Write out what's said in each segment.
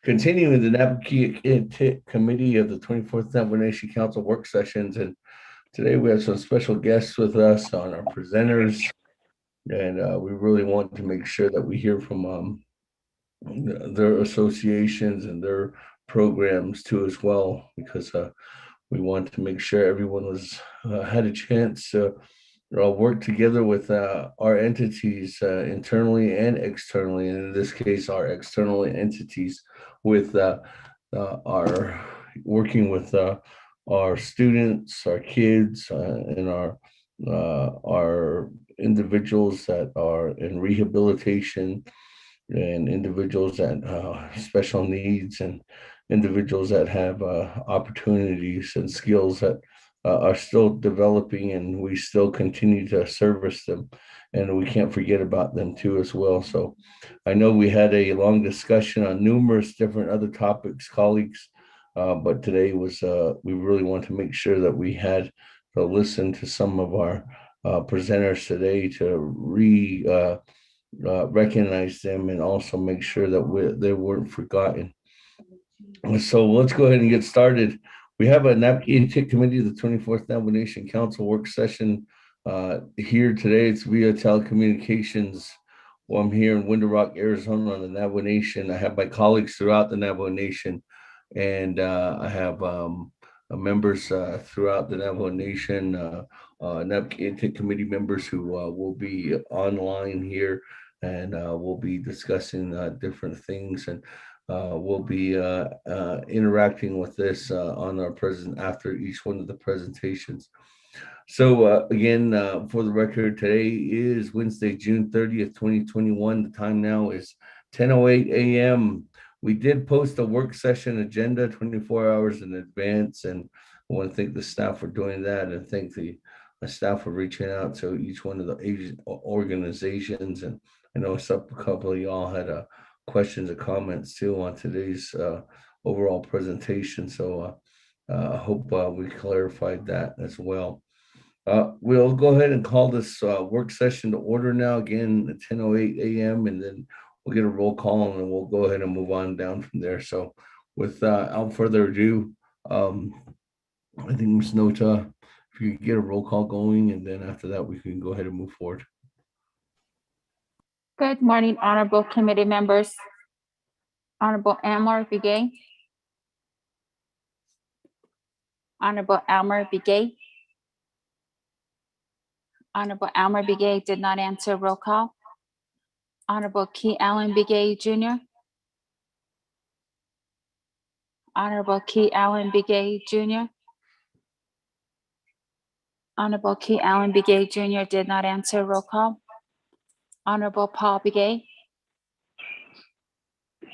continuing the Naabik'íyáti Committee of the 24th Nation Council work sessions. And today we have some special guests with us on our presenters. And we really want to make sure that we hear from their associations and their programs too as well, because we want to make sure everyone was had a chance to work together with our entities internally and externally, and in this case, our external entities with our working with our students, our kids, and our individuals that are in rehabilitation and individuals that special needs and individuals that have opportunities and skills that are still developing, and we still continue to service them, and we can't forget about them too as well. So I know we had a long discussion on numerous different other topics, colleagues, but today was we really want to make sure that we had to listen to some of our presenters today to recognize them and also make sure that they weren't forgotten. So let's go ahead and get started. We have a Naabik'íyáti Committee of the 24th Nation Council work session here today. It's via Telecommunications. Well, I'm here in Window Rock, Arizona on the Navajo Nation. I have my colleagues throughout the Navajo Nation, and I have members throughout the Navajo Nation, Naabik'íyáti Committee members who will be online here, and we'll be discussing different things, and we'll be interacting with this on our present after each one of the presentations. So again, for the record, today is Wednesday, June 30th, 2021. The time now is 10:08 a.m. We did post a work session agenda 24 hours in advance, and I want to thank the staff for doing that, and thank the staff for reaching out to each one of the organizations. And I know a couple of y'all had questions or comments too on today's overall presentation. So I hope we clarified that as well. We'll go ahead and call this work session to order now, again at 10:08 a.m. and then we'll get a roll call and then we'll go ahead and move on down from there. So without further ado, I think Ms. Nota, if you could get a roll call going, and then after that we can go ahead and move forward. Good morning, honorable committee members. Honorable Elmer Begay. Honorable Elmer Begay. Honorable Elmer Begay did not answer roll call. Honorable Key Allen Begay Jr. Honorable Key Allen Begay Jr. Honorable Key Allen Begay Jr. did not answer roll call. Honorable Paul Begay.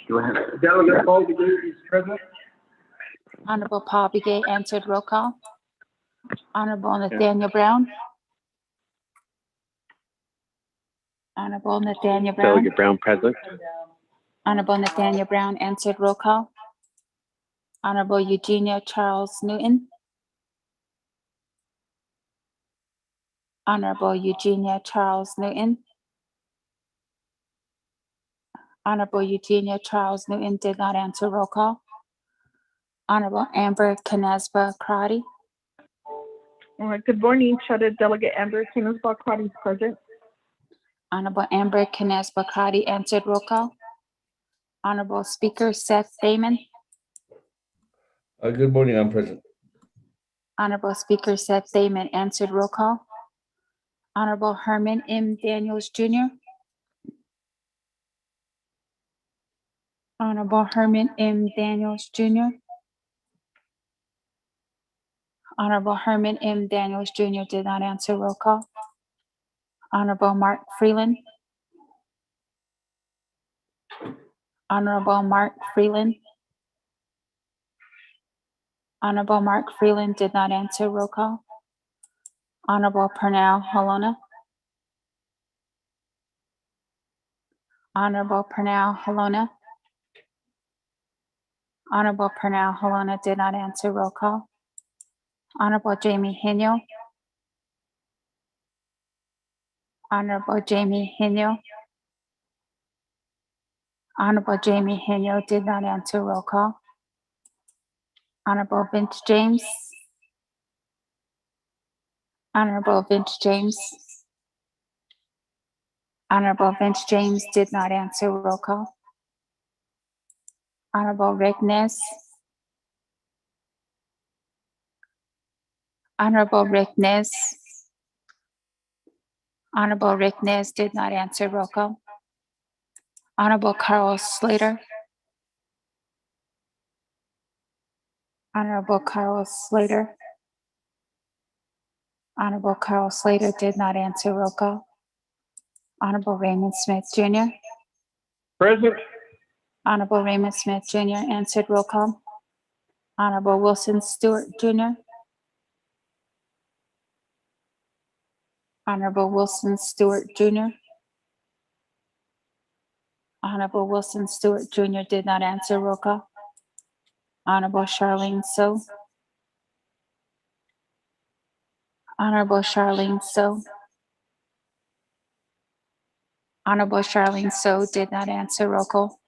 Go ahead. Delegate Paul Begay is present. Honorable Paul Begay answered roll call. Honorable Nathaniel Brown. Honorable Nathaniel Brown. Delegate Brown present. Honorable Nathaniel Brown answered roll call. Honorable Eugenia Charles Newton. Honorable Eugenia Charles Newton. Honorable Eugenia Charles Newton did not answer roll call. Honorable Amber Canesba Crotty. All right, good morning, Chartered Delegate Amber Canesba Crotty is present. Honorable Amber Canesba Crotty answered roll call. Honorable Speaker Seth Damon. Good morning, I'm present. Honorable Speaker Seth Damon answered roll call. Honorable Herman M. Daniels Jr. Honorable Herman M. Daniels Jr. Honorable Herman M. Daniels Jr. did not answer roll call. Honorable Mark Freeland. Honorable Mark Freeland. Honorable Mark Freeland did not answer roll call. Honorable Pernell Halona. Honorable Pernell Halona. Honorable Pernell Halona did not answer roll call. Honorable Jamie Hino. Honorable Jamie Hino. Honorable Jamie Henyo did not answer. Roll call. Honorable Vince James. Honorable Vince James. Honorable Vince James did not answer. Roll call. Honorable Rick Ness. Honorable Rick Ness. Honorable Rick Ness did not answer. Roll call. Honorable Carl Slater. Honorable Carl Slater. Honorable Carl Slater did not answer. Roll call. Honorable Raymond Smith Jr. Present. Honorable Raymond Smith Jr. answered. Roll call. Honorable Wilson Stewart Jr. Honorable Wilson Stewart Jr. Honorable Wilson Stewart Jr. did not answer. Roll call. Honorable Charlene So. Honorable Charlene So. Honorable Charlene So did not answer. Roll call.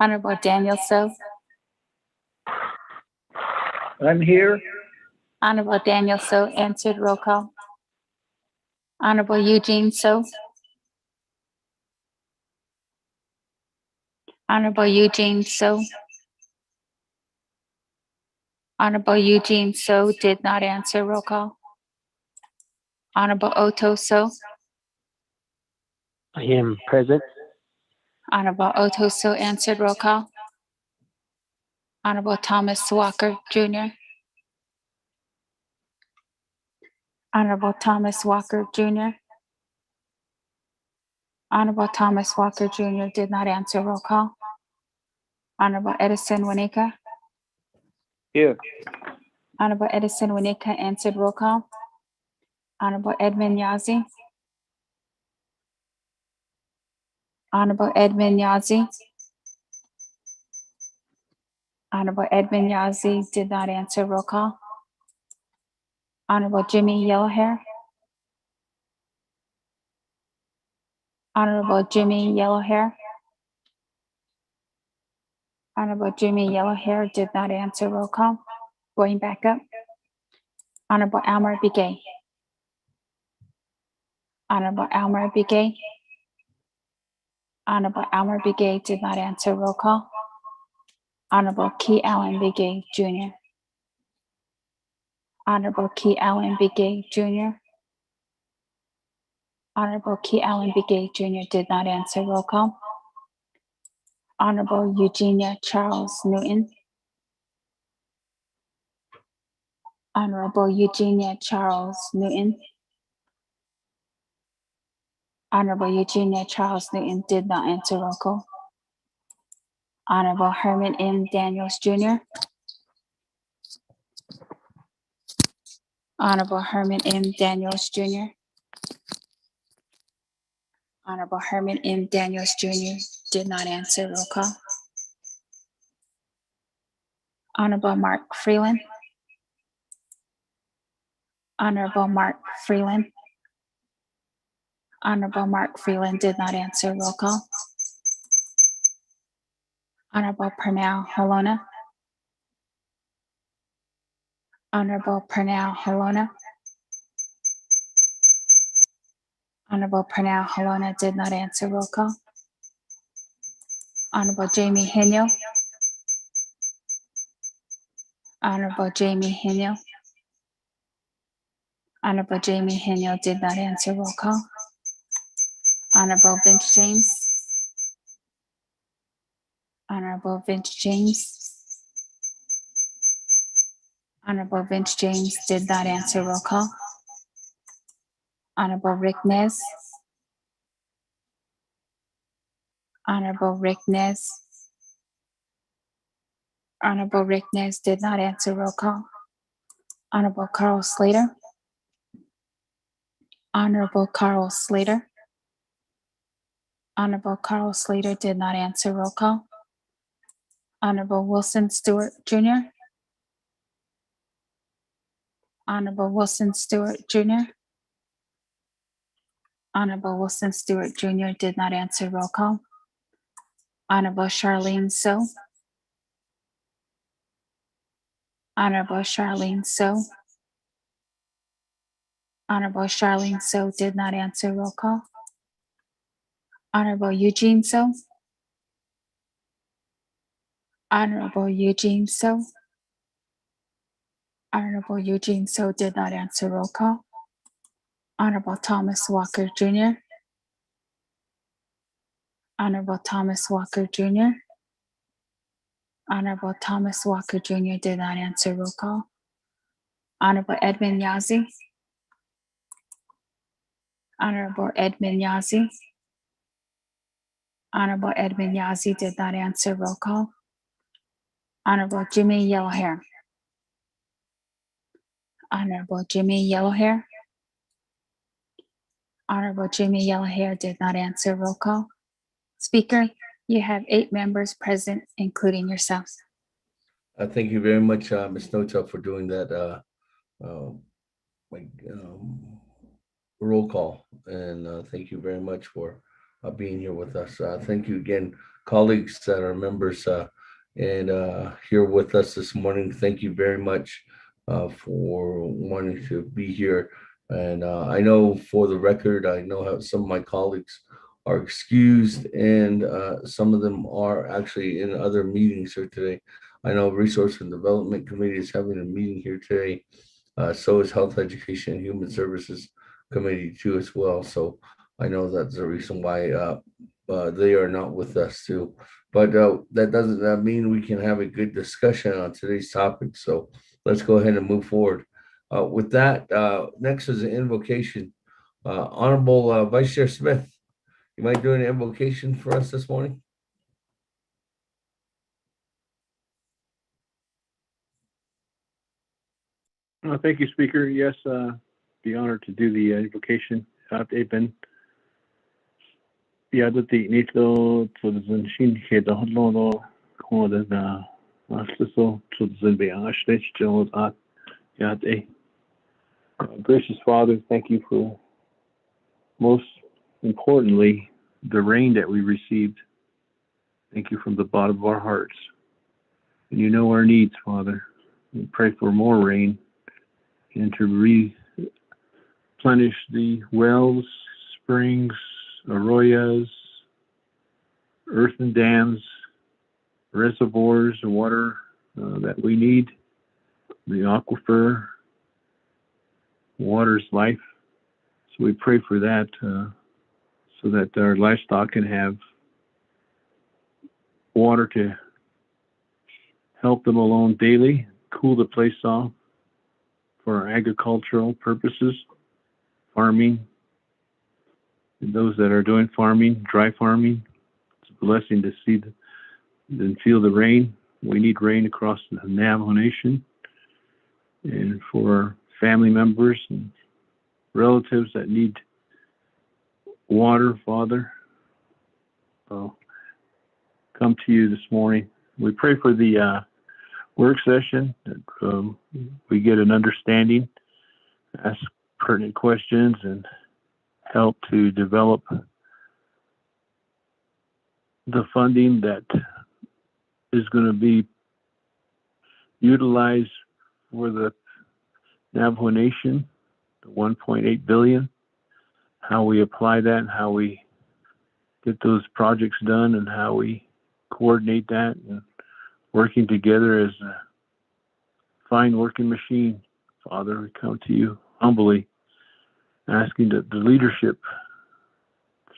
Honorable Daniel So. I'm here. Honorable Daniel So answered. Roll call. Honorable Eugene So. Honorable Eugene So. Honorable Eugene So did not answer. Roll call. Honorable Otto So. I am present. Honorable Otto So answered. Roll call. Honorable Thomas Walker Jr. Honorable Thomas Walker Jr. Honorable Thomas Walker Jr. did not answer. Roll call. Honorable Edison Winika. Here. Honorable Edison Winika answered. Roll call. Honorable Edmund Yazi. Honorable Edmund Yazi. Honorable Edmund Yazi did not answer. Roll call. Honorable Jimmy Yellowhair. Honorable Jimmy Yellowhair. Honorable Jimmy Yellowhair did not answer. Roll call. Going back up. Honorable Elmer Begay. Honorable Elmer Begay. Honorable Elmer Begay did not answer. Roll call. Honorable Key Allen Begay Jr. Honorable Key Allen Begay Jr. Honorable Key Allen Begay Jr. did not answer. Roll call. Honorable Eugenia Charles Newton. Honorable Eugenia Charles Newton. Honorable Eugenia Charles Newton did not answer. Roll call. Honorable Herman M. Daniels Jr. Honorable Herman M. Daniels Jr. Honorable Herman M. Daniels Jr. did not answer. Roll call. Honorable Mark Freeland. Honorable Mark Freeland. Honorable Mark Freeland did not answer. Roll call. Honorable Pernell Halona. Honorable Pernell Halona. Honorable Pernell Halona did not answer. Roll call. Honorable Jamie Henyo. Honorable Jamie Henyo. Honorable Jamie Henyo did not answer. Roll call. Honorable Vince James. Honorable Vince James. Honorable Vince James did not answer. Roll call. Honorable Rick Ness. Honorable Rick Ness. Honorable Rick Ness did not answer. Roll call. Honorable Carl Slater. Honorable Carl Slater. Honorable Carl Slater did not answer. Roll call. Honorable Wilson Stewart Jr. Honorable Wilson Stewart Jr. Honorable Wilson Stewart Jr. did not answer. Roll call. Honorable Charlene So. Honorable Charlene So. Honorable Charlene So did not answer. Roll call. Honorable Eugene So. Honorable Eugene So. Honorable Eugene So did not answer. Roll call. Honorable Thomas Walker Jr. Honorable Thomas Walker Jr. Honorable Thomas Walker Jr. did not answer. Roll call. Honorable Edmund Yazzie. Honorable Edmund Yazzie. Honorable Edmund Yazzie did not answer. Roll call. Honorable Jimmy Yellowhair. Honorable Jimmy Yellowhair. Honorable Jimmy Yellowhair did not answer. Roll call. Speaker, you have 8 members present, including yourselves. Thank you very much, Ms. Nota, for doing that roll call. And thank you very much for being here with us. Thank you again, colleagues that are members and here with us this morning. Thank you very much for wanting to be here. And I know for the record, I know how some of my colleagues are excused and some of them are actually in other meetings here today. I know Resource and Development Committee is having a meeting here today. So is Health, Education, and Human Services Committee too as well. So I know that's the reason why they are not with us too. But that doesn't mean we can have a good discussion on today's topic. So let's go ahead and move forward. With that, next is an invocation. Honorable Vice Chair Smith, you might do an invocation for us this morning? Thank you, Speaker. Yes, be honored to do the invocation. Aben. Yadati nito tsudzin shinke da hodlono koda da asliso tsudzin be ashtech jod at yade. Gracious Father, thank you for most importantly the rain that we received. Thank you from the bottom of our hearts. And you know our needs, Father. We pray for more rain and to replenish the wells, springs, arroyos, earthen dams, reservoirs of water that we need, the aquifer. Water's life. So we pray for that so that our livestock can have water to help them along daily, cool the place off for our agricultural purposes, farming, and those that are doing farming, dry farming. It's a blessing to see and feel the rain. We need rain across the Navajo Nation, and for our family members and relatives that need water, Father, come to you this morning. We pray for the work session that we get an understanding, ask pertinent questions, and help to develop the funding that is going to be utilized for the Navajo Nation, the $1.8 billion, how we apply that, and how we get those projects done, and how we coordinate that, and working together as a fine working machine. Father, we come to you humbly, asking that the leadership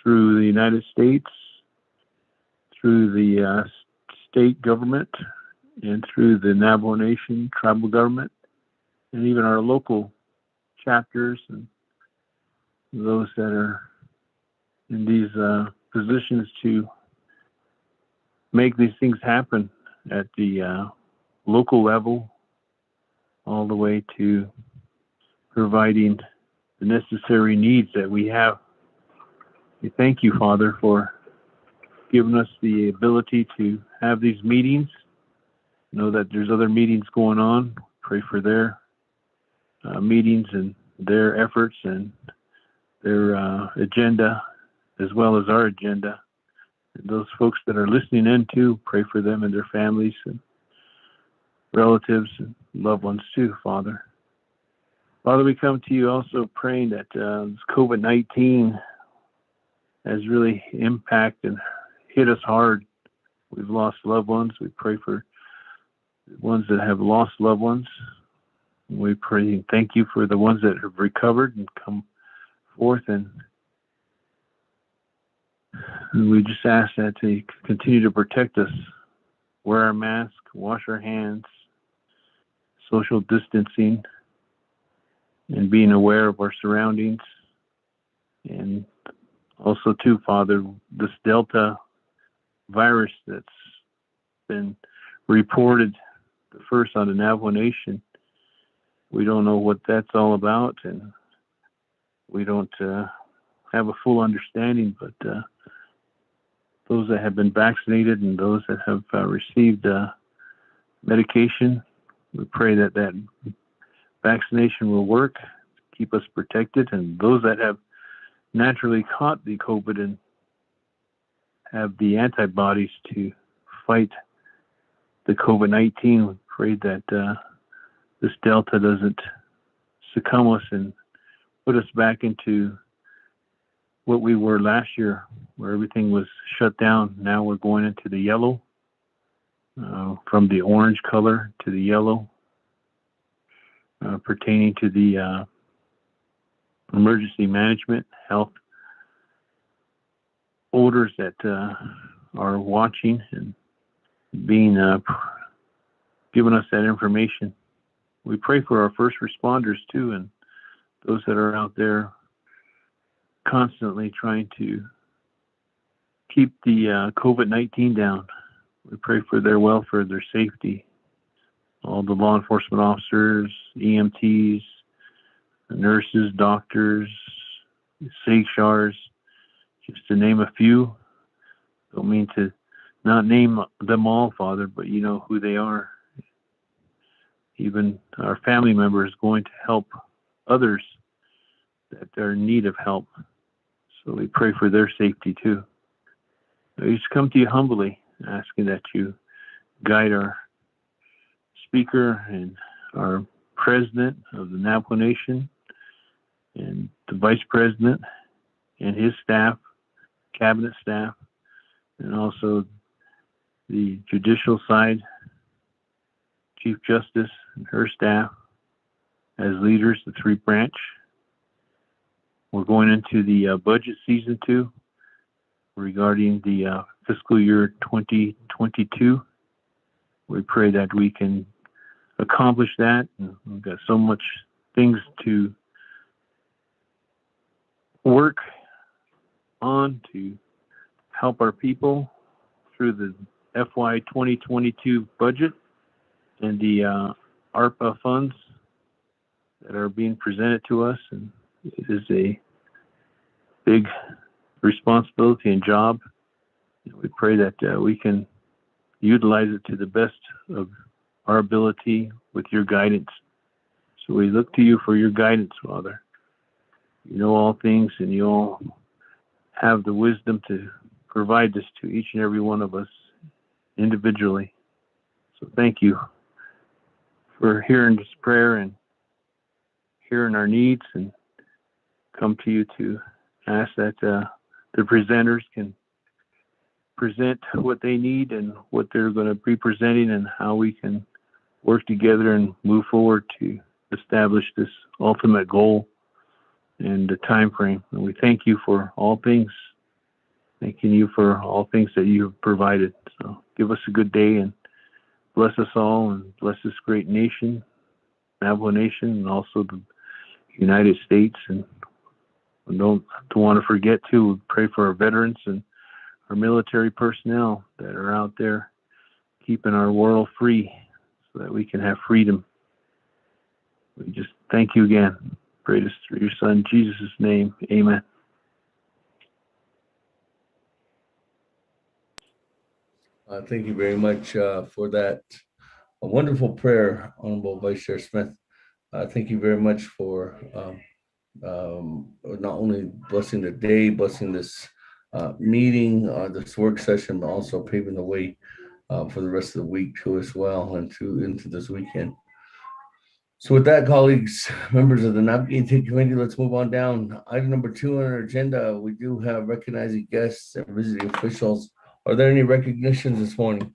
through the United States, through the state government, and through the Navajo Nation tribal government, and even our local chapters and those that are in these positions to make these things happen at the local level, all the way to providing the necessary needs that we have. We thank you, Father, for giving us the ability to have these meetings. Know that there's other meetings going on. Pray for their meetings and their efforts, and their agenda as well as our agenda. And those folks that are listening in too, pray for them and their families and relatives and loved ones too, Father. Father, we come to you also praying that this COVID-19 has really impacted and hit us hard. We've lost loved ones. We pray for the ones that have lost loved ones. We pray and thank you for the ones that have recovered and come forth, and we just ask that you continue to protect us, wear our mask, wash our hands, social distancing, and being aware of our surroundings. And also too, Father, this Delta virus that's been reported the first on the Navajo Nation, we don't know what that's all about, and we don't have a full understanding, but those that have been vaccinated and those that have received medication, we pray that that vaccination will work, keep us protected, and those that have naturally caught the COVID and have the antibodies to fight the COVID-19, we pray that this Delta doesn't succumb us and put us back into what we were last year, where everything was shut down. Now we're going into the yellow, from the orange color to the yellow, pertaining to the emergency management, health orders that are watching and being given us that information. We pray for our first responders too, and those that are out there constantly trying to keep the COVID-19 down. We pray for their welfare, their safety. All the law enforcement officers, EMTs, nurses, doctors, Ccrcs, just to name a few. Don't mean to not name them all, Father, but you know who they are. Even our family members going to help others that are in need of help. So we pray for their safety too. We just come to you humbly, asking that you guide our speaker and our president of the Navajo Nation and the vice president and his staff, cabinet staff, and also the judicial side, Chief Justice and her staff as leaders, the three branch. We're going into the budget season too, regarding the fiscal year 2022. We pray that we can accomplish that. And we've got so much things to work on to help our people through the FY 2022 budget and the Arper funds that are being presented to us. And it is a big responsibility and job. We pray that we can utilize it to the best of our ability with your guidance. So we look to you for your guidance, Father. You know all things, and you all have the wisdom to provide this to each and every one of us individually. So thank you for hearing this prayer and hearing our needs, and come to you to ask that the presenters can present what they need and what they're going to be presenting, and how we can work together and move forward to establish this ultimate goal and the time frame. And we thank you for all things. Thanking you for all things that you have provided. So give us a good day and bless us all, and bless this great nation, Navajo Nation, and also the United States. And we don't want to forget too, we pray for our veterans and our military personnel that are out there keeping our world free so that we can have freedom. We just thank you again. Pray this through your Son, Jesus' name. Amen. Thank you very much for that. A wonderful prayer, Honorable Vice Chair Smith. Thank you very much for not only blessing the day, blessing this meeting, this work session, but also paving the way for the rest of the week too as well, and into this weekend. So with that, colleagues, members of the Naabik'íyáti committee, let's move on down. Item number 2 on our agenda, we do have recognizing guests and visiting officials. Are there any recognitions this morning?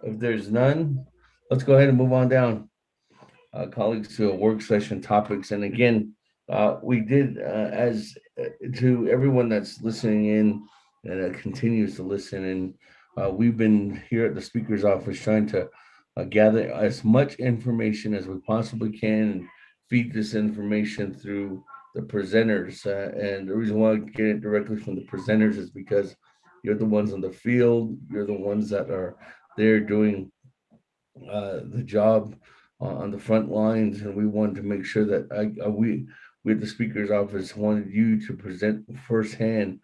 If there's none, let's go ahead and move on down. Colleagues, to work session topics. And again, we did, as to everyone that's listening in and continues to listen in, we've been here at the Speaker's office trying to gather as much information as we possibly can and feed this information through the presenters. And the reason why I get it directly from the presenters is because you're the ones in the field, you're the ones that are there doing the job on the front lines, and we wanted to make sure that we at the Speaker's office wanted you to present firsthand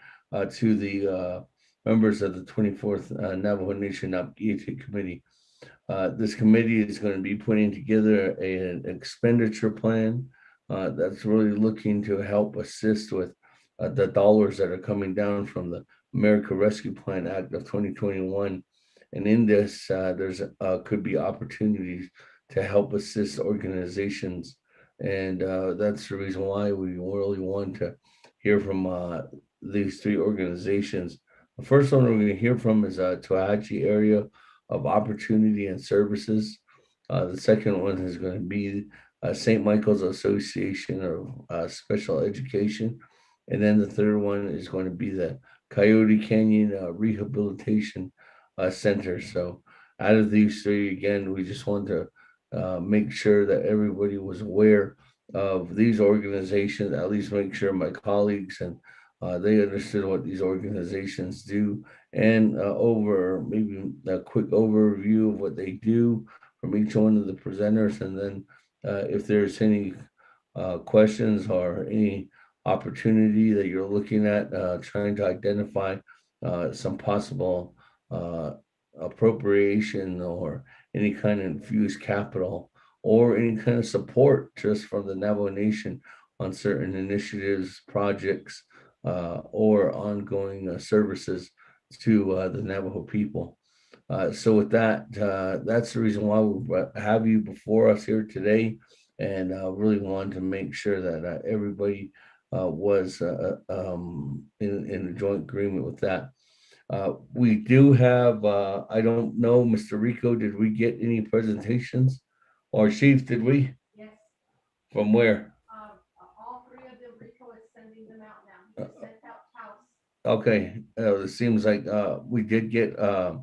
to the members of the 24th Navajo Nation Naabik'íyáti Committee. This committee is going to be putting together an expenditure plan that's really looking to help assist with the dollars that are coming down from the America Rescue Plan Act of 2021. And in this, there's could be opportunities to help assist organizations. And that's the reason why we really want to hear from these 3 organizations. The first one we're going to hear from is Tohatchi Area of Opportunity and Services. The second one is going to be St. Michael's Association of Special Education. And then the third one is going to be the Coyote Canyon Rehabilitation Center. So out of these 3, again, we just want to make sure that everybody was aware of these organizations, at least make sure my colleagues and they understood what these organizations do, and over maybe a quick overview of what they do from each one of the presenters. And then if there's any questions or any opportunity that you're looking at, trying to identify some possible appropriation or any kind of infused capital or any kind of support just from the Navajo Nation on certain initiatives, projects, or ongoing services to the Navajo people. So with that, that's the reason why we have you before us here today, and really wanted to make sure that everybody was in a joint agreement with that. We do have, I don't know, Mr. Rico, did we get any presentations? Or Chief, did we? Yes, From where? all 3 of them, Rico is sending them out now. He just sent out house. Okay, it seems like we did get a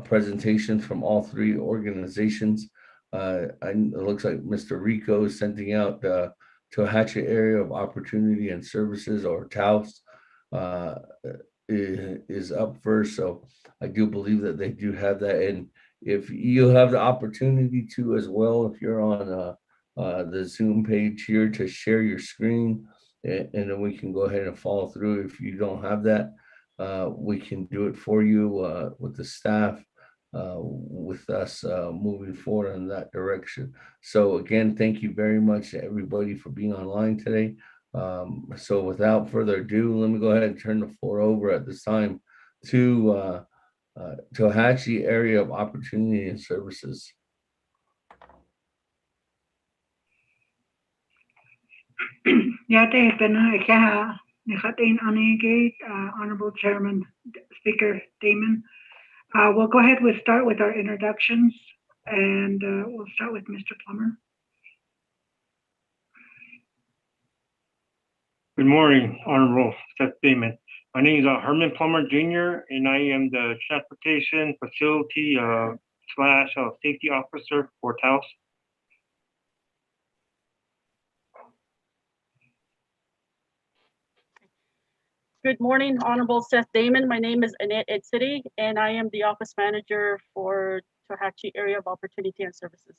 presentation from all 3 organizations. It looks like Mr. Rico is sending out Tohatchi Area of Opportunity and Services, or TAOS, is up first. So I do believe that they do have that. And if you have the opportunity to as well, if you're on the Zoom page here, to share your screen, and then we can go ahead and follow through. If you don't have that, we can do it for you with the staff, with us moving forward in that direction. So again, thank you very much to everybody for being online today. So without further ado, let me go ahead and turn the floor over at this time to Tohatchi Area of Opportunity and Services. Yate Benaikaha, Nihatin Anigate, Honorable Chairman, Speaker Damon. We'll go ahead, we'll start with our introductions, and we'll start with Mr. Plummer. Good morning, Honorable Seth Damon. My name is Herman Plummer Jr., and I am the Transportation Facility / Safety Officer for TAOS. Good morning, Honorable Seth Damon. My name is Annette Edsity, and I am the Office Manager for Tohatchi Area of Opportunity and Services.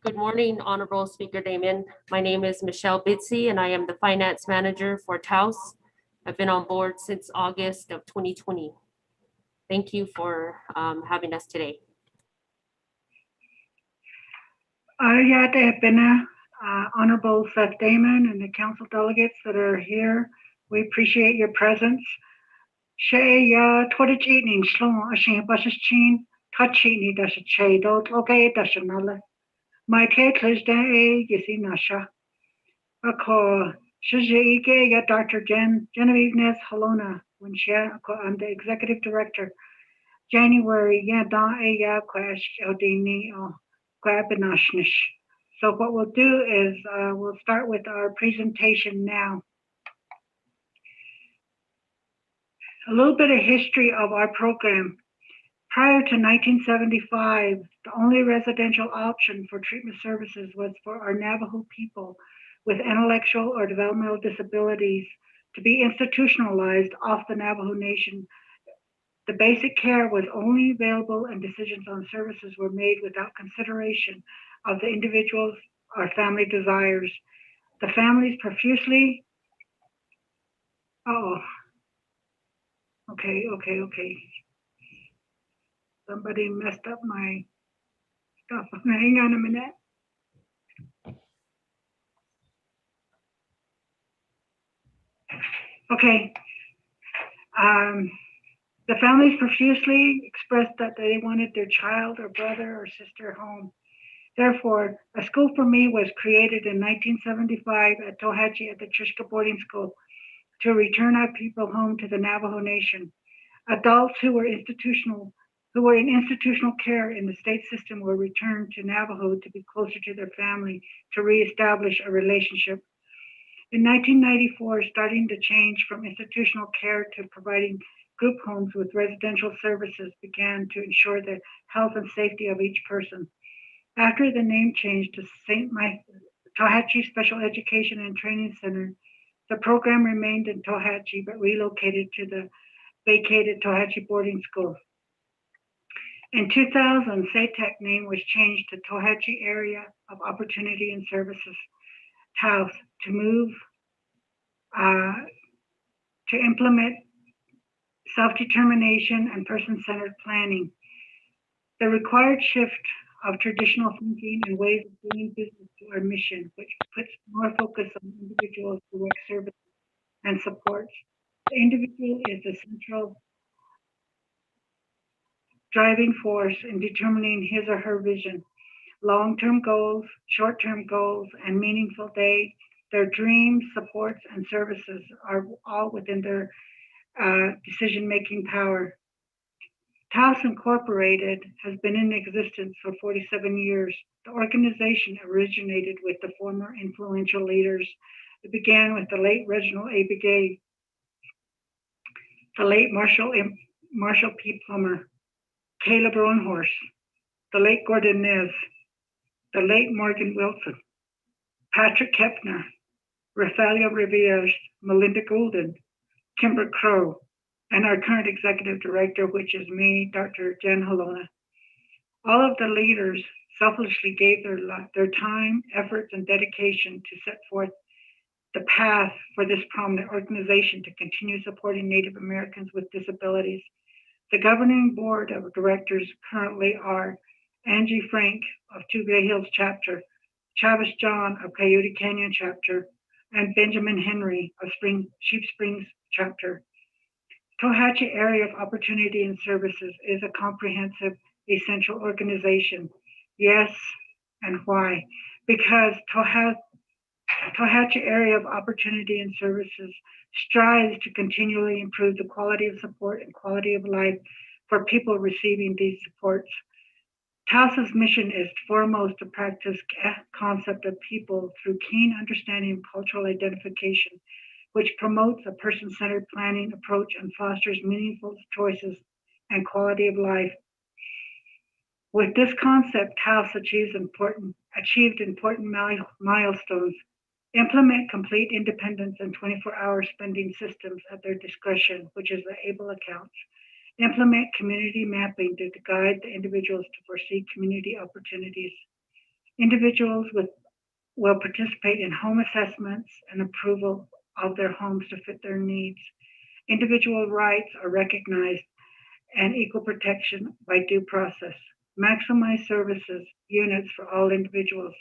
Good morning, Honorable Speaker Damon. My name is Michelle Bitsy, and I am the Finance Manager for Taos. I've been on board since August of 2020. Thank you for having us today. Ariyate Epena, Honorable Seth Damon and the council delegates that are here. We appreciate your presence. She Twitch evening, Shlong, Ashin Bashichin, Tachini Dasha Dot, okay, Dashanala. My tatlish day, Yisi Nasha. Ako, Shiji ya Dr. Genevieve Ness Halona, when I'm the executive director. January, ya da ya kwash odini grabinashnish. So what we'll do is we'll start with our presentation now. A little bit of history of our program. Prior to 1975, the only residential option for treatment services was for our Navajo people with intellectual or developmental disabilities to be institutionalized off the Navajo Nation. The basic care was only available and decisions on services were made without consideration of the individual's or family desires. The families profusely, okay. Somebody messed up my stuff. Hang on a minute. Okay. The families profusely expressed that they wanted their child or brother or sister home. Therefore, a school for me was created in 1975 at Tohatchi at the Trishka Boarding School to return our people home to the Navajo Nation. Adults who were in institutional care in the state system were returned to Navajo to be closer to their family to reestablish a relationship. In 1994, starting to change from institutional care to providing group homes with residential services began to ensure the health and safety of each person. After the name change to St. Tohatchi Special Education and Training Center, the program remained in Tohatchi but relocated to the vacated Tohatchi Boarding School. In 2000, SATEC name was changed to Tohatchi Area of Opportunity and Services, Taos, to move to implement self-determination and person-centered planning. The required shift of traditional thinking and ways of doing business to our mission, which puts more focus on individuals direct services and supports. The individual is the central driving force in determining his or her vision, long-term goals, short-term goals, and meaningful day. Their dreams, supports, and services are all within their decision-making power. Taos Incorporated has been in existence for 47 years. The organization originated with the former influential leaders. It began with the late Reginald A. Begay, the late Marshall P. Plummer, Caleb Roanhorse, the late Gordon Nez, the late Morgan Wilson, Patrick Kepner, Rafael Rivera, Melinda Golden, Kimber Crow, and our current executive director, which is me, Dr. Jen Halona. All of the leaders selflessly gave their time, efforts, and dedication to set forth the path for this prominent organization to continue supporting Native Americans with disabilities. The governing board of directors currently are Angie Frank of Two Gray Hills Chapter, Travis John of Coyote Canyon Chapter, and Benjamin Henry of Sheep Springs Chapter. Tohatchi Area of Opportunity and Services is a comprehensive, essential organization. Yes, and why? Because Tohatchi Area of Opportunity and Services strives to continually improve the quality of support and quality of life for people receiving these supports. Taos's mission is foremost to practice concept of people through keen understanding of cultural identification, which promotes a person-centered planning approach and fosters meaningful choices and quality of life. With this concept, Taos achieved important milestones. Implement complete independence and 24-hour spending systems at their discretion, which is the ABLE accounts. Implement community mapping to guide the individuals to foresee community opportunities. Individuals will participate in home assessments and approval of their homes to fit their needs. Individual rights are recognized and equal protection by due process. Maximize services, units for all individuals,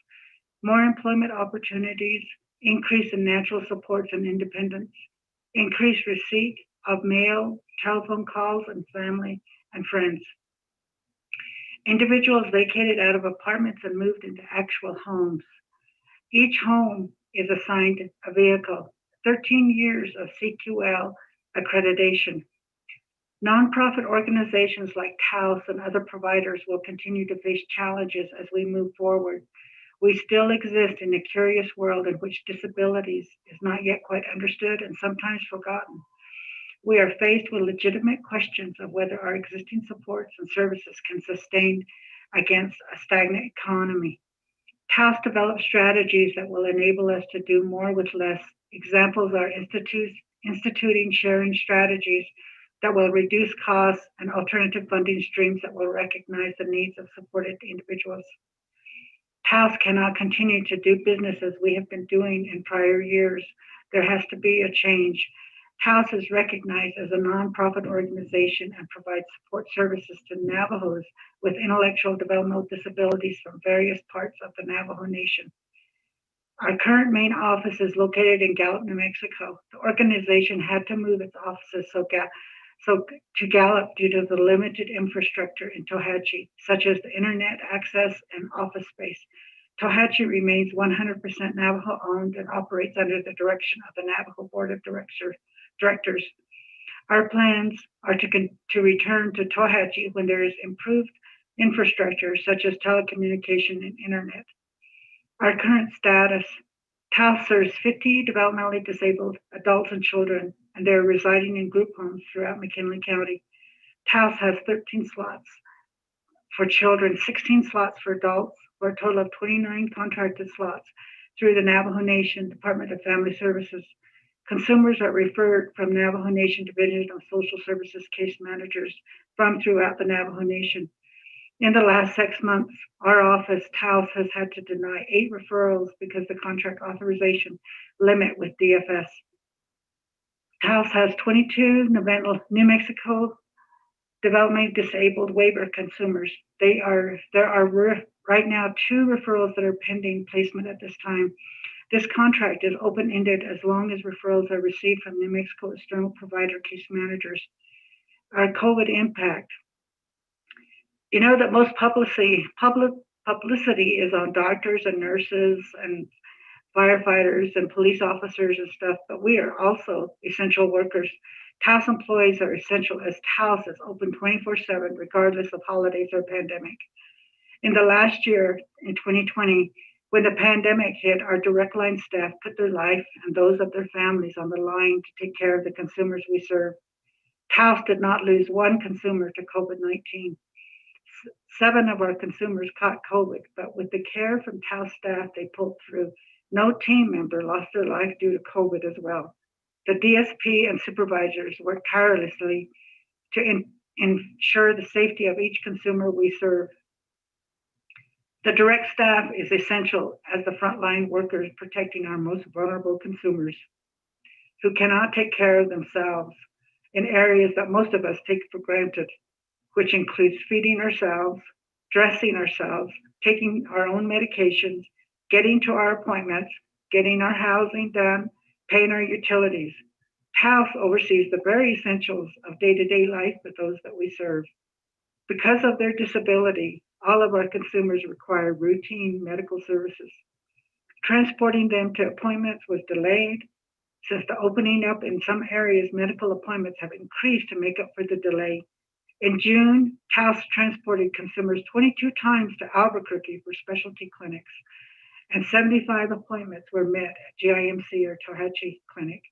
more employment opportunities, increase in natural supports and independence, increase receipt of mail, telephone calls, and family and friends. Individuals vacated out of apartments and moved into actual homes. Each home is assigned a vehicle, 13 years of CQL accreditation. Nonprofit organizations like TAUS and other providers will continue to face challenges as we move forward. We still exist in a curious world in which disabilities is not yet quite understood and sometimes forgotten. We are faced with legitimate questions of whether our existing supports and services can sustain against a stagnant economy. TAUS develops strategies that will enable us to do more with less. Examples are instituting sharing strategies that will reduce costs and alternative funding streams that will recognize the needs of supported individuals. TAUS cannot continue to do business as we have been doing in prior years. There has to be a change. TAUS is recognized as a nonprofit organization and provides support services to Navajos with intellectual developmental disabilities from various parts of the Navajo Nation. Our current main office is located in Gallup, New Mexico. The organization had to move its offices to Gallup due to the limited infrastructure in Tohatchi, such as the internet access and office space. Tohatchi remains 100% Navajo owned and operates under the direction of the Navajo Board of Directors. Our plans are to return to Tohatchi when there is improved infrastructure such as telecommunication and internet. Our current status: TAUS serves 50 developmentally disabled adults and children, and they're residing in group homes throughout McKinley County. TAUS has 13 slots for children, 16 slots for adults, for a total of 29 contracted slots through the Navajo Nation Department of Family Services. Consumers are referred from Navajo Nation Division of Social Services case managers from throughout the Navajo Nation. In the last 6 months, our office, TAUS, has had to deny 8 referrals because the contract authorization limit with DFS. TAUS has 22 New Mexico developmentally disabled waiver consumers. There are right now 2 referrals that are pending placement at this time. This contract is open-ended as long as referrals are received from New Mexico external provider case managers. Our COVID impact. You know that most publicity is on doctors and nurses and firefighters and police officers and stuff, but we are also essential workers. TAUS employees are essential as TAUS is open 24/7 regardless of holidays or pandemic. In the last year, in 2020, when the pandemic hit, our direct line staff put their life and those of their families on the line to take care of the consumers we serve. TAUS did not lose one consumer to COVID-19. 7 of our consumers caught COVID, but with the care from TAUS staff, they pulled through. No team member lost their life due to COVID as well. The DSP and supervisors worked tirelessly to ensure the safety of each consumer we serve. The direct staff is essential as the frontline workers protecting our most vulnerable consumers who cannot take care of themselves in areas that most of us take for granted, which includes feeding ourselves, dressing ourselves, taking our own medications, getting to our appointments, getting our housing done, paying our utilities. TAUS oversees the very essentials of day-to-day life for those that we serve. Because of their disability, all of our consumers require routine medical services. Transporting them to appointments was delayed. Since the opening up in some areas, medical appointments have increased to make up for the delay. In June, TAUS transported consumers 22 times to Albuquerque for specialty clinics, and 75 appointments were met at GIMC or Tohatchi Clinic,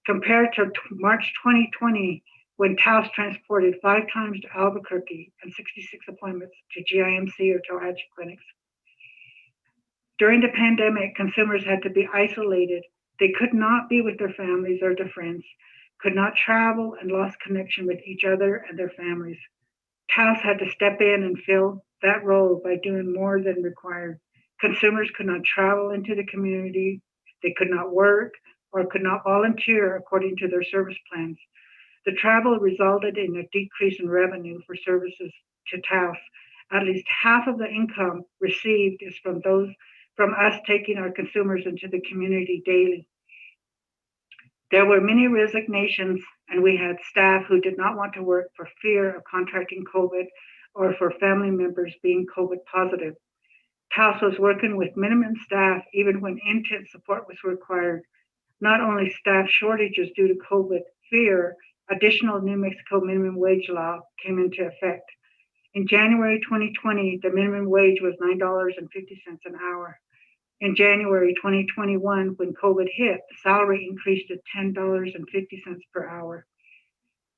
compared to March 2020, when TAUS transported 5 times to Albuquerque and 66 appointments to GIMC or Tohatchi clinics. During the pandemic, consumers had to be isolated. They could not be with their families or their friends, could not travel, and lost connection with each other and their families. TAUS had to step in and fill that role by doing more than required. Consumers could not travel into the community, they could not work, or could not volunteer according to their service plans. The travel resulted in a decrease in revenue for services to Taos. At least half of the income received is from us taking our consumers into the community daily. There were many resignations, and we had staff who did not want to work for fear of contracting COVID or for family members being COVID positive. Taos was working with minimum staff even when intense support was required. Not only staff shortages due to COVID fear, additional New Mexico minimum wage law came into effect. In January 2020, the minimum wage was $9.50 an hour. In January 2021, when COVID hit, the salary increased to $10.50 per hour.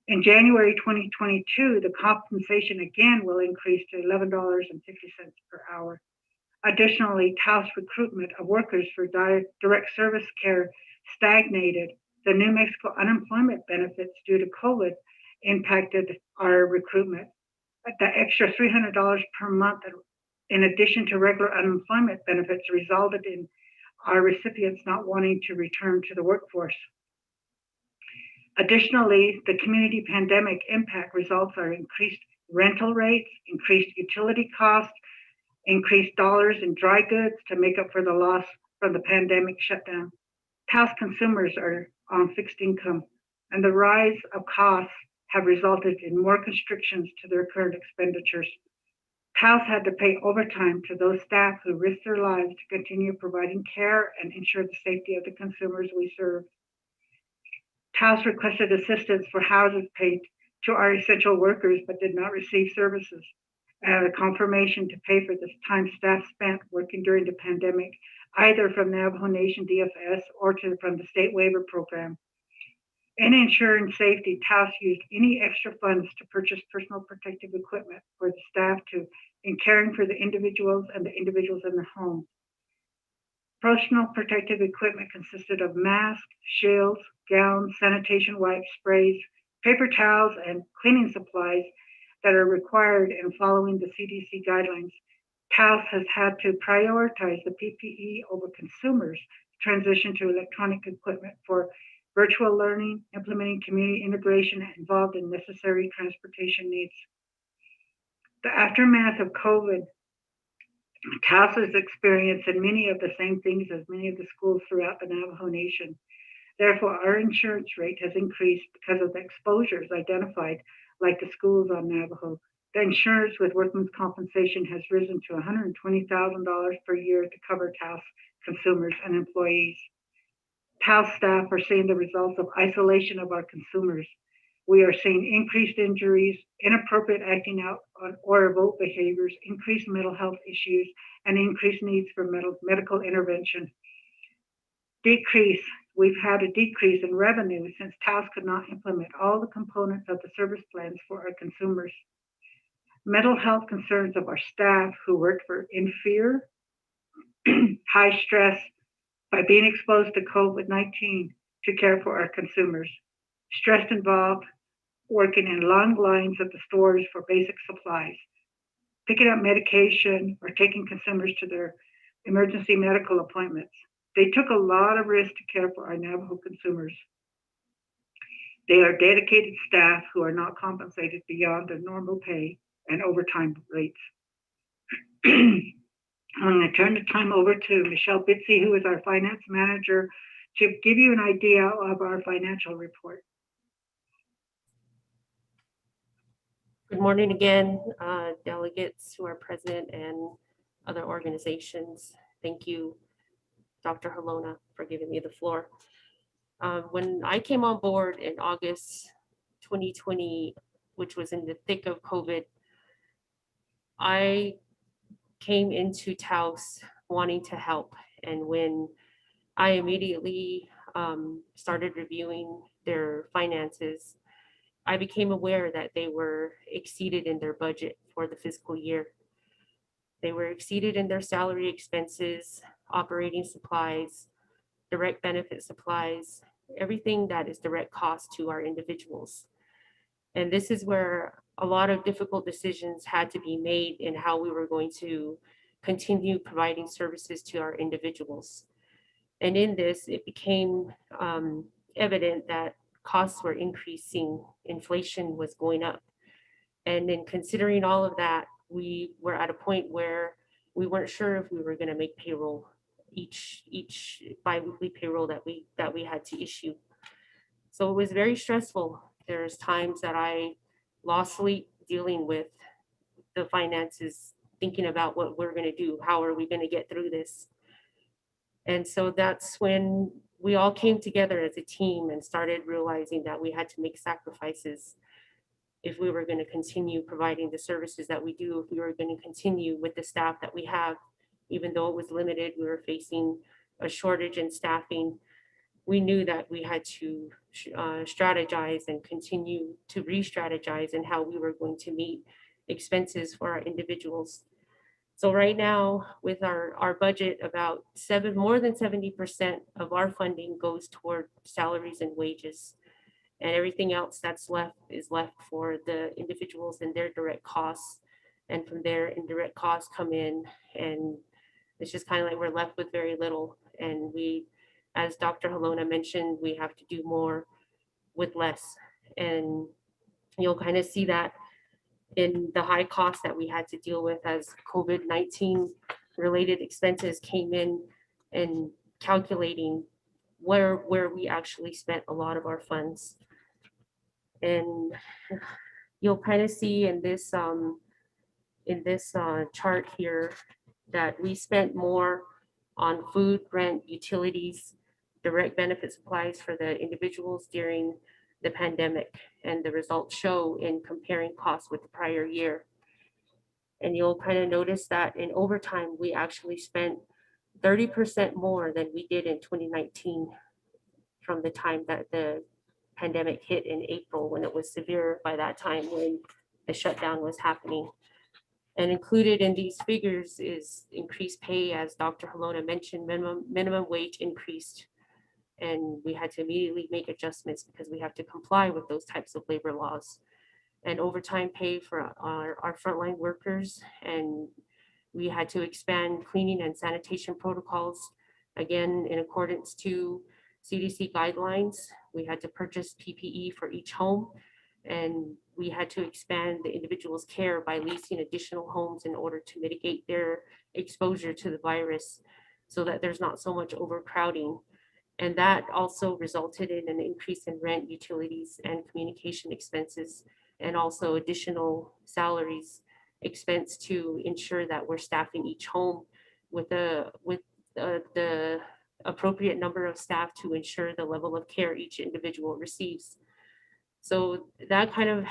In January 2022, the compensation again will increase to $11.50 per hour. Additionally, Taos recruitment of workers for direct service care stagnated. The New Mexico unemployment benefits due to COVID impacted our recruitment. The extra $300 per month in addition to regular unemployment benefits resulted in our recipients not wanting to return to the workforce. Additionally, the community pandemic impact results are increased rental rates, increased utility costs, increased dollars in dry goods to make up for the loss from the pandemic shutdown. Taos consumers are on fixed income, and the rise of costs have resulted in more constrictions to their current expenditures. Taos had to pay overtime to those staff who risked their lives to continue providing care and ensure the safety of the consumers we serve. Taos requested assistance for houses paid to our essential workers but did not receive services. A confirmation to pay for this time staff spent working during the pandemic, either from Navajo Nation DFS or from the state waiver program. In ensuring safety, Taos used any extra funds to purchase personal protective equipment for the staff in caring for the individuals and the individuals in their home. Personal protective equipment consisted of masks, shields, gowns, sanitation wipes, sprays, paper towels, and cleaning supplies that are required in following the CDC guidelines. Taos has had to prioritize the PPE over consumers' transition to electronic equipment for virtual learning, implementing community integration, and involved in necessary transportation needs. The aftermath of COVID, Taos is experiencing many of the same things as many of the schools throughout the Navajo Nation. Therefore, our insurance rate has increased because of the exposures identified, like the schools on Navajo. The insurance with workmen's compensation has risen to $120,000 per year to cover Taos consumers and employees. Taos staff are seeing the results of isolation of our consumers. We are seeing increased injuries, inappropriate acting out or revolt behaviors, increased mental health issues, and increased needs for medical intervention. We've had a decrease in revenue since Taos could not implement all the components of the service plans for our consumers. Mental health concerns of our staff who worked in fear, high stress, by being exposed to COVID-19 to care for our consumers. Stress involved working in long lines at the stores for basic supplies, picking up medication, or taking consumers to their emergency medical appointments. They took a lot of risk to care for our Navajo consumers. They are dedicated staff who are not compensated beyond their normal pay and overtime rates. I'm going to turn the time over to Michelle Bitsy, who is our finance manager, to give you an idea of our financial report. Good morning again, delegates who are present and other organizations. Thank you, Dr. Halona, for giving me the floor. When I came on board in August 2020, which was in the thick of COVID, I came into Taos wanting to help. And when I immediately started reviewing their finances, I became aware that they were exceeded in their budget for the fiscal year. They were exceeded in their salary expenses, operating supplies, direct benefit supplies, everything that is direct cost to our individuals. And this is where a lot of difficult decisions had to be made in how we were going to continue providing services to our individuals. And in this, it became evident that costs were increasing, inflation was going up. And in considering all of that, we were at a point where we weren't sure if we were going to make payroll, each biweekly payroll that we had to issue. So it was very stressful. There's times that I lost sleep dealing with the finances, thinking about what we're going to do, how are we going to get through this. And so that's when we all came together as a team and started realizing that we had to make sacrifices if we were going to continue providing the services that we do, if we were going to continue with the staff that we have. Even though it was limited, we were facing a shortage in staffing. We knew that we had to strategize and continue to re-strategize in how we were going to meet expenses for our individuals. So right now, with our budget, about more than 70% of our funding goes toward salaries and wages. And everything else that's left is left for the individuals and their direct costs. And from there, indirect costs come in, and it's just kind of like we're left with very little. And we, as Dr. Halona mentioned, we have to do more with less. And you'll kind of see that in the high costs that we had to deal with as COVID-19 related expenses came in, and calculating where we actually spent a lot of our funds. And you'll kind of see in this chart here that we spent more on food, rent, utilities, direct benefit supplies for the individuals during the pandemic, and the results show in comparing costs with the prior year. And you'll kind of notice that in overtime, we actually spent 30% more than we did in 2019 from the time that the pandemic hit in April, when it was severe by that time, when the shutdown was happening. And included in these figures is increased pay, as Dr. Halona mentioned. Minimum wage increased, and we had to immediately make adjustments because we have to comply with those types of labor laws. And overtime pay for our frontline workers, and we had to expand cleaning and sanitation protocols, again, in accordance to CDC guidelines. We had to purchase PPE for each home, and we had to expand the individual's care by leasing additional homes in order to mitigate their exposure to the virus, so that there's not so much overcrowding. And that also resulted in an increase in rent, utilities, and communication expenses, and also additional salaries expense to ensure that we're staffing each home with the appropriate number of staff to ensure the level of care each individual receives. So that kind of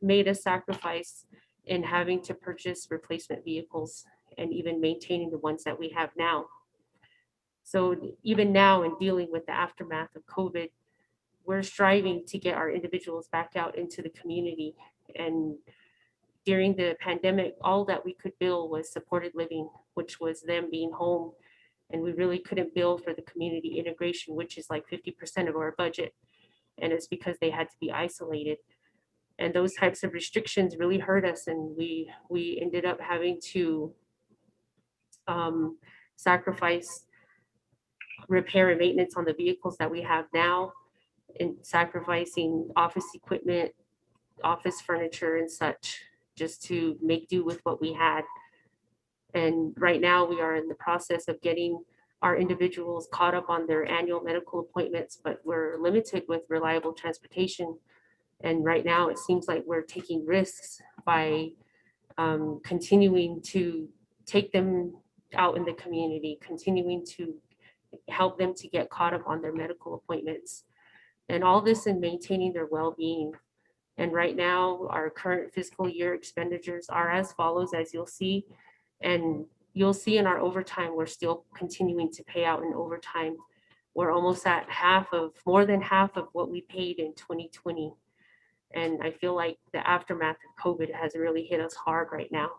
made a sacrifice in having to purchase replacement vehicles and even maintaining the ones that we have now. So even now, in dealing with the aftermath of COVID, we're striving to get our individuals back out into the community. And during the pandemic, all that we could bill was supported living, which was them being home. And we really couldn't bill for the community integration, which is like 50% of our budget. And it's because they had to be isolated. And those types of restrictions really hurt us. And we ended up having to sacrifice repair and maintenance on the vehicles that we have now, and sacrificing office equipment, office furniture and such, just to make do with what we had. And right now we are in the process of getting our individuals caught up on their annual medical appointments, but we're limited with reliable transportation. And right now it seems like we're taking risks by continuing to take them out in the community, continuing to help them to get caught up on their medical appointments, and all this in maintaining their well-being. And right now, our current fiscal year expenditures are as follows, as you'll see. And you'll see in our overtime, we're still continuing to pay out in overtime. We're almost at more than half of what we paid in 2020. And I feel like the aftermath of COVID has really hit us hard right now.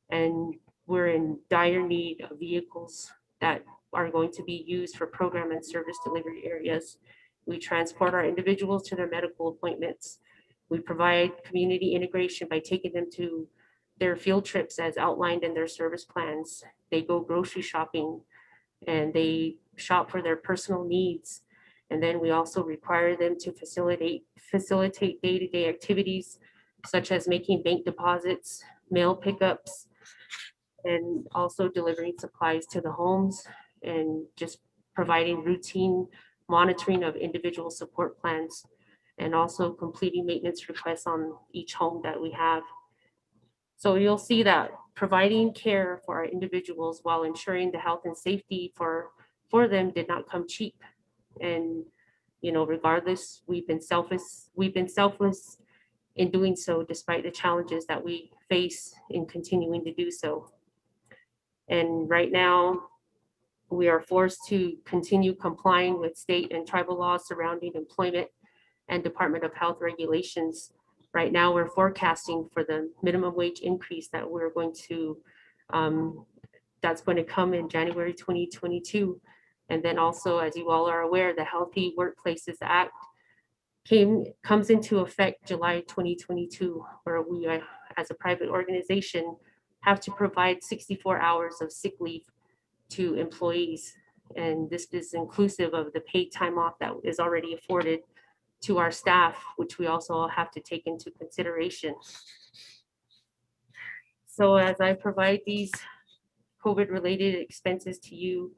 And we're in dire need of vehicles that are going to be used for program and service delivery areas. We transport our individuals to their medical appointments. We provide community integration by taking them to their field trips as outlined in their service plans. They go grocery shopping and they shop for their personal needs. And then we also require them to facilitate day-to-day activities such as making bank deposits, mail pickups, and also delivering supplies to the homes and just providing routine monitoring of individual support plans and also completing maintenance requests on each home that we have. So you'll see that providing care for our individuals while ensuring the health and safety for them did not come cheap. And, you know, regardless, we've been selfless in doing so despite the challenges that we face in continuing to do so. And right now, we are forced to continue complying with state and tribal laws surrounding employment and Department of Health regulations. Right now, we're forecasting for the minimum wage increase that we're going to, that's going to come in January 2022. And then also, as you all are aware, the Healthy Workplaces Act comes into effect July 2022, where we, as a private organization, have to provide 64 hours of sick leave to employees. And this is inclusive of the paid time off that is already afforded to our staff, which we also have to take into consideration. So as I provide these COVID-related expenses to you,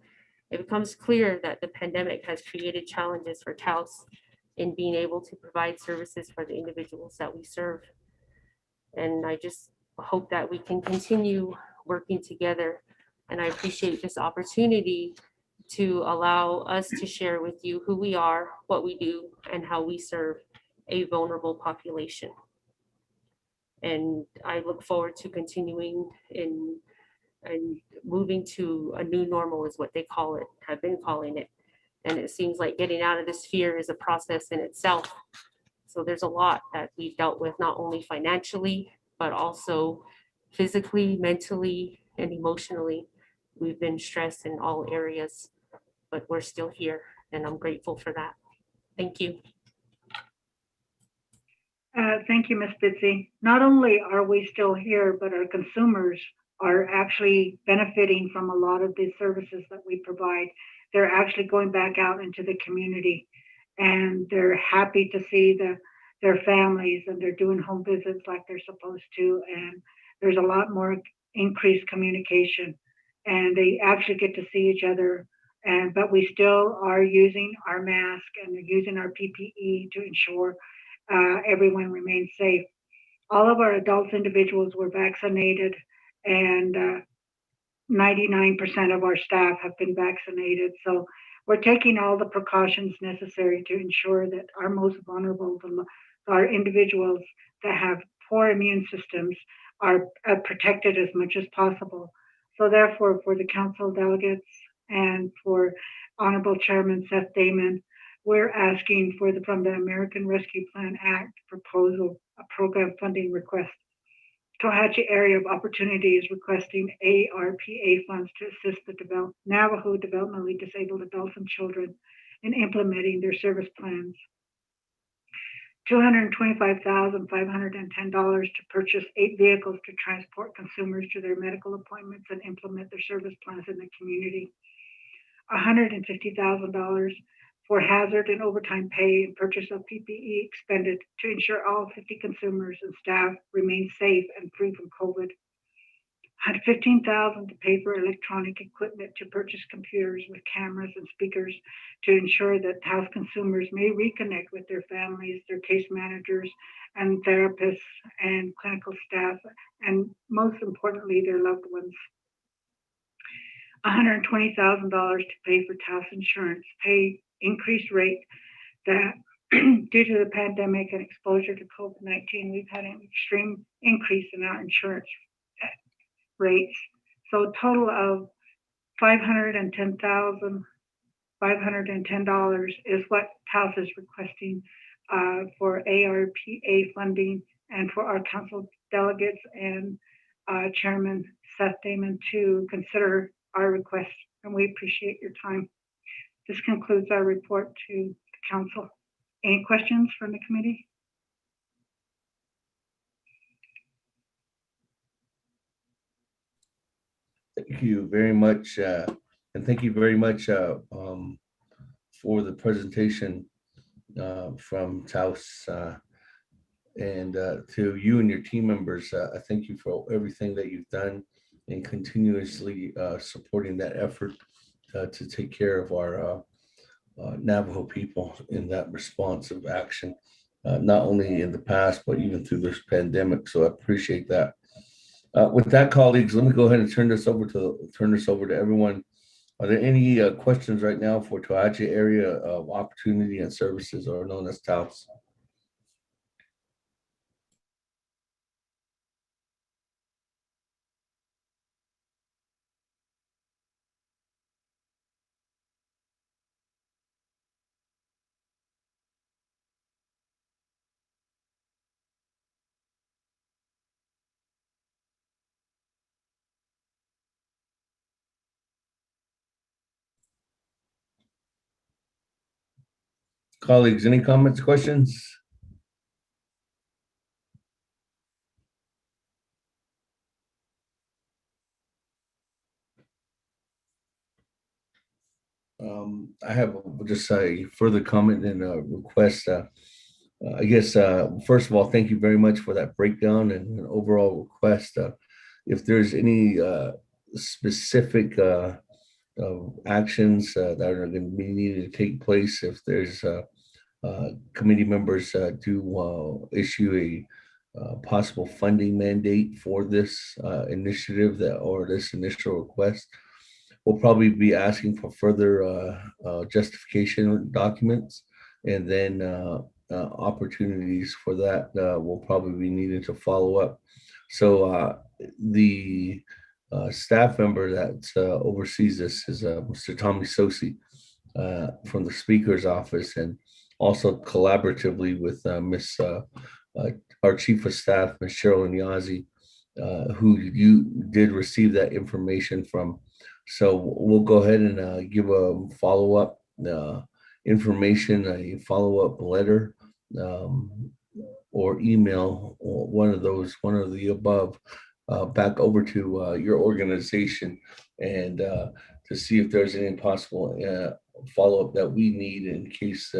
it becomes clear that the pandemic has created challenges for TAUS in being able to provide services for the individuals that we serve. And I just hope that we can continue working together. And I appreciate this opportunity to allow us to share with you who we are, what we do, and how we serve a vulnerable population. And I look forward to continuing and moving to a new normal is what they call it, have been calling it. And it seems like getting out of this fear is a process in itself. So there's a lot that we've dealt with, not only financially, but also physically, mentally, and emotionally. We've been stressed in all areas, but we're still here, and I'm grateful for that. Thank you. Thank you, Ms. Bitsy. Not only are we still here, but our consumers are actually benefiting from a lot of the services that we provide. They're actually going back out into the community, and they're happy to see their families, and they're doing home visits like they're supposed to, and there's a lot more increased communication, and they actually get to see each other. But we still are using our mask and using our PPE to ensure everyone remains safe. All of our adults individuals were vaccinated, and 99% of our staff have been vaccinated. So we're taking all the precautions necessary to ensure that our most vulnerable, our individuals that have poor immune systems, are protected as much as possible. So therefore, for the council delegates and for Honorable Chairman Seth Damon, we're asking for from the American Rescue Plan Act proposal, a program funding request. Comanche Area of Opportunity is requesting ARPA funds to assist the Navajo developmentally disabled adults and children in implementing their service plans. $225,510 to purchase 8 vehicles to transport consumers to their medical appointments and implement their service plans in the community. $150,000 for hazard and overtime pay and purchase of PPE expended to ensure all 50 consumers and staff remain safe and free from COVID. $15,000 to pay for electronic equipment to purchase computers with cameras and speakers to ensure that house consumers may reconnect with their families, their case managers, and therapists and clinical staff, and most importantly, their loved ones. $120,000 to pay for house insurance, pay increased rate that due to the pandemic and exposure to COVID-19, we've had an extreme increase in our insurance rates. So a total of $510,510 is what House is requesting for ARPA funding, and for our council delegates and Chairman Seth Damon to consider our request, and we appreciate your time. This concludes our report to the council. Any questions from the committee? Thank you very much, and thank you very much for the presentation from Taos, and to you and your team members. I thank you for everything that you've done and continuously supporting that effort to take care of our Navajo people in that responsive action, not only in the past, but even through this pandemic. So I appreciate that. With that, colleagues, let me go ahead and turn this over to everyone. Are there any questions right now for Tohatchi area of opportunity and services, or known as TAOS? Colleagues, any comments, questions? I have just a further comment and a request. I guess, first of all, thank you very much for that breakdown and an overall request. If there's any specific actions that are going to be needed to take place, if there's committee members do issue a possible funding mandate for this initiative or this initial request, we'll probably be asking for further justification documents, and then opportunities for that will probably be needed to follow up. So the staff member that oversees this is Mr. Tommy Sosi from the Speaker's office, and also collaboratively with our Chief of Staff, Ms. Cheryl Nyazi, who you did receive that information from. So we'll go ahead and give a follow-up information, a follow-up letter or email, or one of the above, back over to your organization, and to see if there's any possible follow-up that we need in case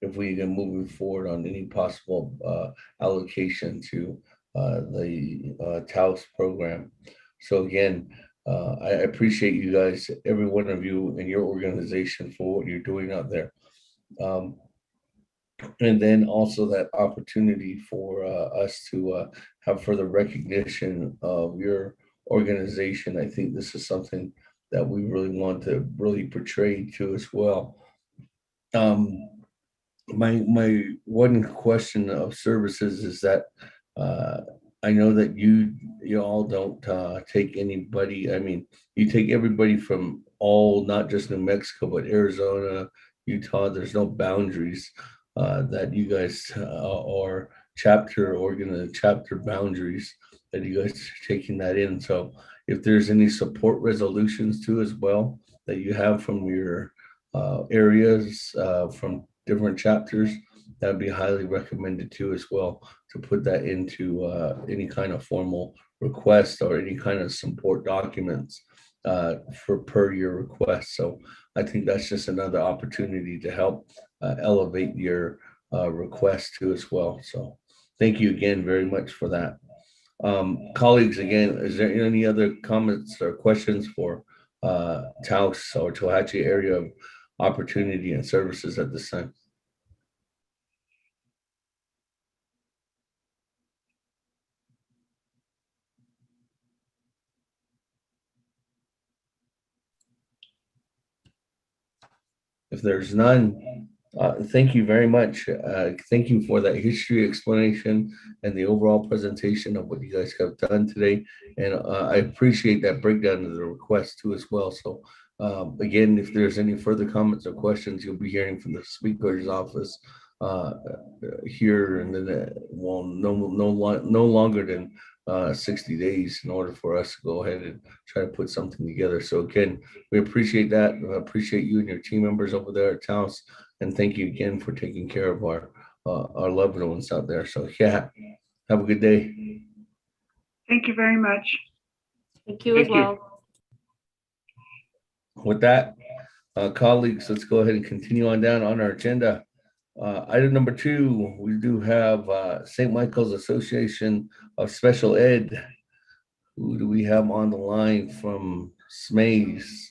if we are moving forward on any possible allocation to the TAOS program. So again, I appreciate you guys, every one of you and your organization, for what you're doing out there. And then also that opportunity for us to have further recognition of your organization. I think this is something that we really want to really portray to as well. My one question of services is that I know that you all don't take anybody. I mean, you take everybody from all, not just New Mexico, but Arizona, Utah. There's no boundaries that you guys are chapter boundaries that you guys are taking that in. So if there's any support resolutions too as well that you have from your areas from different chapters, that would be highly recommended too as well, to put that into any kind of formal request or any kind of support documents for per your request. So I think that's just another opportunity to help elevate your request too as well. So thank you again very much for that. Colleagues, again, is there any other comments or questions for Taos or Tohatchi area of opportunity and services at this time? If there's none, thank you very much. Thank you for that history explanation and the overall presentation of what you guys have done today. And I appreciate that breakdown of the request too as well. So again, if there's any further comments or questions, you'll be hearing from the Speaker's office here, and then no longer than 60 days in order for us to go ahead and try to put something together. So again, we appreciate that. I appreciate you and your team members over there at Taos, and thank you again for taking care of our loved ones out there. So yeah, have a good day. Thank you very much. Thank you as well. With that, colleagues, let's go ahead and continue on down on our agenda. Item number 2, we do have St. Michael's Association of Special Ed. Who do we have on the line from SMAES?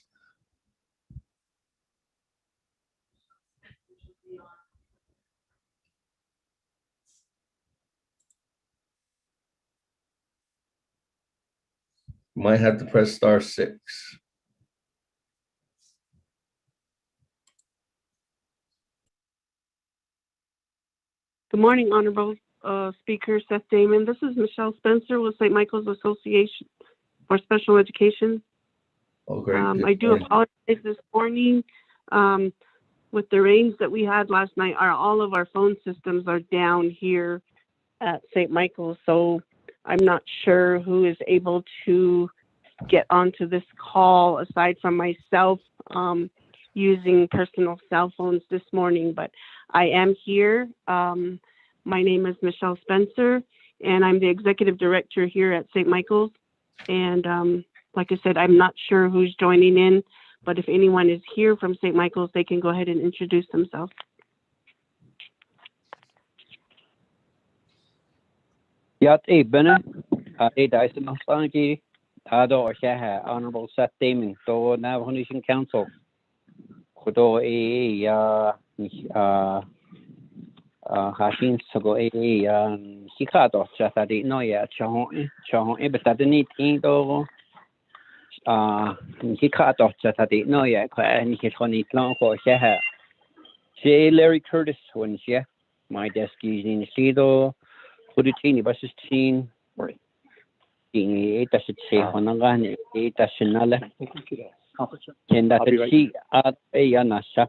Might have to press *6. Good morning, Honorable Speaker Seth Damon. This is Michelle Spencer with St. Michael's Association for Special Education. Oh, great. I do apologize this morning. With the rains that we had last night, all of our phone systems are down here at St. Michael's, so I'm not sure who is able to get onto this call aside from myself using personal cell phones this morning, but I am here. My name is Michelle Spencer, and I'm the Executive Director here at St. Michael's. And like I said, I'm not sure who's joining in, but if anyone is here from St. Michael's, they can go ahead and introduce themselves. Honorable Seth Damon, to Navajo Nation Council. Kudo Hashin Sogo Hikado Chatadi Noya Chon Ebetadini Tindo Hikado Chatadi Noya and Hitoni Long for Shaha. J. Larry Curtis when she my desk is in Sido, Huditini versus Chin. Ita should say Honagan, Ita Shinala. And that she at a Yanasha.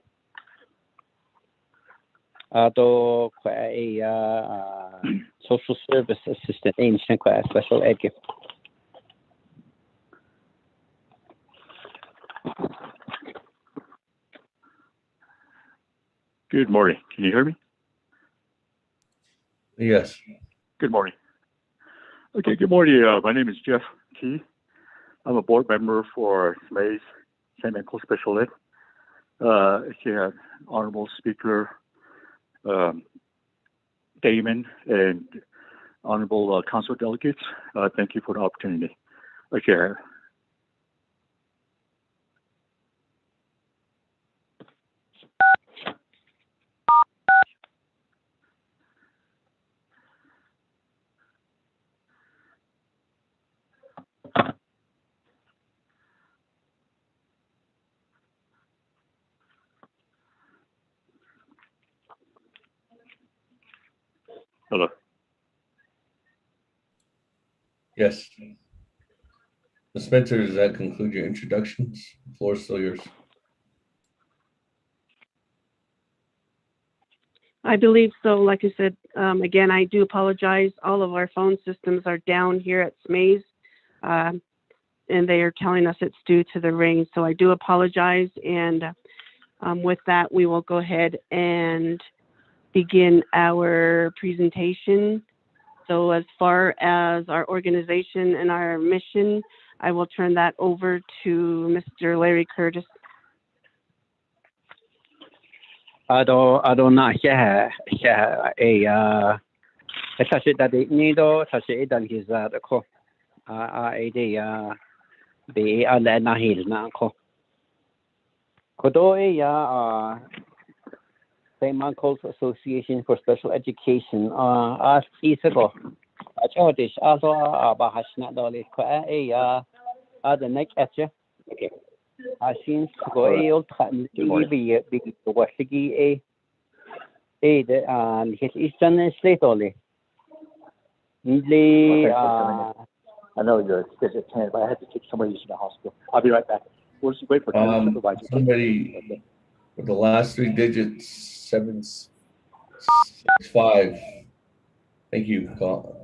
Ado a social service assistant, ancient special ed gift. Good morning. Can you hear me? Yes. Good morning. Okay, good morning. My name is Jeff Key. I'm a board member for SMAES, St. Michael's Special Ed. Honorable Speaker Damon and Honorable Council Delegates, thank you for the opportunity. Okay. Hello. Yes. Ms. Spencer, does that conclude your introductions? The floor is still yours. I believe so. Like I said, again, I do apologize. All of our phone systems are down here at SMAES, and they are telling us it's due to the rain. So I do apologize. And with that, we will go ahead and begin our presentation. So as far as our organization and our mission, I will turn that over to Mr. Larry Curtis. Ado na siya a kasi dati nido kasi idan hizad ako ide be ala na hil na ako kodo St. Michael's Association for Special Education as isago achodish also bahas na dole ko the next etche okay Ashin go old time be wasigi the his eastern state only. I know you're scheduled at 10, but I had to take somebody to the hospital. I'll be right back. We'll just wait for somebody with the last 3 digits 765. Thank you. Go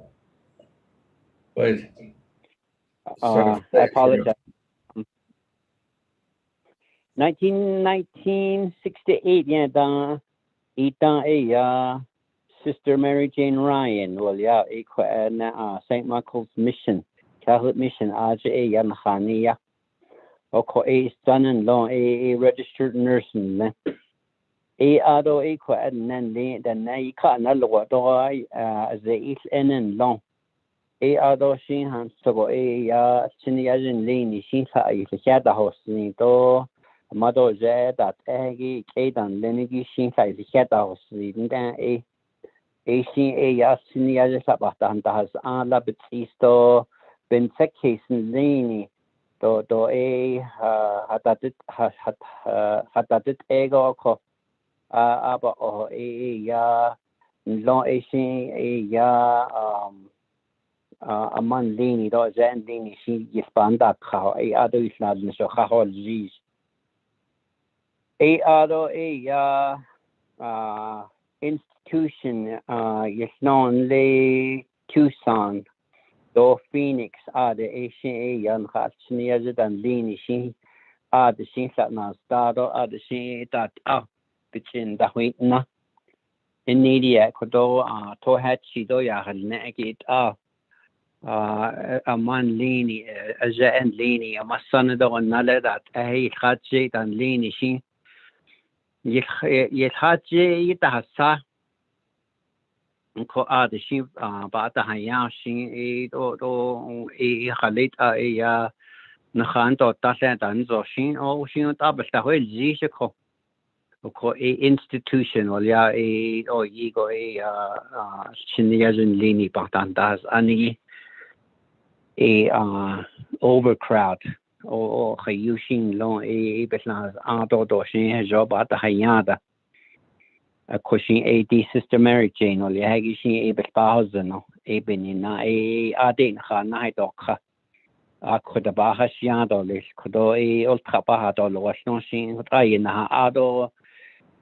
ahead. I apologize. 1968, yeah, Sister Mary Jane Ryan, well, yeah, St. Michael's Mission, Catholic Mission, Aja Yan Hania. ko son long a registered nurse ne ado ko nan le dan na ka na lo do ze is en long ado shin han so go ya sini ya jin le ni shin sa ai se da ho sin to ma do je da gi ke dan le ni gi shin sa se da ho sin dan shin ya sini ya sa ba dan da has la betisto ben sekisen le ni do hatatit ego ko aber ya long shin ya a man lini do zen lini shi yspanda kha ado isnad so khol jiz ado ya institution yesnon le Tucson do Phoenix the Asian yan khatni adan lini shi the shin sat na stado the shin that between the na in media kodo to hat chi do ya halne git a man lini ajan lini a masan do nala that khatji dan lini shi khatji yitahsa ko the shi ba ta haya shi do khalit ya na khan to ta sa dan zo shi shi ta ba ta hoi ji shi ko institution or ya go shiniyajin lini baktandas ani overcrowd or khayushin long beslas do shin job at hayada a cushion systematic chain or yagishin bespazen benina adin khana dokha could ba hashiado lis kodo ultra bahado wasno shin tayina ado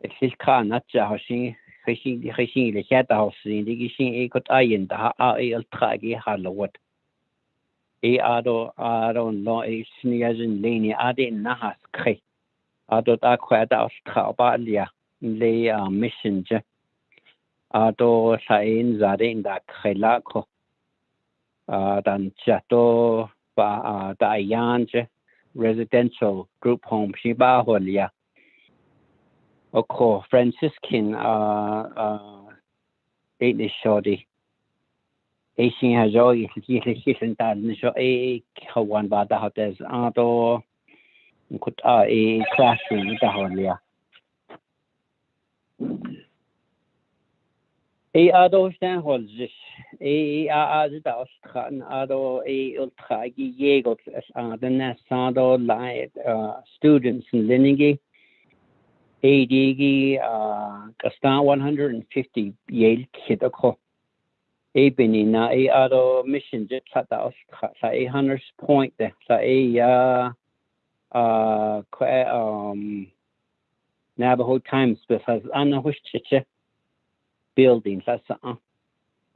it's can not Jashi, fishing the head house in the Gishin got ayin the ultragi Hallowed. Ado no a sneezing lany adin nahas cre. Ado da quad out trabalia lay messenger. Ado sain zadin da crelaco. Dan chato ba dayanje residential group home shiba holia. Okay, Franciscan eight shorty. Asian has all you can done so one by the hotels ado could a classroom with the holia. Ado stand holds this the Australian ado ultra Diego the Nasado light students in Linigi. ADG Castan 150 Yale Kidako Benina Ado mission jet at the 800 point there Navajo Times because Anna Hushche buildings that's a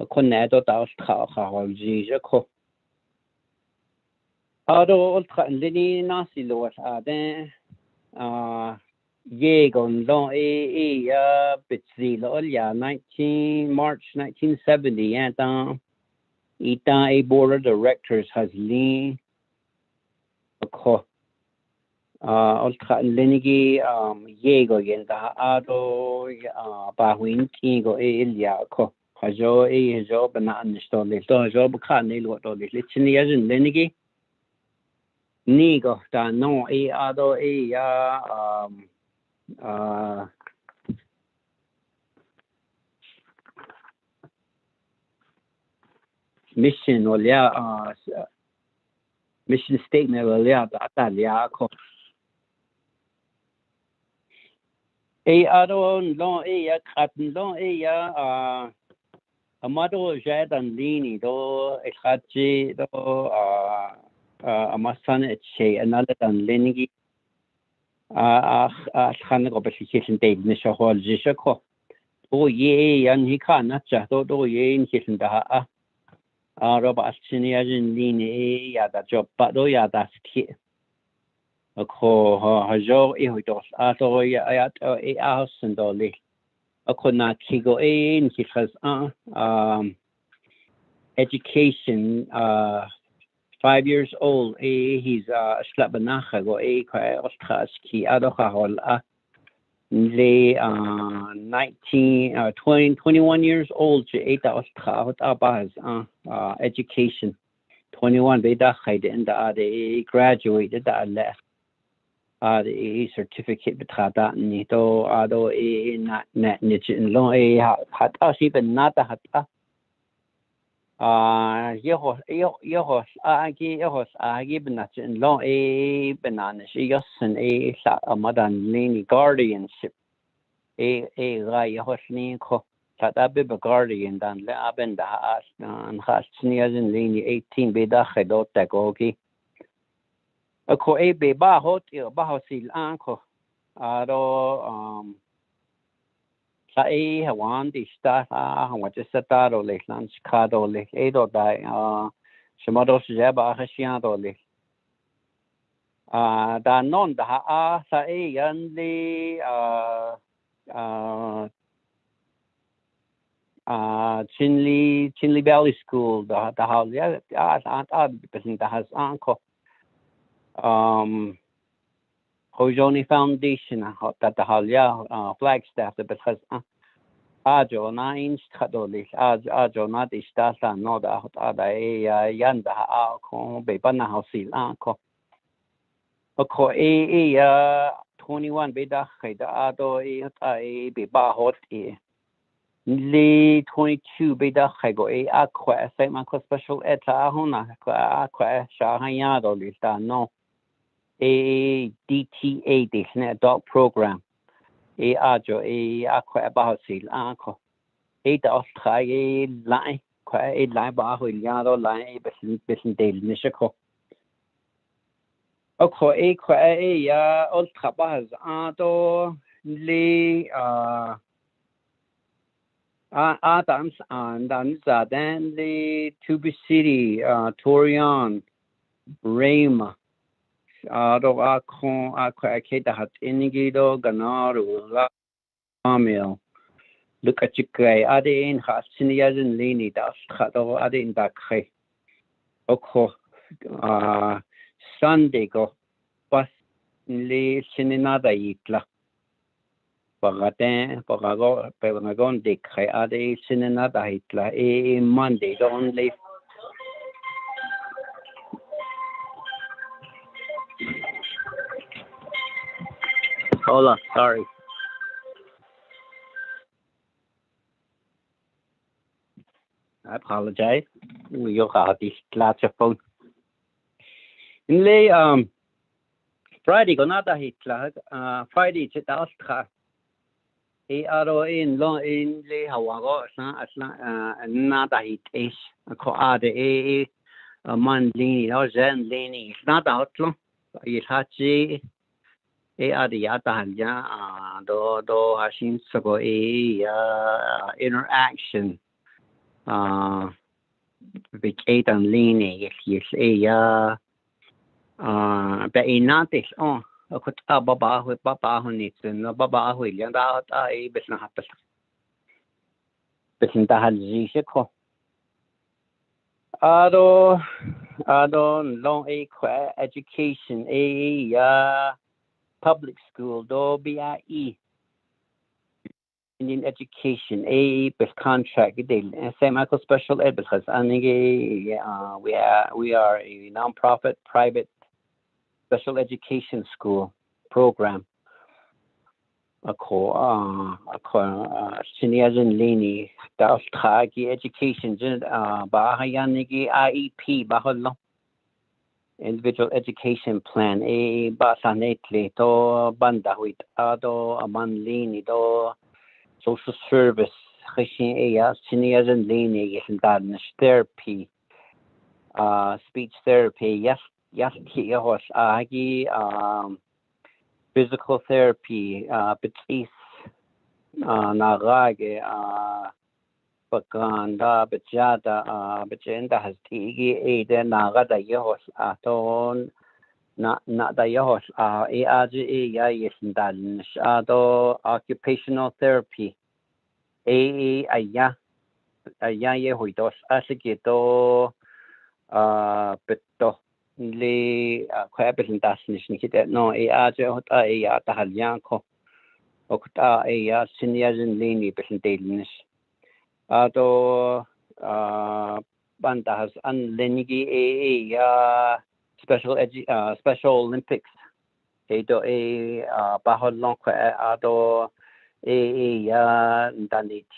Conado Daus Kao Ado Ultra and Lini Nasi Lord there Yegon long bitzi lolia 19 March 1970 and a board of directors has lean ultra linigi yego yen da ado bahwin kingo elia ko hajo job na install le job kan ne lo do le chini yazin linigi nigo da no ado ya mission or mission statement or ko ado long khatin long amado jadan lini do khatji do amasan che another than linigi khan go application date ni shahol jishako ye yan hi kana cha do ye in kitchen da roba shiniyajin lini ya da job pa do ya da ski ko hajo dos ato ya house and doli akona kigo in kitchas education 5 years old. He's Slabanacha go Ostraski Adohol. Le 21 years old. Eta Ostra Abaz education. 21 Beda and they graduated that left. The certificate betrada nito ado net nichen lo hat even not a hat yehos agi benachin lo banana yes and a madan leni guardianship ra yehos ni ko tata be guardian dan le aben da as an has sneezing leni 18 beda khadot tagogi ko be ba hot ba hosil anko ado sa hawan di sta what is that or le lan chicago le edo dai shimado jaba hashiado le da non da sa yan le Chinley Valley School the house yeah person that has anko Hojoni Foundation that the Halia Flagstaff the because Ajo na inch Kadolis Ajo not the Stasa no da Yanda Alco Bebana House Anco. Okay, 21 Beda Ado Beba Hot Le 22 Beda Hago Aqua St. Michael Special Eta Hona Aqua Shahayado Lista no. DTA this adult program ajo aqua basil anko da try line quite line ba yado line besin del nishako okay qua ultra baz ado le Adams and then the Tubi City Torion Rama Ado akon akeda hat inigido ganaru la amil look at chikay ade in has siniyazin lini das khado ade in dakhe oko Sunday go bus le sininada itla pagagon dikhe ade sininada itla Monday don't leave. Hold on, sorry. I apologize. You'll have this lots of phone. In the Friday, go not a hit Friday, it's Austra. Aro in long in the Hawago, not a hit is a coade a man leaning or zen leaning. It's not outlaw. It's hachi. Adiyata do hashin sabo interaction with and leaning yes but inatis on akut baba with baba hunits and baba will and out besna happens besinta halzishiko ado long education public school do BIE Indian education best contract St. Michael Special Ed because we are a non-profit private special education school program Siniazin Lini Daustagi education Bahayanigi IEP Baholo individual education plan basanetli to banda with ado amanlini do social service khashin siniazan lini yesdan therapy speech therapy yes hos agi physical therapy betis nagage Paganda Bajenda has tigi then nagada yos aton not the yos yes dan ado occupational therapy aya ye huidos asigito beto le kwa presentation ni kita no aja hota tahalian ko okta senior ni presentation ado banda has unlenigi special Olympics edo bahol long kwa ado danit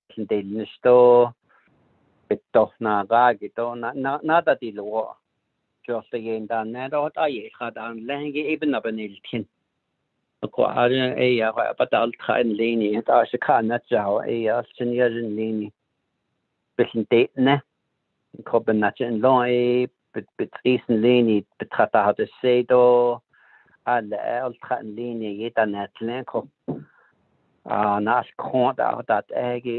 presentation sto beto na ga gito na da lo just again dan na do gaat aan lengi even na beniltin ko ara patal khan leni ta se khan na chao senior leni presentate ne ko benatchen lo betrisen leni betrata hat es se do al khan leni yeta netlen ko nas konta dat ege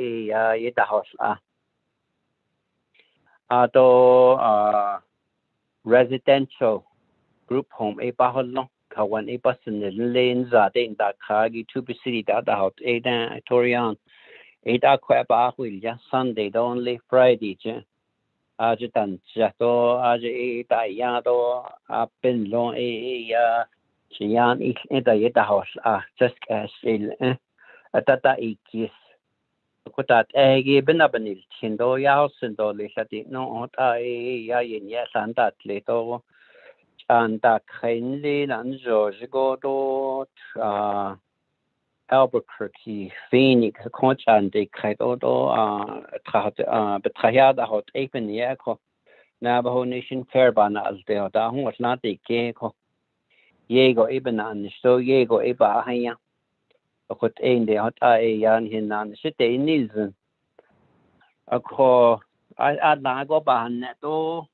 yeta hos ado residential group home bahol kawan basin lane za de da khagi to be city da hot torian kwa ba will ya Sunday only Friday je dan ja to da ya do pen lo ya chian da house just as tata ikis ko tat benabanil chindo ya sindo le sati no ya yin ya san dat le to an da khain le nan jo go do Albuquerque Phoenix ko chan de khai do betraya da hot even ya ko Navajo Nation Fair bana as de da hu was not de ke ko yego even an so yego ba haya ko de hot yan hin nan site nilsen ko na go ba ne to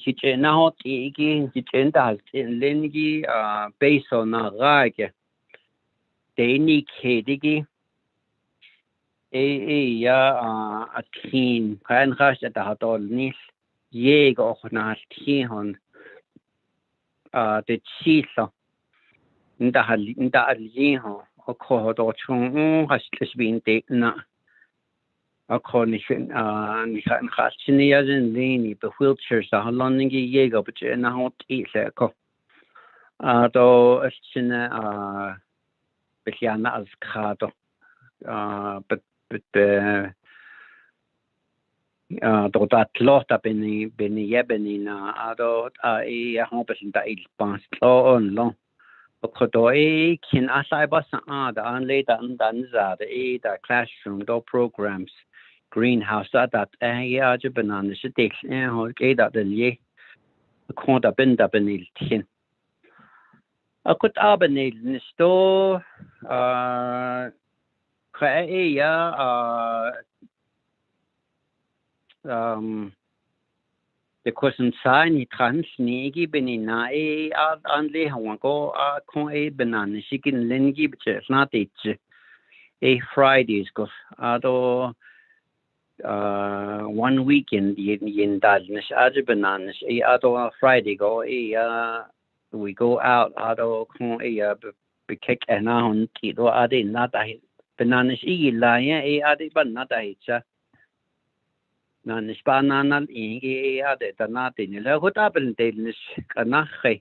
si na hot ki si da lengi beso na rage de ni ke digi ya a team kan ras da hat all nis yego na team hon de chisa nda alien ko do chung has been de na akon ni kan khasniya ni be wheelchairs da lonningi yego but na hot ile ko do china besiana as khado but do dat lot up in yebeni na ado hoping that il pans on long ko do kin asai bas da an later dan za da classroom do programs greenhouse that ya je banana stik ho ke da de ye ko da benil tin akut abenil ni sto the question sign he trans nigi benina anle hawan ko ko banana chicken lengi bche not it Fridays go ado 1 weekend in dalnish bananas ado Friday go we go out ado ko be kick ana hon ti do ade not bananas la ade ban not cha nan spananal ade tanate ni la hot apel delnis kana khay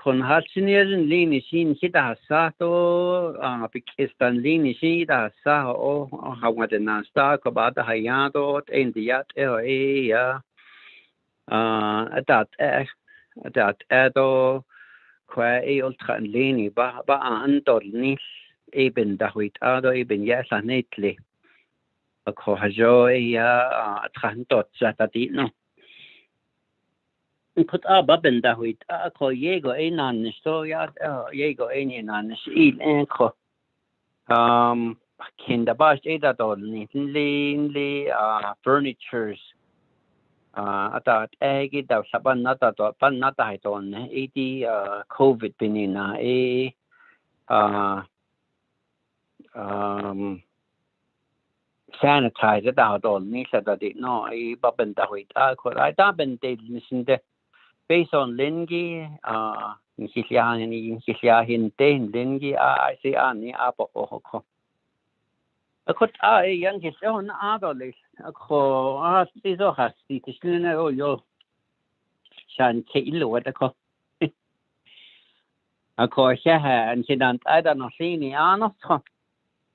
kon halsinien lini sin kita sa to pikistan lini sin da sa o hawa de na sta ko ba da ya do indiat ya adat ado kwa ultra lini ba an dolni eben da huit ado eben ya sanetli ko hajo ya trantot satati no put ben da huit ko yego nan sto ya yego nan il ko kinda bas da dol ni li furnitures atat egi da saban nata to pan nata haiton covid pinina sanitizer da dol ni sa da no ben da huit ko da ben de nisinde based on lengi hinte lengi se ani apo ko أخذ ينكش هذا أخو تيزو خاصي تشلنا يو شان كيلو وتكو أخو شها أنشدان أيضا نصيني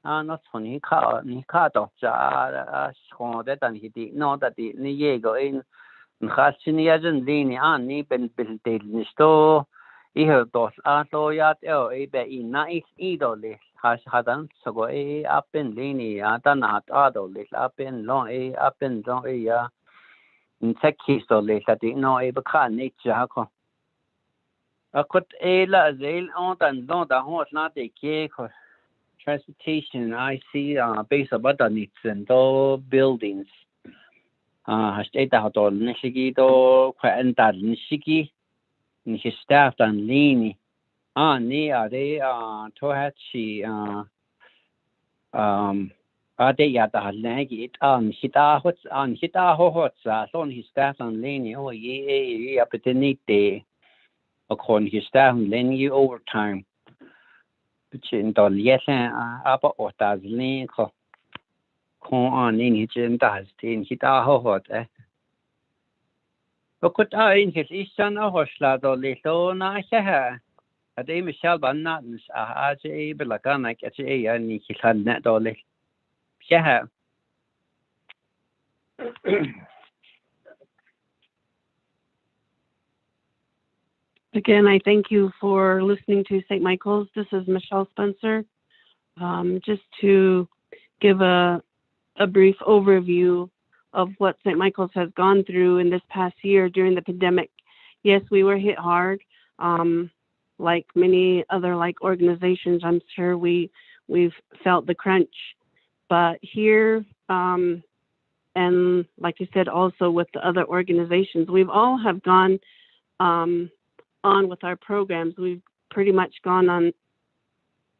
نصخ نيكا دوجا شخون ده تنهدي نو تدي نيجو إن نخاسني يجن ليني ني بالديل نشتو إيه دوس لو يات إيه بإنا إيدولي هذا سقو أبن ليني أتنا أدولي أبن لون أبن لون يا نسكيسولي تدي نو بكان نيجاكو أكود لا زين أنتن لون ده هو نادي كيكو transportation I see based about the needs and the buildings hashtag da to nishigi to kwenta nishigi nishi staff dan lini ni are to hachi ade ya da lagi hita hot son his staff dan lini ye opportunity according his staff lini overtime Chin dol yesen apa otaz ni ko ni chin das tin hita hot Okut in his ishan hosla dolito na ha ade Michelle banna aje belakana kache ni hilan na dole ha Again, I thank you for listening to St. Michael's. This is Michelle Spencer. Just to give a brief overview of what St. Michael's has gone through in this past year during the pandemic. Yes, we were hit hard. Like many other organizations, I'm sure we've felt the crunch. But here, and like you said, also with the other organizations, we've all have gone on with our programs. We've pretty much gone on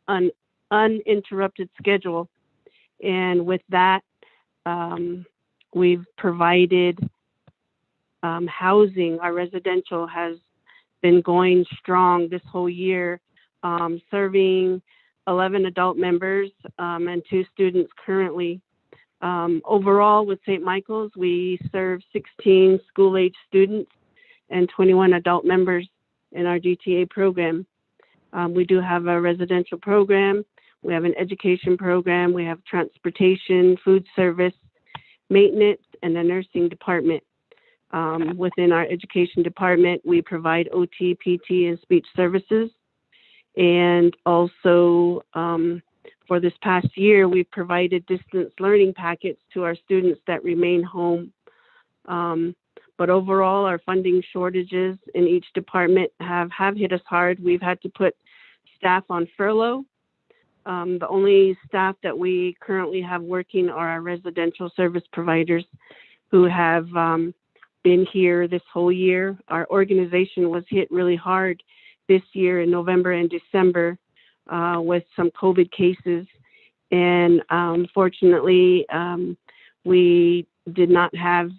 an uninterrupted schedule. And with that, we've provided housing. Our residential has been going strong this whole year, serving 11 adult members and 2 students currently. Overall, with St. Michael's, we serve 16 school-age students and 21 adult members in our GTA program. We do have a residential program. We have an education program. We have transportation, food service, maintenance, and a nursing department. Within our education department, we provide OT, PT, and speech services. And also, for this past year, we've provided distance learning packets to our students that remain home. But overall, our funding shortages in each department have hit us hard. We've had to put staff on furlough. The only staff that we currently have working are our residential service providers who have been here this whole year. Our organization was hit really hard this year in November and December with some COVID cases. And fortunately, we did not have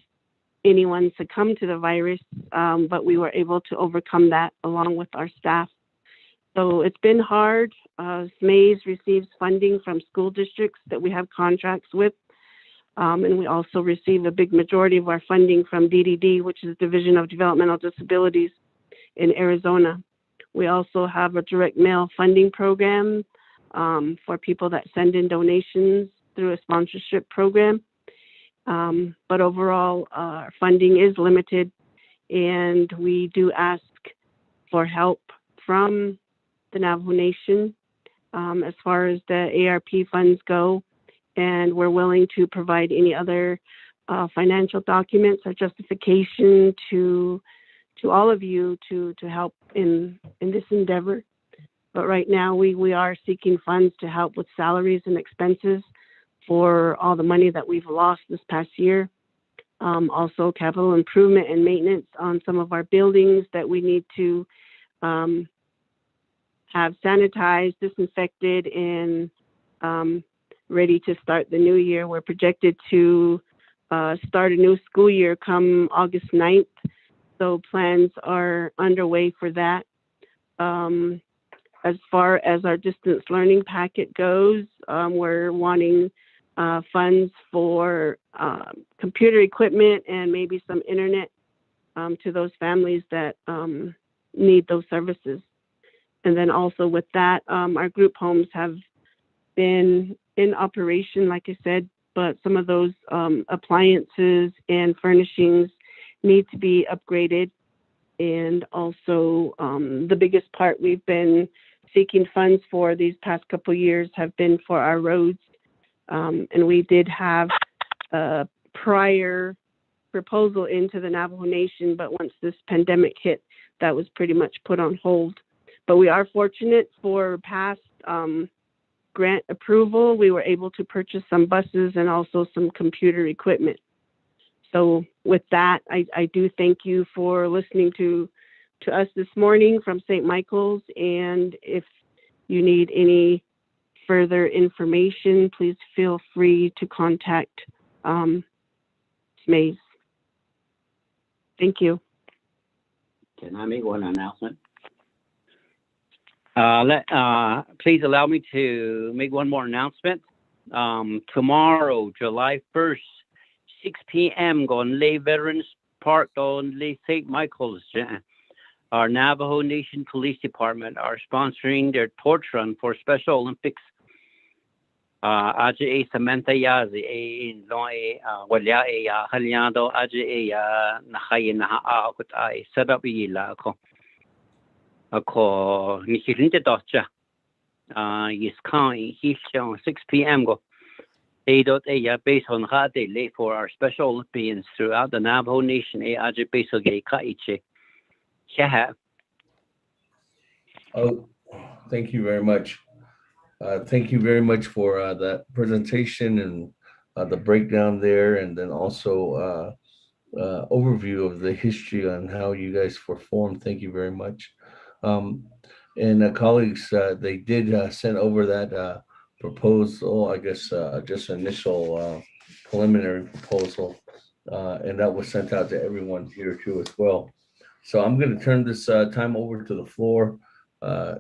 anyone succumb to the virus, but we were able to overcome that along with our staff. So it's been hard. SMAES receives funding from school districts that we have contracts with. And we also receive a big majority of our funding from DDD, which is Division of Developmental Disabilities in Arizona. We also have a direct mail funding program for people that send in donations through a sponsorship program. But overall, our funding is limited, and we do ask for help from the Navajo Nation as far as the ARP funds go, and we're willing to provide any other financial documents or justification to all of you to help in this endeavor. But right now, we are seeking funds to help with salaries and expenses for all the money that we've lost this past year. Also capital improvement and maintenance on some of our buildings that we need to have sanitized, disinfected, and ready to start the new year. We're projected to start a new school year come August 9th. So plans are underway for that. As far as our distance learning packet goes, we're wanting funds for computer equipment and maybe some internet to those families that need those services. And then also with that, our group homes have been in operation, like I said, but some of those appliances and furnishings need to be upgraded. And also the biggest part we've been seeking funds for these past couple years have been for our roads. And we did have a prior proposal into the Navajo Nation, but once this pandemic hit, that was pretty much put on hold. But we are fortunate for past grant approval. We were able to purchase some buses and also some computer equipment. So with that, I do thank you for listening to us this morning from St. Michael's. And if you need any further information, please feel free to contact SMAES. Thank you. Can I make one announcement? Please allow me to make one more announcement. Tomorrow, July 1st, 6 p.m. on Lay Veterans Park on Lay St. Michael's. Our Navajo Nation Police Department are sponsoring their torch run for Special Olympics. Aje Samantha Yazi in Loe Walia Haliado Aje Nahayana Akut I set up Yila Ako Nikilinte Dotcha. Yes, County, he's 6 p.m. go. A.A. based on Hade late for our Special Olympians throughout the Navajo Nation. Aje based on Kaiche. Oh, thank you very much. Thank you very much for that presentation and the breakdown there, and then also overview of the history on how you guys were formed. Thank you very much. And colleagues, they did send over that proposal, I guess just initial preliminary proposal, and that was sent out to everyone here too as well. So I'm going to turn this time over to the floor.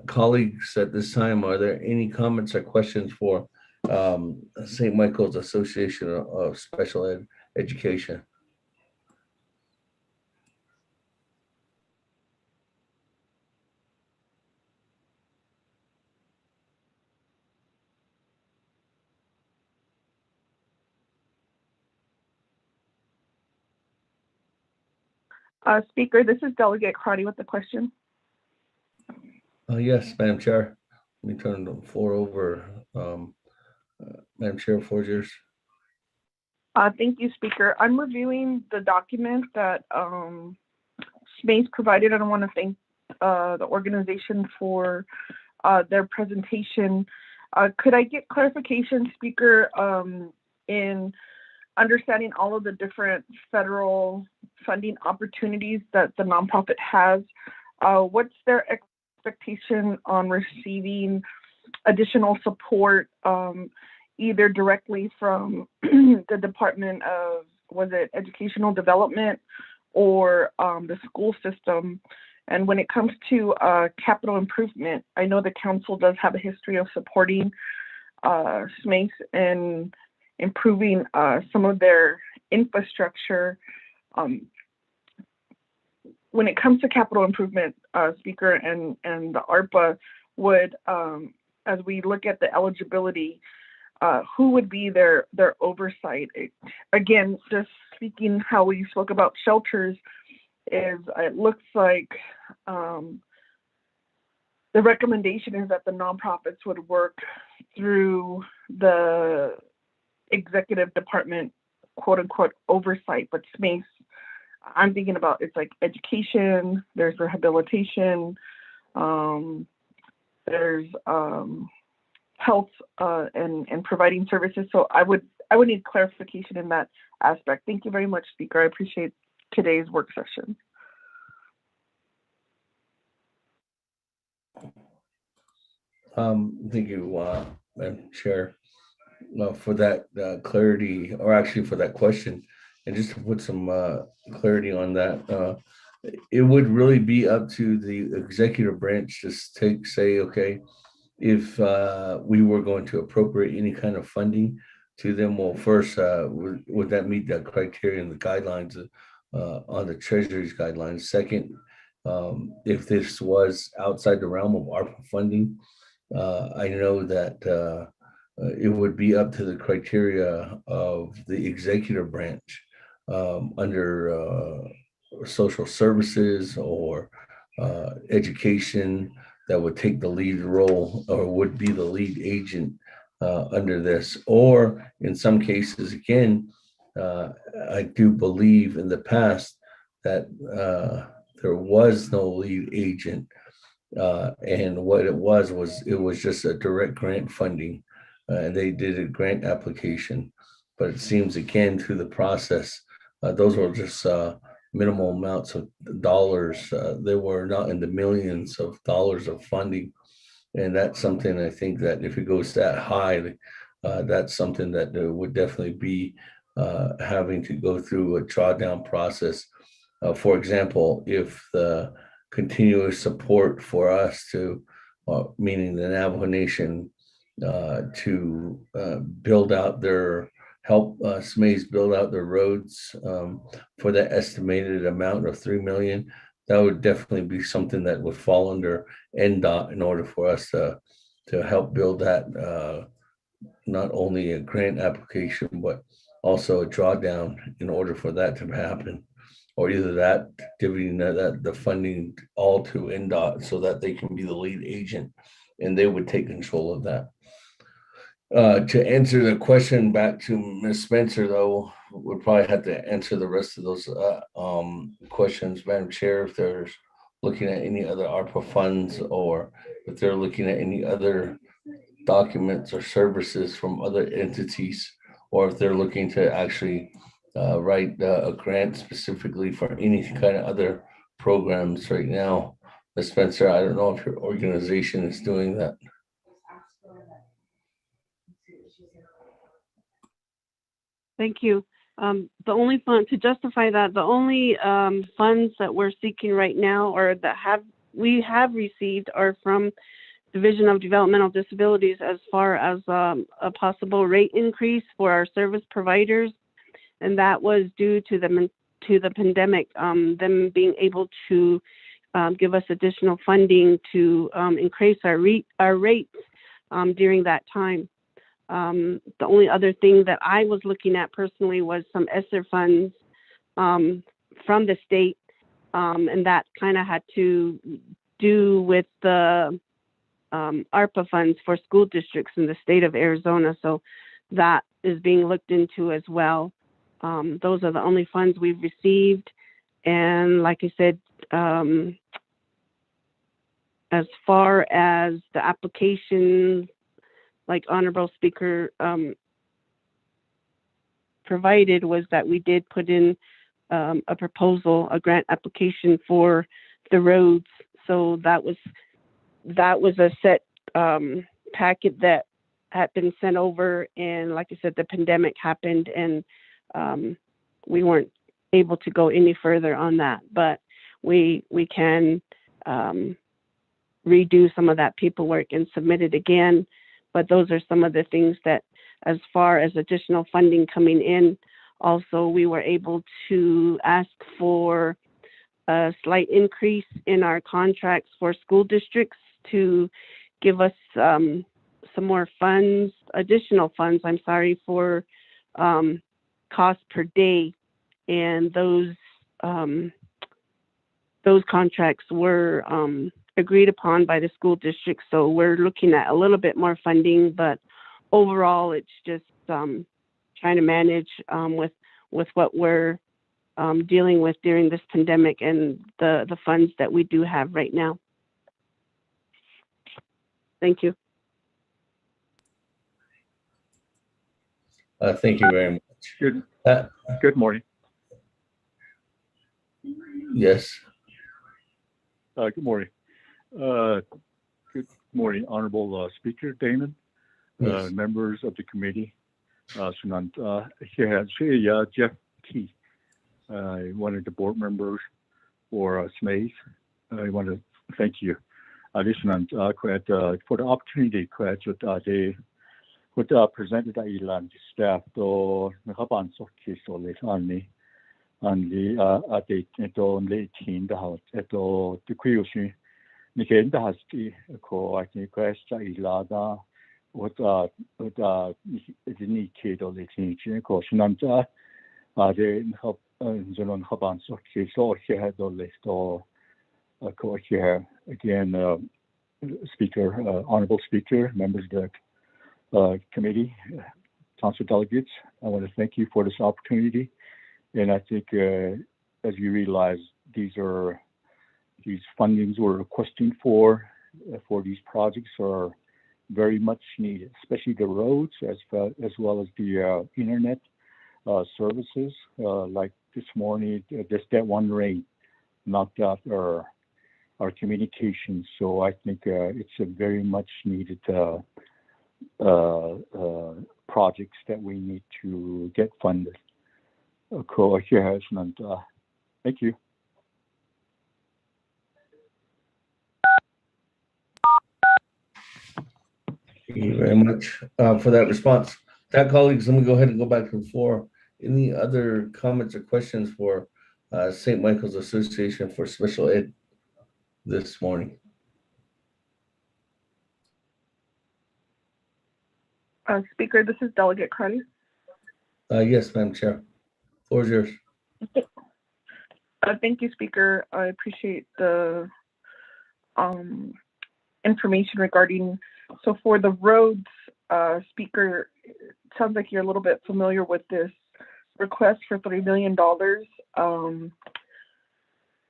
Colleagues, at this time, are there any comments or questions for St. Michael's Association of Special Education? Speaker, this is Delegate Crotty with the question. Yes, Madam Chair. Let me turn the floor over. Madam Chair, the floor is yours. Thank you, Speaker. I'm reviewing the document that SMAES provided, and I want to thank the organization for their presentation. Could I get clarification, Speaker, in understanding all of the different federal funding opportunities that the nonprofit has? What's their expectation on receiving additional support, either directly from the Department of, was it Educational Development, or the school system? And when it comes to capital improvement, I know the council does have a history of supporting SMAES and improving some of their infrastructure. When it comes to capital improvement, Speaker, and the ARPA, would, as we look at the eligibility, who would be their oversight? Again, just speaking how we spoke about shelters, is it looks like the recommendation is that the nonprofits would work through the executive department, quote unquote, oversight, but SMAES, I'm thinking about, it's like education, there's rehabilitation, there's health and providing services. So I would need clarification in that aspect. Thank you very much, Speaker. I appreciate today's work session. Thank you, Madam Chair, for that clarity, or actually for that question. And just to put some clarity on that, it would really be up to the executive branch to say, okay, if we were going to appropriate any kind of funding to them. Well, first, would that meet that criteria and the guidelines on the Treasury's guidelines? Second, if this was outside the realm of ARPA funding, I know that it would be up to the criteria of the executive branch under social services or education that would take the lead role or would be the lead agent under this. Or in some cases, again, I do believe in the past that there was no lead agent. And what it was just a direct grant funding. And they did a grant application. But it seems again through the process, those were just minimal amounts of dollars. They were not in the millions of dollars of funding. And that's something I think that if it goes that high, that's something that would definitely be having to go through a drawdown process. For example, if the continuous support for us to, meaning the Navajo Nation, to build out help SMAs build out their roads for that estimated amount of $3 million, that would definitely be something that would fall under NDOT in order for us to help build that, not only a grant application, but also a drawdown in order for that to happen. Or either that, giving the funding all to NDOT so that they can be the lead agent and they would take control of that. To answer the question back to Ms. Spencer, though, we'll probably have to answer the rest of those questions, Madam Chair, if they're looking at any other ARPA funds or if they're looking at any other documents or services from other entities, or if they're looking to actually write a grant specifically for any kind of other programs right now. Ms. Spencer, I don't know if your organization is doing that. Thank you. The only fund to justify that, the only funds that we're seeking right now or that we have received are from Division of Developmental Disabilities as far as a possible rate increase for our service providers. And that was due to the pandemic, them being able to give us additional funding to increase our rates during that time. The only other thing that I was looking at personally was some ESSER funds from the state, and that kind of had to do with the ARPA funds for school districts in the state of Arizona. So that is being looked into as well. Those are the only funds we've received. And like I said, as far as the applications, like Honorable Speaker provided, was that we did put in a proposal, a grant application for the roads. So that was a set packet that had been sent over. And like I said, the pandemic happened and we weren't able to go any further on that. But we can redo some of that paperwork and submit it again. But those are some of the things that, as far as additional funding coming in, also we were able to ask for a slight increase in our contracts for school districts to give us some more funds, additional funds, for cost per day. And those contracts were agreed upon by the school district. So we're looking at a little bit more funding, but overall it's just trying to manage with what we're dealing with during this pandemic and the funds that we do have right now. Thank you. Thank you very much. Good morning. Yes. Good morning. Good morning, Honorable Speaker Damon, Yes. members of the committee. Jeff Key, one of the board members for SMAs. I want to thank you. For the opportunity would presented at Ilan staff to nakapansok kiso late on the at the late teen the house at the Kuyushi. Niken the has the ko I think questa Ilada what the need kid or the teen ko Shinanta the Zonon Habansok kiso here the list or ko here again Speaker, Honorable Speaker, members of the committee, council delegates, I want to thank you for this opportunity. And I think, as you realize, these fundings we're requesting for these projects are very much needed, especially the roads as well as the internet services. Like this morning, just that one rain knocked out our communications. So I think it's a very much needed projects that we need to get funded. Thank you. Thank you very much for that response. That, colleagues, let me go ahead and go back to the floor. Any other comments or questions for St. Michael's Association for Special Ed this morning? Speaker, this is Delegate Crowley. Yes, Madam Chair. Floor is yours. Thank you, Speaker. I appreciate the information regarding, so for the roads, Speaker, it sounds like you're a little bit familiar with this request for $3 million.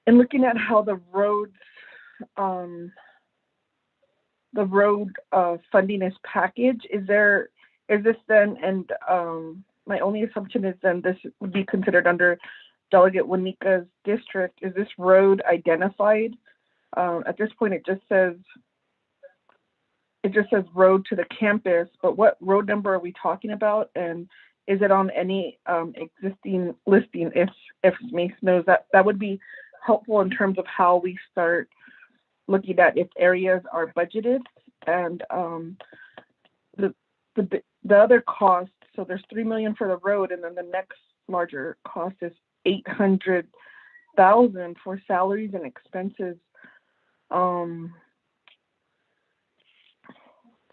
And looking at how the road funding is packaged, is this then, and my only assumption is then this would be considered under Delegate Wanika's district. Is this road identified? At this point, it just says road to the campus, but what road number are we talking about? And is it on any existing listing? If Mace knows that, that would be helpful in terms of how we start looking at if areas are budgeted. And the other cost, so there's $3 million for the road, and then the next larger cost is $800,000 for salaries and expenses.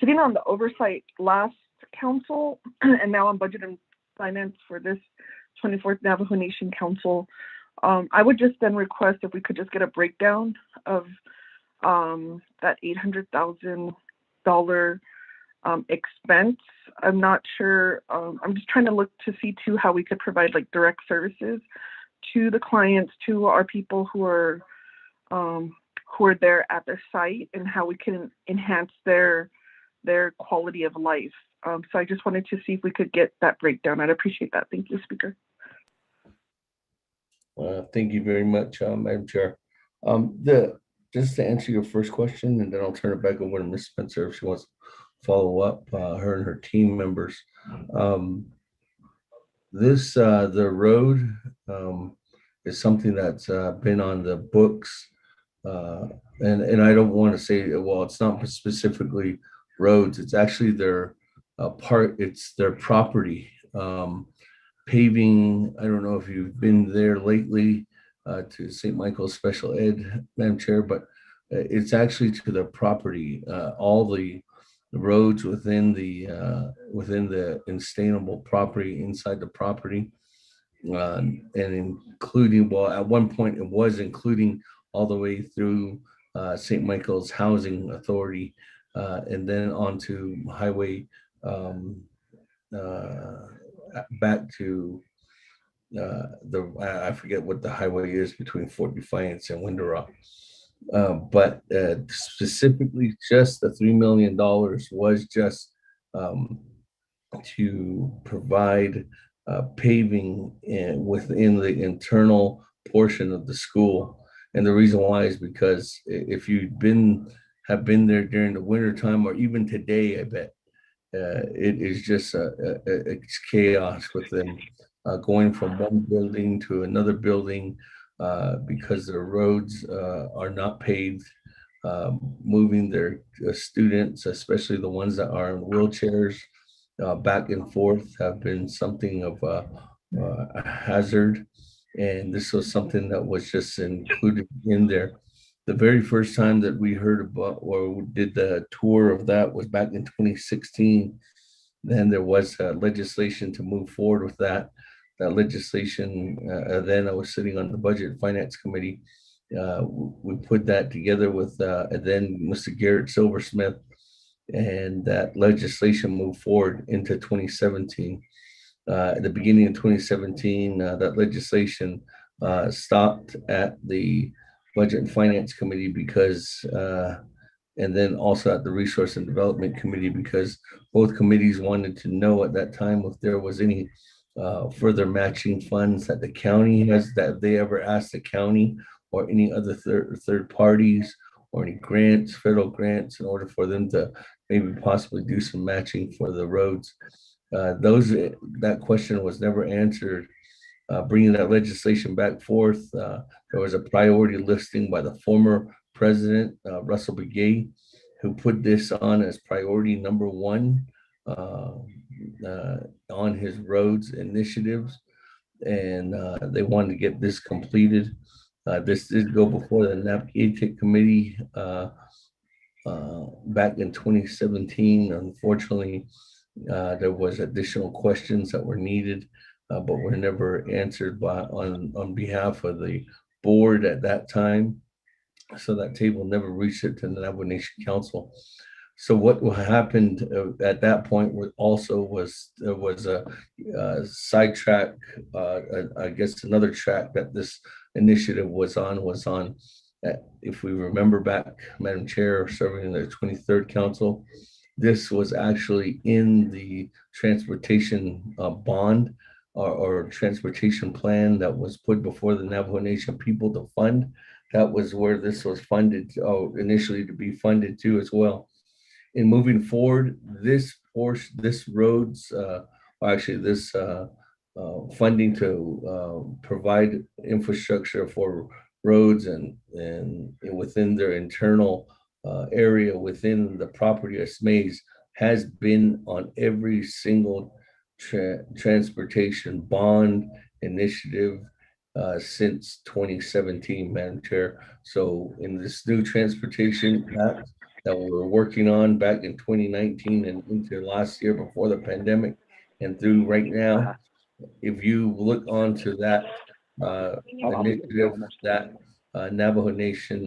Sitting on the oversight last council and now on budget and finance for this 24th Navajo Nation Council, I would just then request if we could just get a breakdown of that $800,000 expense. I'm not sure. I'm just trying to look to see too how we could provide like direct services to the clients, to our people who are there at their site, and how we can enhance their quality of life. So I just wanted to see if we could get that breakdown. I'd appreciate that. Thank you, Speaker. Thank you very much, Madam Chair. Just to answer your first question, and then I'll turn it back over to Ms. Spencer if she wants to follow up, her and her team members. The road is something that's been on the books, and I don't want to say, well, it's not specifically roads. It's actually their it's their property. Paving, I don't know if you've been there lately to St. Michael's Special Ed, Madam Chair, but it's actually to the property, all the roads within the sustainable property, inside the property, and including, well, at one point it was including all the way through St. Michael's Housing Authority, and then onto highway back to I forget what the highway is between Fort Defiance and Window Rock. But specifically just the $3 million was just to provide paving within the internal portion of the school. And the reason why is because if you've have been there during the winter time, or even today, I bet it is just it's chaos with them going from one building to another building because the roads are not paved, moving their students, especially the ones that are in wheelchairs, back and forth have been something of a hazard. And this was something that was just included in there. The very first time that we heard about or did the tour of that was back in 2016. Then there was legislation to move forward with that. That legislation, then I was sitting on the Budget and Finance Committee. We put that together with then Mr. Garrett Silversmith, and that legislation moved forward into 2017. At the beginning of 2017, that legislation stopped at the Budget and Finance Committee because, and then also at the Resource and Development Committee, because both committees wanted to know at that time if there was any further matching funds that the county has, that they ever asked the county or any other third parties or any grants, federal grants, in order for them to maybe possibly do some matching for the roads. That question was never answered. Bringing that legislation back forth, there was a priority listing by the former president, Russell Begay, who put this on as priority number one on his roads initiatives, and they wanted to get this completed. This did go before the Naabik'íyáti committee back in 2017. Unfortunately, there was additional questions that were needed, but were never answered on behalf of the board at that time. So that table never reached it to the Navajo Nation Council. So what happened at that point was there was a sidetrack, I guess another track that this initiative was on, if we remember back, Madam Chair, serving in the 23rd Council, this was actually in the transportation bond or transportation plan that was put before the Navajo Nation people to fund. That was where this was funded, initially to be funded to as well. In moving forward, this roads, actually this funding to provide infrastructure for roads and within their internal area within the property of SMAs has been on every single transportation bond initiative since 2017, Madam Chair. So in this new transportation act that we were working on back in 2019 and into last year before the pandemic and through right now, if you look onto that initiative, that Navajo Nation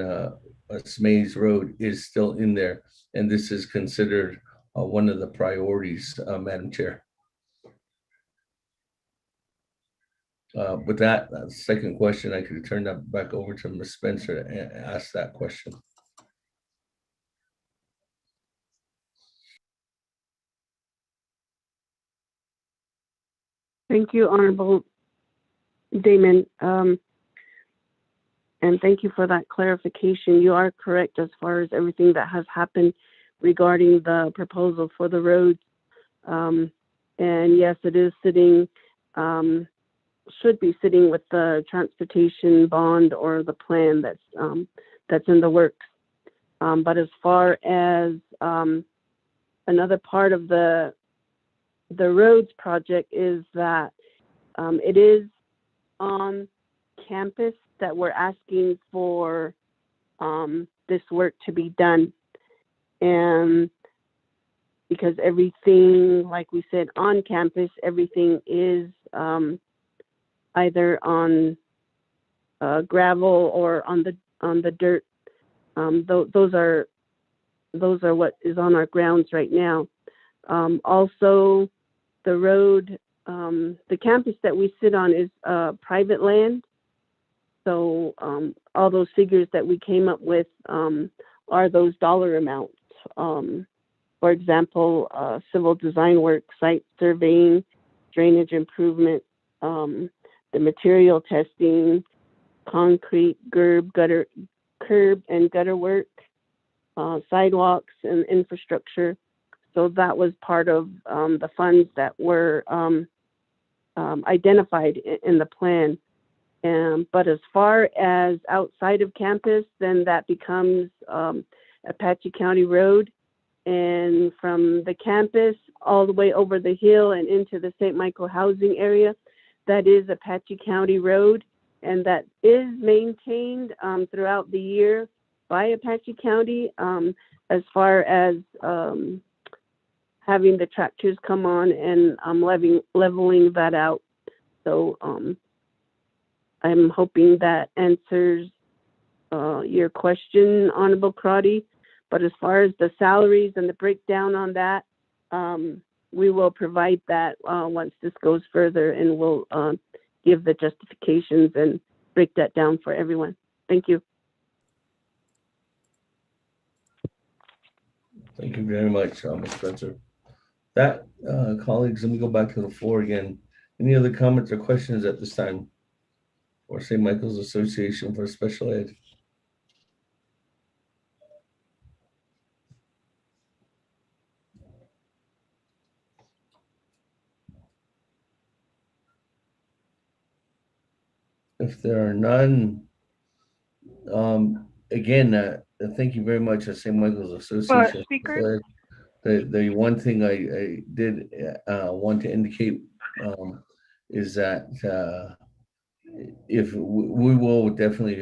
SMAs Road is still in there, and this is considered one of the priorities, Madam Chair. With that second question, I could turn that back over to Ms. Spencer and ask that question. Thank you, Honorable Damon. And thank you for that clarification. You are correct as far as everything that has happened regarding the proposal for the roads. And yes, it is sitting, should be sitting with the transportation bond or the plan that's in the works. But as far as another part of the roads project is that it is on campus that we're asking for this work to be done. And because everything, like we said, on campus, everything is either on gravel or on the dirt. Those are what is on our grounds right now. Also, the road, the campus that we sit on is private land. So all those figures that we came up with are those dollar amounts. For example, civil design work, site surveying, drainage improvement, the material testing, concrete, curb and gutter work, sidewalks and infrastructure. So that was part of the funds that were identified in the plan. But as far as outside of campus, then that becomes Apache County Road. And from the campus all the way over the hill and into the St. Michael housing area. That is Apache County Road, and that is maintained throughout the year by Apache County as far as having the tractors come on and leveling that out. So I'm hoping that answers your question, Honorable Crotty. But as far as the salaries and the breakdown on that, we will provide that once this goes further, and we'll give the justifications and break that down for everyone. Thank you. Thank you very much, Ms. Spencer. That, colleagues, let me go back to the floor again. Any other comments or questions at this time? Or St. Michael's Association for Special Ed? If there are none, again, thank you very much, St. Michael's Association. Speaker? The one thing I did want to indicate is that if we will definitely,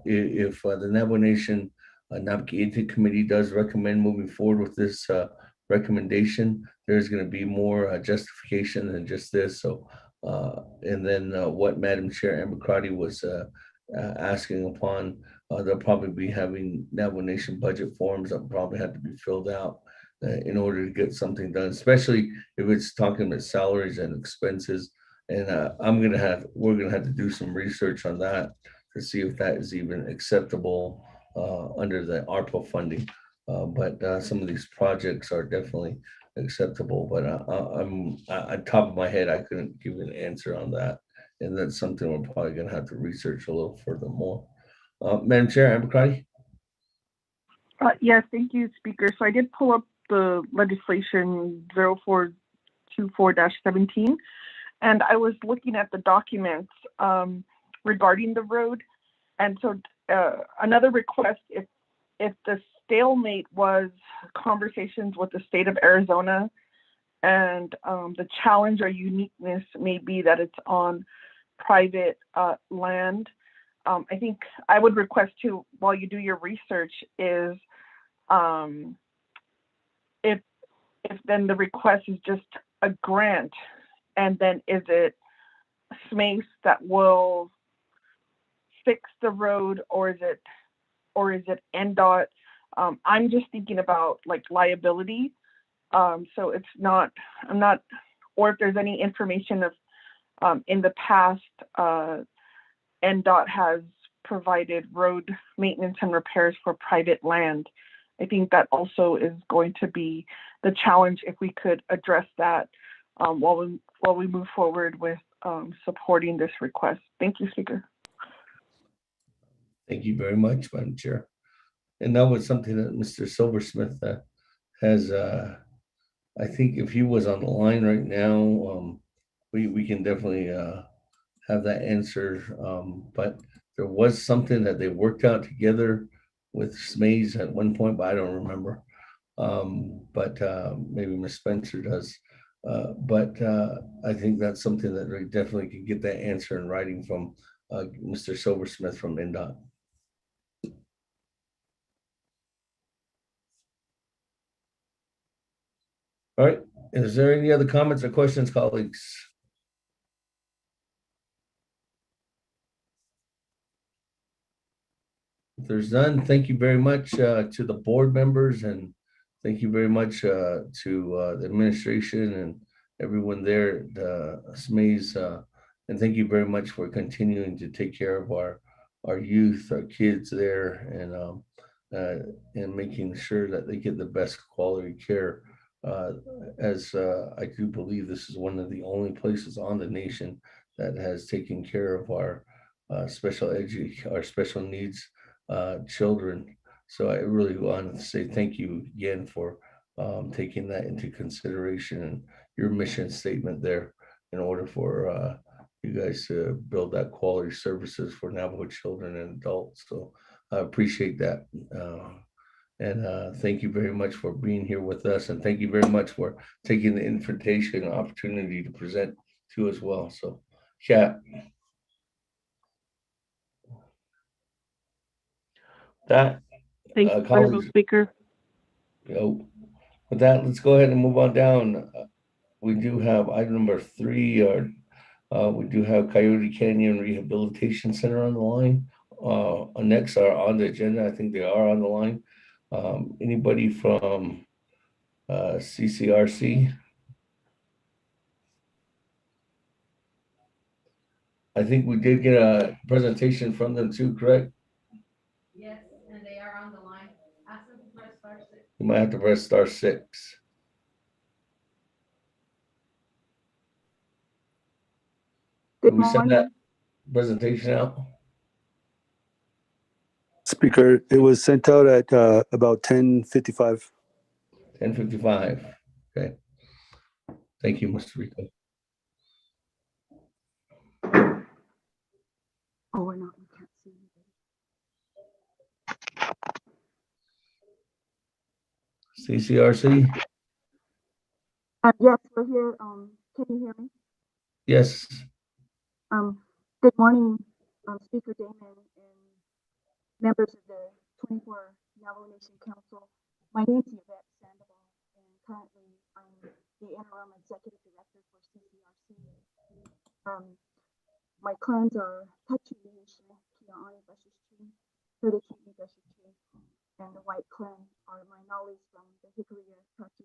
if the Navajo Nation Naabik'íyáti committee does recommend moving forward with this recommendation, there's going to be more justification than just this. So, and then what Madam Chair Amber Crotty was asking upon, they'll probably be having Navajo Nation budget forms that probably have to be filled out in order to get something done, especially if it's talking about salaries and expenses. And we're gonna have to do some research on that to see if that is even acceptable under the Arper funding. But some of these projects are definitely acceptable. But I'm on top of my head, I couldn't give an answer on that, and that's something we're probably gonna have to research a little further more. Madam Chair, Amber Crotty? Yes, thank you, Speaker. So I did pull up the legislation 0424-17. And I was looking at the documents regarding the road. And so another request, if the stalemate was conversations with the state of Arizona, and the challenge or uniqueness may be that it's on private land, I think I would request to, while you do your research, is if then the request is just a grant, and then is it SMACE that will fix the road, or is it NDOT? I'm just thinking about like liability. So it's not, I'm not, or if there's any information of in the past, NDOT has provided road maintenance and repairs for private land. I think that also is going to be the challenge if we could address that while we move forward with supporting this request. Thank you, Speaker. Thank you very much, Madam Chair. And that was something that Mr. Silversmith has, I think if he was on the line right now, we can definitely have that answer. But there was something that they worked out together with SMACE at one point, but I don't remember. But maybe Ms. Spencer does. But I think that's something that we definitely can get that answer in writing from Mr. Silversmith from NDOT. All right, is there any other comments or questions, colleagues? If there's none, thank you very much to the board members, and thank you very much to the administration and everyone there, the SMACE, and thank you very much for continuing to take care of our youth, our kids there, and making sure that they get the best quality care. As I do believe this is one of the only places on the nation that has taken care of our special needs children. So I really want to say thank you again for taking that into consideration and your mission statement there in order for you guys to build that quality services for Navajo children and adults. So I appreciate that. And thank you very much for being here with us. And thank you very much for taking the invitation opportunity to present to as well. So, yeah. That, Thank you, Honorable colleagues, Speaker. with that, let's go ahead and move on down. We do have item number 3, we do have Coyote Canyon Rehabilitation Center on the line. Next are on the agenda. I think they are on the line. Anybody from CCRC? I think we did get a presentation from them too, correct? Yes, and they are on the line. Ask them to press star 6. You might have to press star 6. Good Did we send that morning. presentation out? Speaker, it was sent out at about 10:55. 10:55. Okay. Thank you, Mr. Rico. Oh, we're not. We can't see anybody. CCRC? Yes, we're here. Can you hear me? Yes. Good morning, Speaker Damon and members of the 24 Navajo Nation Council. My name is Yvette Sandoval, and currently I'm the interim executive director for CCRC. My clans are Tachi Nation, Kia'ani Bashishi, Hurricane Bashishi, and the White Clan are my knowledge from the Ccrc tribe.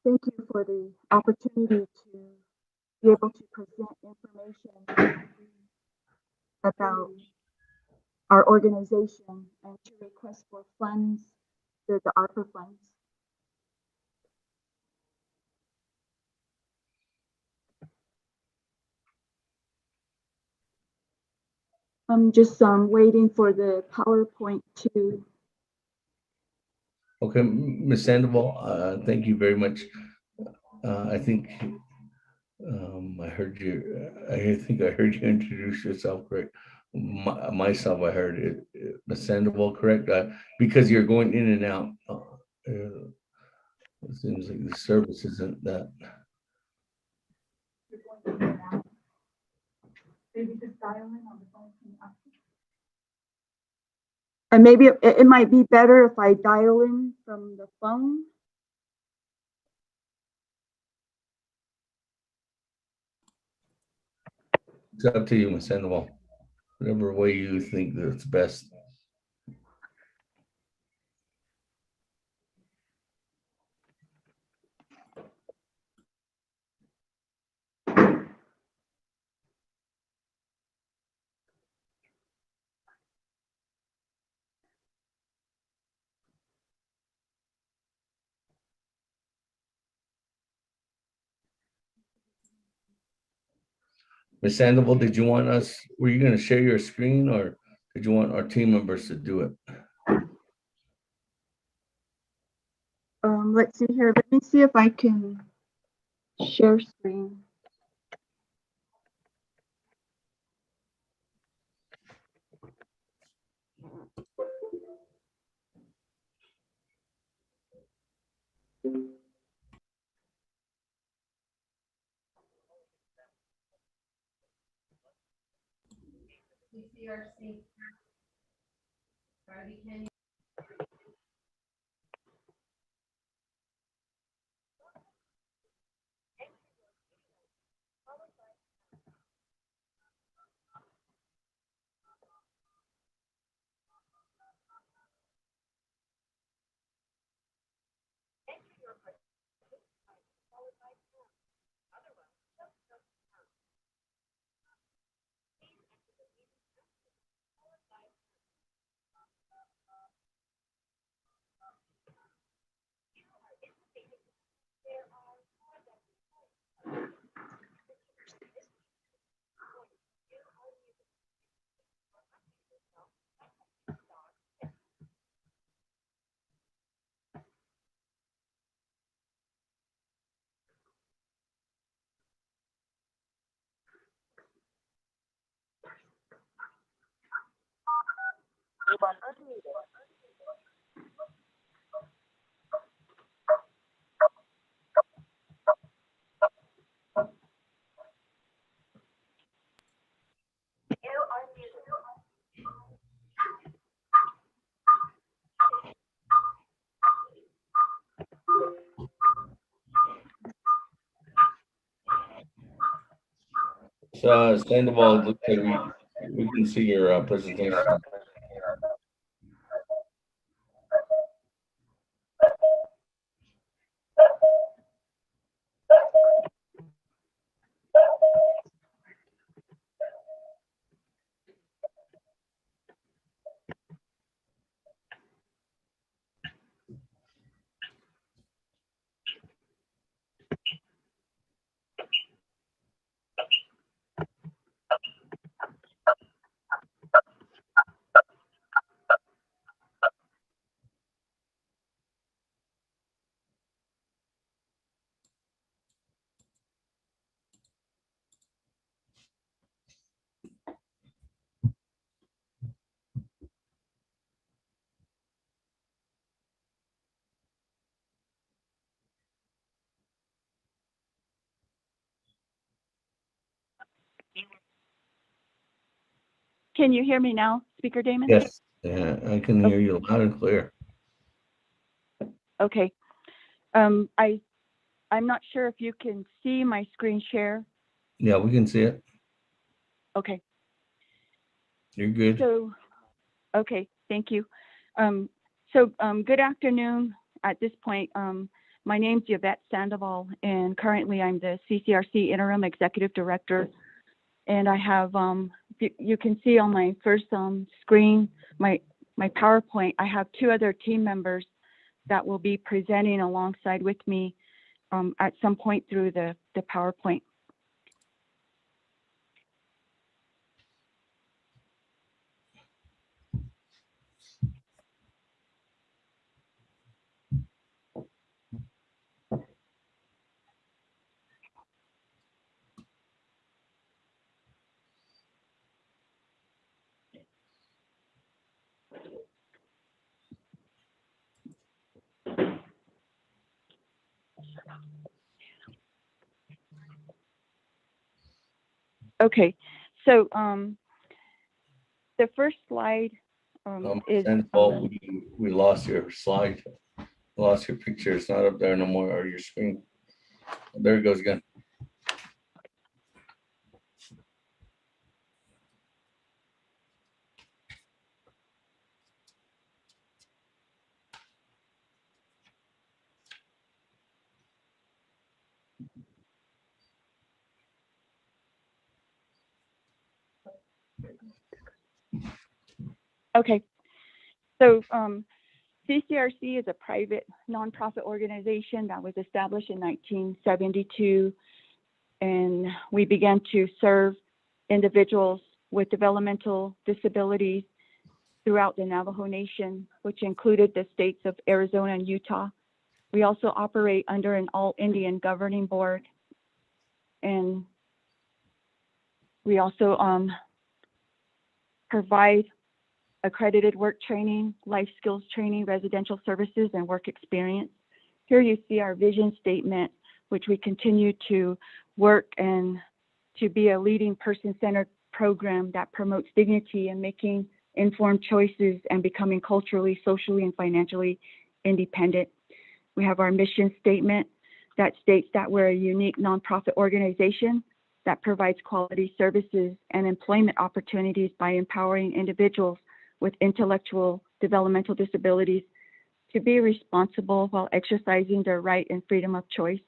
Thank you for the opportunity to be able to present information about our organization and to request for funds, the Arper funds. I'm just waiting for the PowerPoint to. Okay, Ms. Sandoval, thank you very much. I think I heard you. I think I heard you introduce yourself correct. Myself, I heard it, Ms. Sandoval, correct? Because you're going in and out. It seems like the service isn't that. Maybe just dial in on the phone. And maybe it might be better if I dial in from the phone. It's up to you, Ms. Sandoval. Whatever way you think that's best. Ms. Sandoval, did you want us, were you going to share your screen or did you want our team members to do it? Let's see here. Let me see if I can share screen. Ccrc. Coyote Canyon. Sandoval, it looks like we can see your presentation. Can you hear me now, Speaker Damon? Yes, yeah, I can hear you loud and clear. Okay. I'm not sure if you can see my screen share. Yeah, we can see it. Okay. You're good. So, okay, thank you. Good afternoon. At this point, my name's Yvette Sandoval, and currently I'm the CCRC Interim Executive Director. And I have, you can see on my first screen, my PowerPoint, I have two other team members that will be presenting alongside with me at some point through the PowerPoint. Okay, so the first slide is Sandoval, we lost your slide, lost your picture. It's not up there no more, or your screen. There it goes again. okay. So CCRC is a private nonprofit organization that was established in 1972, and we began to serve individuals with developmental disabilities throughout the Navajo Nation, which included the states of Arizona and Utah. We also operate under an all-Indian governing board, and we also provide accredited work training, life skills training, residential services, and work experience. Here you see our vision statement, which we continue to work and to be a leading person-centered program that promotes dignity and making informed choices and becoming culturally, socially, and financially independent. We have our mission statement that states that we're a unique nonprofit organization that provides quality services and employment opportunities by empowering individuals with intellectual developmental disabilities to be responsible while exercising their right and freedom of choice.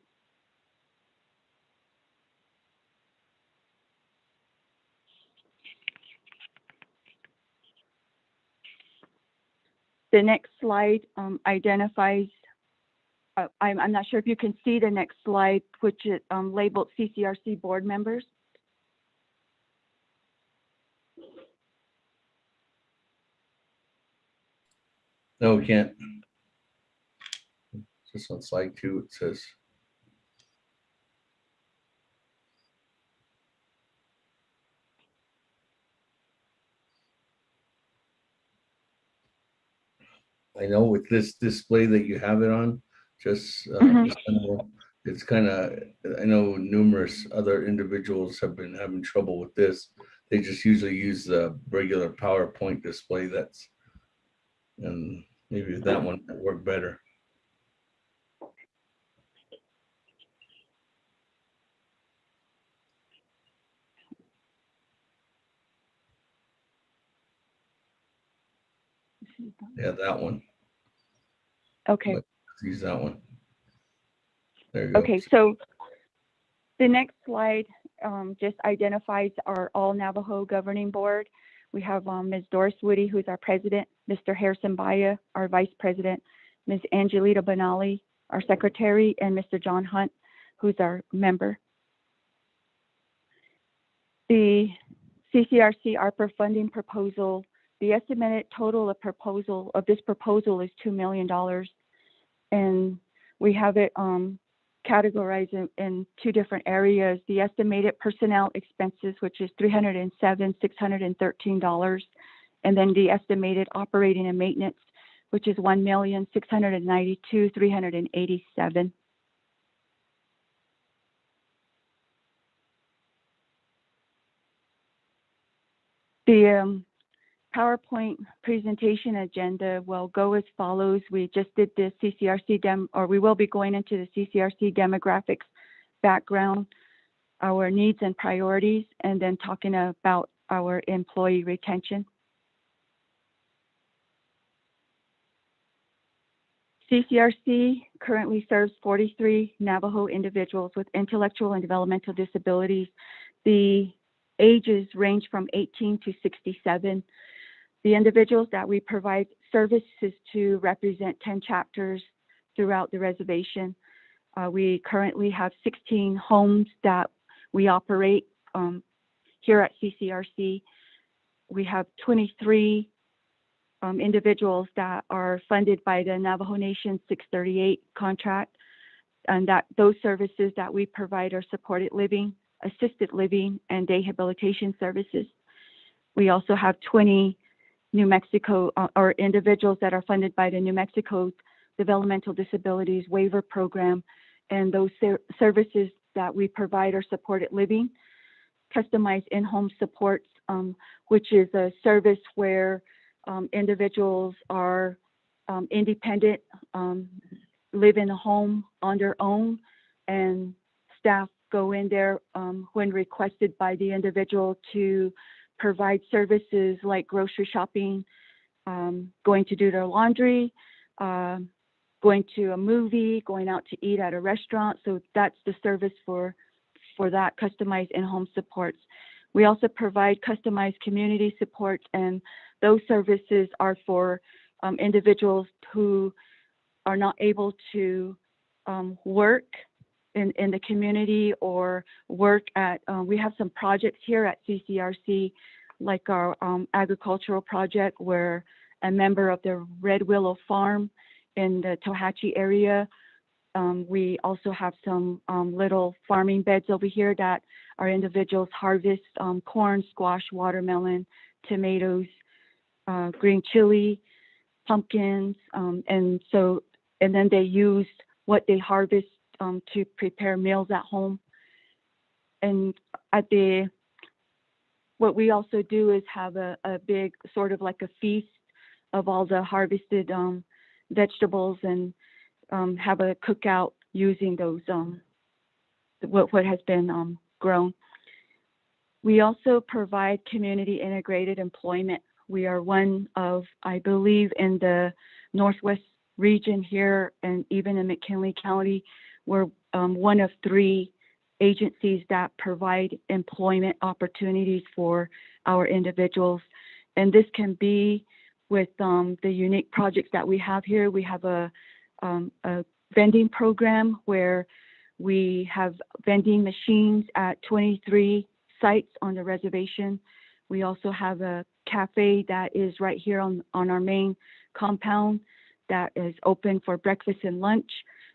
The next slide identifies, I'm not sure if you can see the next slide, which is labeled CCRC board members. No, we can't. Just on slide 2, it says. I know with this display that you have it on, just it's kind of, I know numerous other individuals have been having trouble with this. They just usually use the regular PowerPoint display and maybe that one might work better. Yeah, that one. Okay. Let's use that one. There you go. Okay, so the next slide just identifies our All Navajo Governing Board. We have Ms. Doris Woody, who's our president, Mr. Harrison Baya, our vice president, Ms. Angelita Benali, our secretary, and Mr. John Hunt, who's our member. The CCRC Arper funding proposal, the estimated total of this proposal is $2 million. And we have it categorized in two different areas. The estimated personnel expenses, which is $307,613, and then the estimated operating and maintenance, which is $1,692,387. The PowerPoint presentation agenda will go as follows. We just did the we will be going into the CCRC demographics background, our needs and priorities, and then talking about our employee retention. CCRC currently serves 43 Navajo individuals with intellectual and developmental disabilities. The ages range from 18 to 67. The individuals that we provide services to represent 10 chapters throughout the reservation. We currently have 16 homes that we operate here at CCRC. We have 23 individuals that are funded by the Navajo Nation 638 contract, and that those services that we provide are supported living, assisted living, and day habilitation services. We also have 20 New Mexico or individuals that are funded by the New Mexico Developmental Disabilities Waiver Program, and those services that we provide are supported living, customized in-home supports, which is a service where individuals are independent, live in a home on their own, and staff go in there when requested by the individual to provide services like grocery shopping, going to do their laundry, going to a movie, going out to eat at a restaurant. So that's the service for that customized in-home supports. We also provide customized community supports, and those services are for individuals who are not able to work in the community or work at, we have some projects here at CCRC, like our agricultural project where a member of the Red Willow Farm in the Tohatchee area, we also have some little farming beds over here that our individuals harvest corn, squash, watermelon, tomatoes, green chili, pumpkins, and then they use what they harvest to prepare meals at home. And what we also do is have a big sort of like a feast of all the harvested vegetables, and have a cookout using those what has been grown. We also provide community integrated employment. We are one of, I believe, in the Northwest region here, and even in McKinley County, we're one of 3 agencies that provide employment opportunities for our individuals. And this can be with the unique projects that we have here. We have a vending program where we have vending machines at 23 sites on the reservation. We also have a cafe that is right here on our main compound that is open for breakfast and lunch.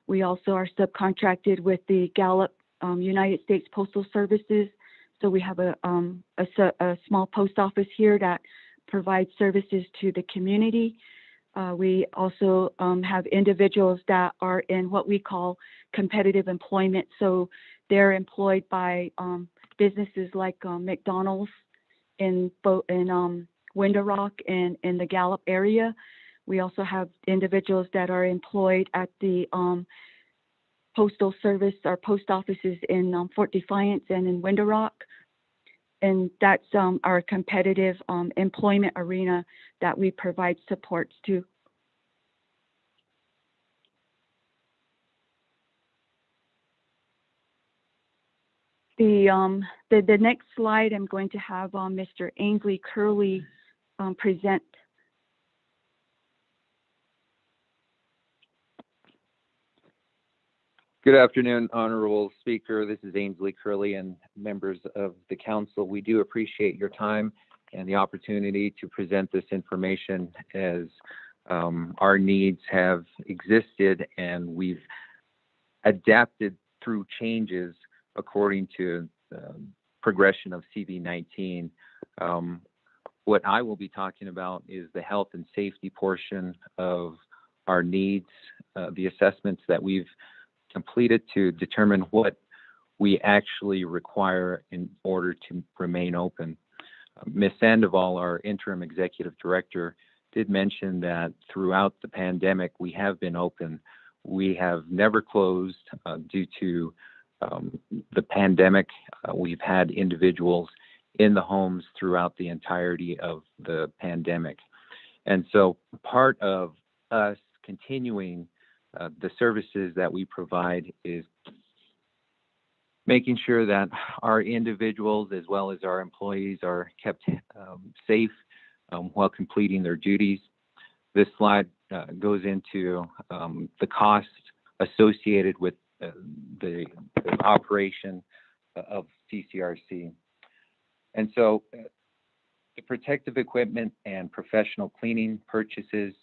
We also are subcontracted with the Gallup United States Postal Services. So we have a small post office here that provides services to the community. We also have individuals that are in what we call competitive employment. So they're employed by businesses like McDonald's in Window Rock and in the Gallup area. We also have individuals that are employed at the Postal Service or post offices in Fort Defiance and in Window Rock. And that's our competitive employment arena that we provide supports to. The next slide, I'm going to have Mr. Ainsley Curley present. Good afternoon, Honorable Speaker. This is Ainsley Curley and members of the council. We do appreciate your time and the opportunity to present this information as our needs have existed and we've adapted through changes according to the progression of CV-19. What I will be talking about is the health and safety portion of our needs, the assessments that we've completed to determine what we actually require in order to remain open. Ms. Sandoval, our interim executive director, did mention that throughout the pandemic, we have been open. We have never closed due to the pandemic. We've had individuals in the homes throughout the entirety of the pandemic. And so part of us continuing the services that we provide is making sure that our individuals as well as our employees are kept safe while completing their duties. This slide goes into the cost associated with the operation of Ccrc. And so the protective equipment and professional cleaning purchases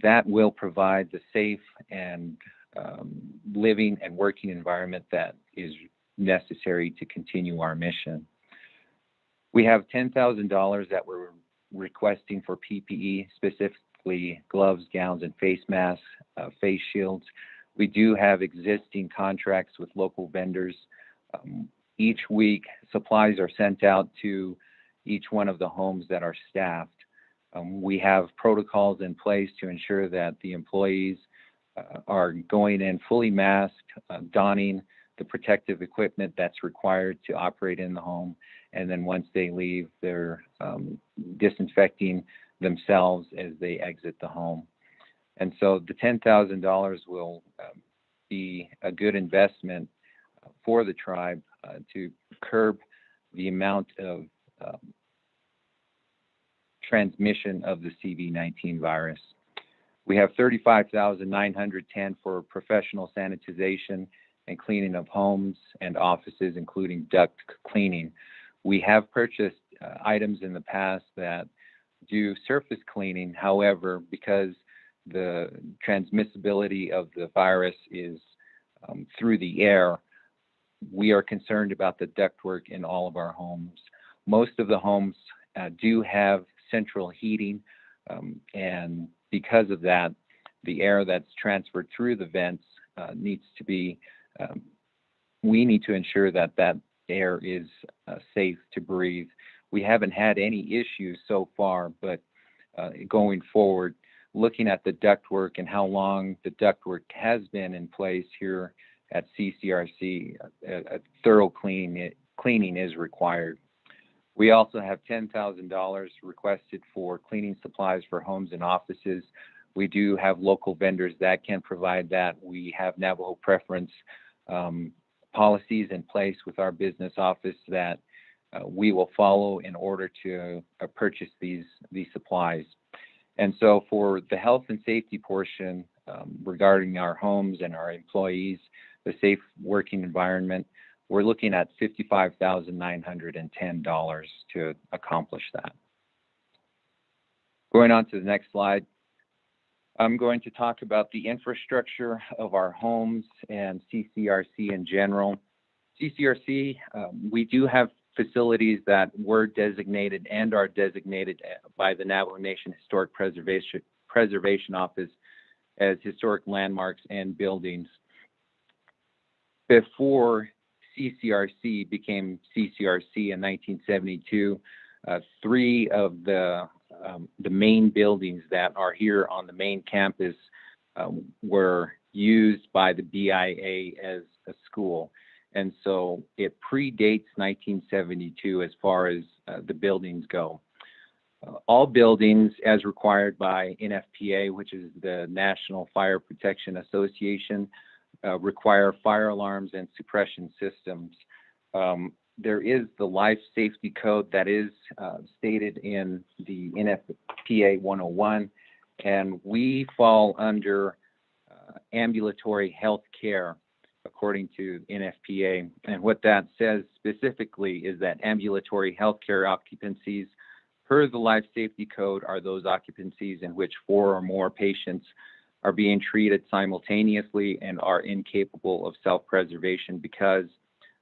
that will provide the safe and living and working environment that is necessary to continue our mission. We have $10,000 that we're requesting for PPE, specifically gloves, gowns, and face masks, face shields. We do have existing contracts with local vendors. Each week, supplies are sent out to each one of the homes that are staffed. We have protocols in place to ensure that the employees are going in fully masked, donning the protective equipment that's required to operate in the home. And then once they leave, they're disinfecting themselves as they exit the home. And so the $10,000 will be a good investment for the tribe to curb the amount of transmission of the CV-19 virus. We have $35,910 for professional sanitization and cleaning of homes and offices, including duct cleaning. We have purchased items in the past that do surface cleaning. However, because the transmissibility of the virus is through the air, we are concerned about the ductwork in all of our homes. Most of the homes do have central heating, and because of that, the air that's transferred through the vents needs to be, we need to ensure that that air is safe to breathe. We haven't had any issues so far, but going forward, looking at the ductwork and how long the ductwork has been in place here at Ccrc, a thorough cleaning is required. We also have $10,000 requested for cleaning supplies for homes and offices. We do have local vendors that can provide that. We have Navajo preference policies in place with our business office that we will follow in order to purchase these supplies. And so for the health and safety portion regarding our homes and our employees, the safe working environment, we're looking at $55,910 to accomplish that. Going on to the next slide, I'm going to talk about the infrastructure of our homes and Ccrc in general. Ccrc, we do have facilities that were designated and are designated by the Navajo Nation Historic Preservation Office as historic landmarks and buildings. Before CCRC became CCRC in 1972, 3 of the main buildings that are here on the main campus were used by the BIA as a school. And so it predates 1972 as far as the buildings go. All buildings, as required by NFPA, which is the National Fire Protection Association, require fire alarms and suppression systems. There is the life safety code that is stated in the NFPA 101, and we fall under ambulatory health care according to NFPA. And what that says specifically is that ambulatory healthcare occupancies per the life safety code are those occupancies in which 4 or more patients are being treated simultaneously and are incapable of self-preservation because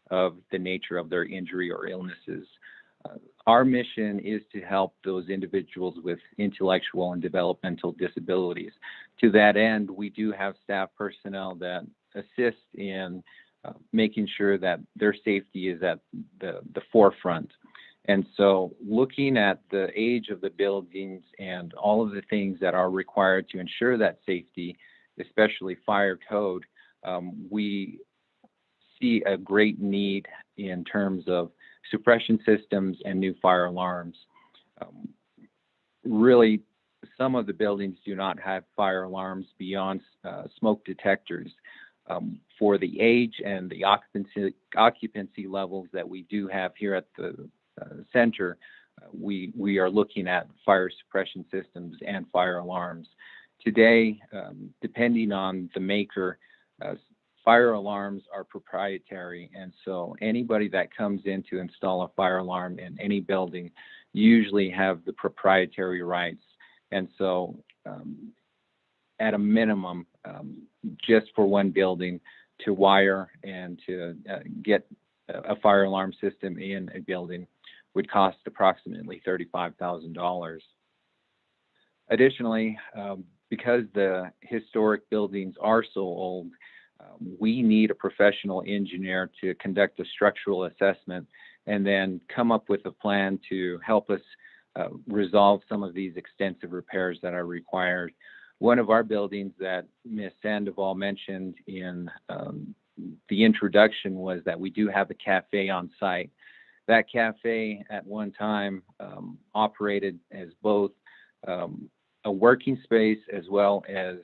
of the nature of their injury or illnesses. Our mission is to help those individuals with intellectual and developmental disabilities. To that end, we do have staff personnel that assist in making sure that their safety is at the forefront. And so looking at the age of the buildings and all of the things that are required to ensure that safety, especially fire code, we see a great need in terms of suppression systems and new fire alarms. Really, some of the buildings do not have fire alarms beyond smoke detectors. For the age and the occupancy levels that we do have here at the center, we are looking at fire suppression systems and fire alarms. Today, depending on the maker, fire alarms are proprietary, and so anybody that comes in to install a fire alarm in any building usually have the proprietary rights. And so at a minimum, just for one building to wire and to get a fire alarm system in a building would cost approximately $35,000. Additionally, because the historic buildings are so old, we need a professional engineer to conduct a structural assessment and then come up with a plan to help us resolve some of these extensive repairs that are required. One of our buildings that Ms. Sandoval mentioned in the introduction was that we do have a cafe on site. That cafe at one time operated as both a working space as well as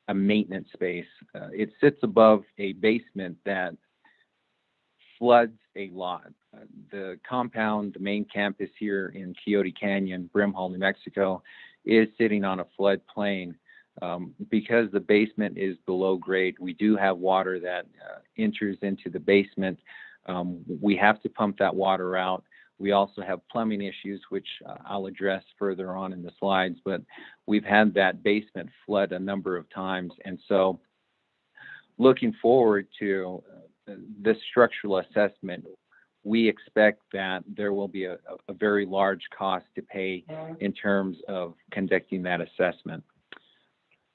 a maintenance space. It sits above a basement that floods a lot. The compound, the main campus here in Coyote Canyon, Brimhall, New Mexico, is sitting on a flood plain. Because the basement is below grade, we do have water that enters into the basement. We have to pump that water out. We also have plumbing issues, which I'll address further on in the slides, but we've had that basement flood a number of times. And so looking forward to this structural assessment, we expect that there will be a very large cost to pay in terms of conducting that assessment.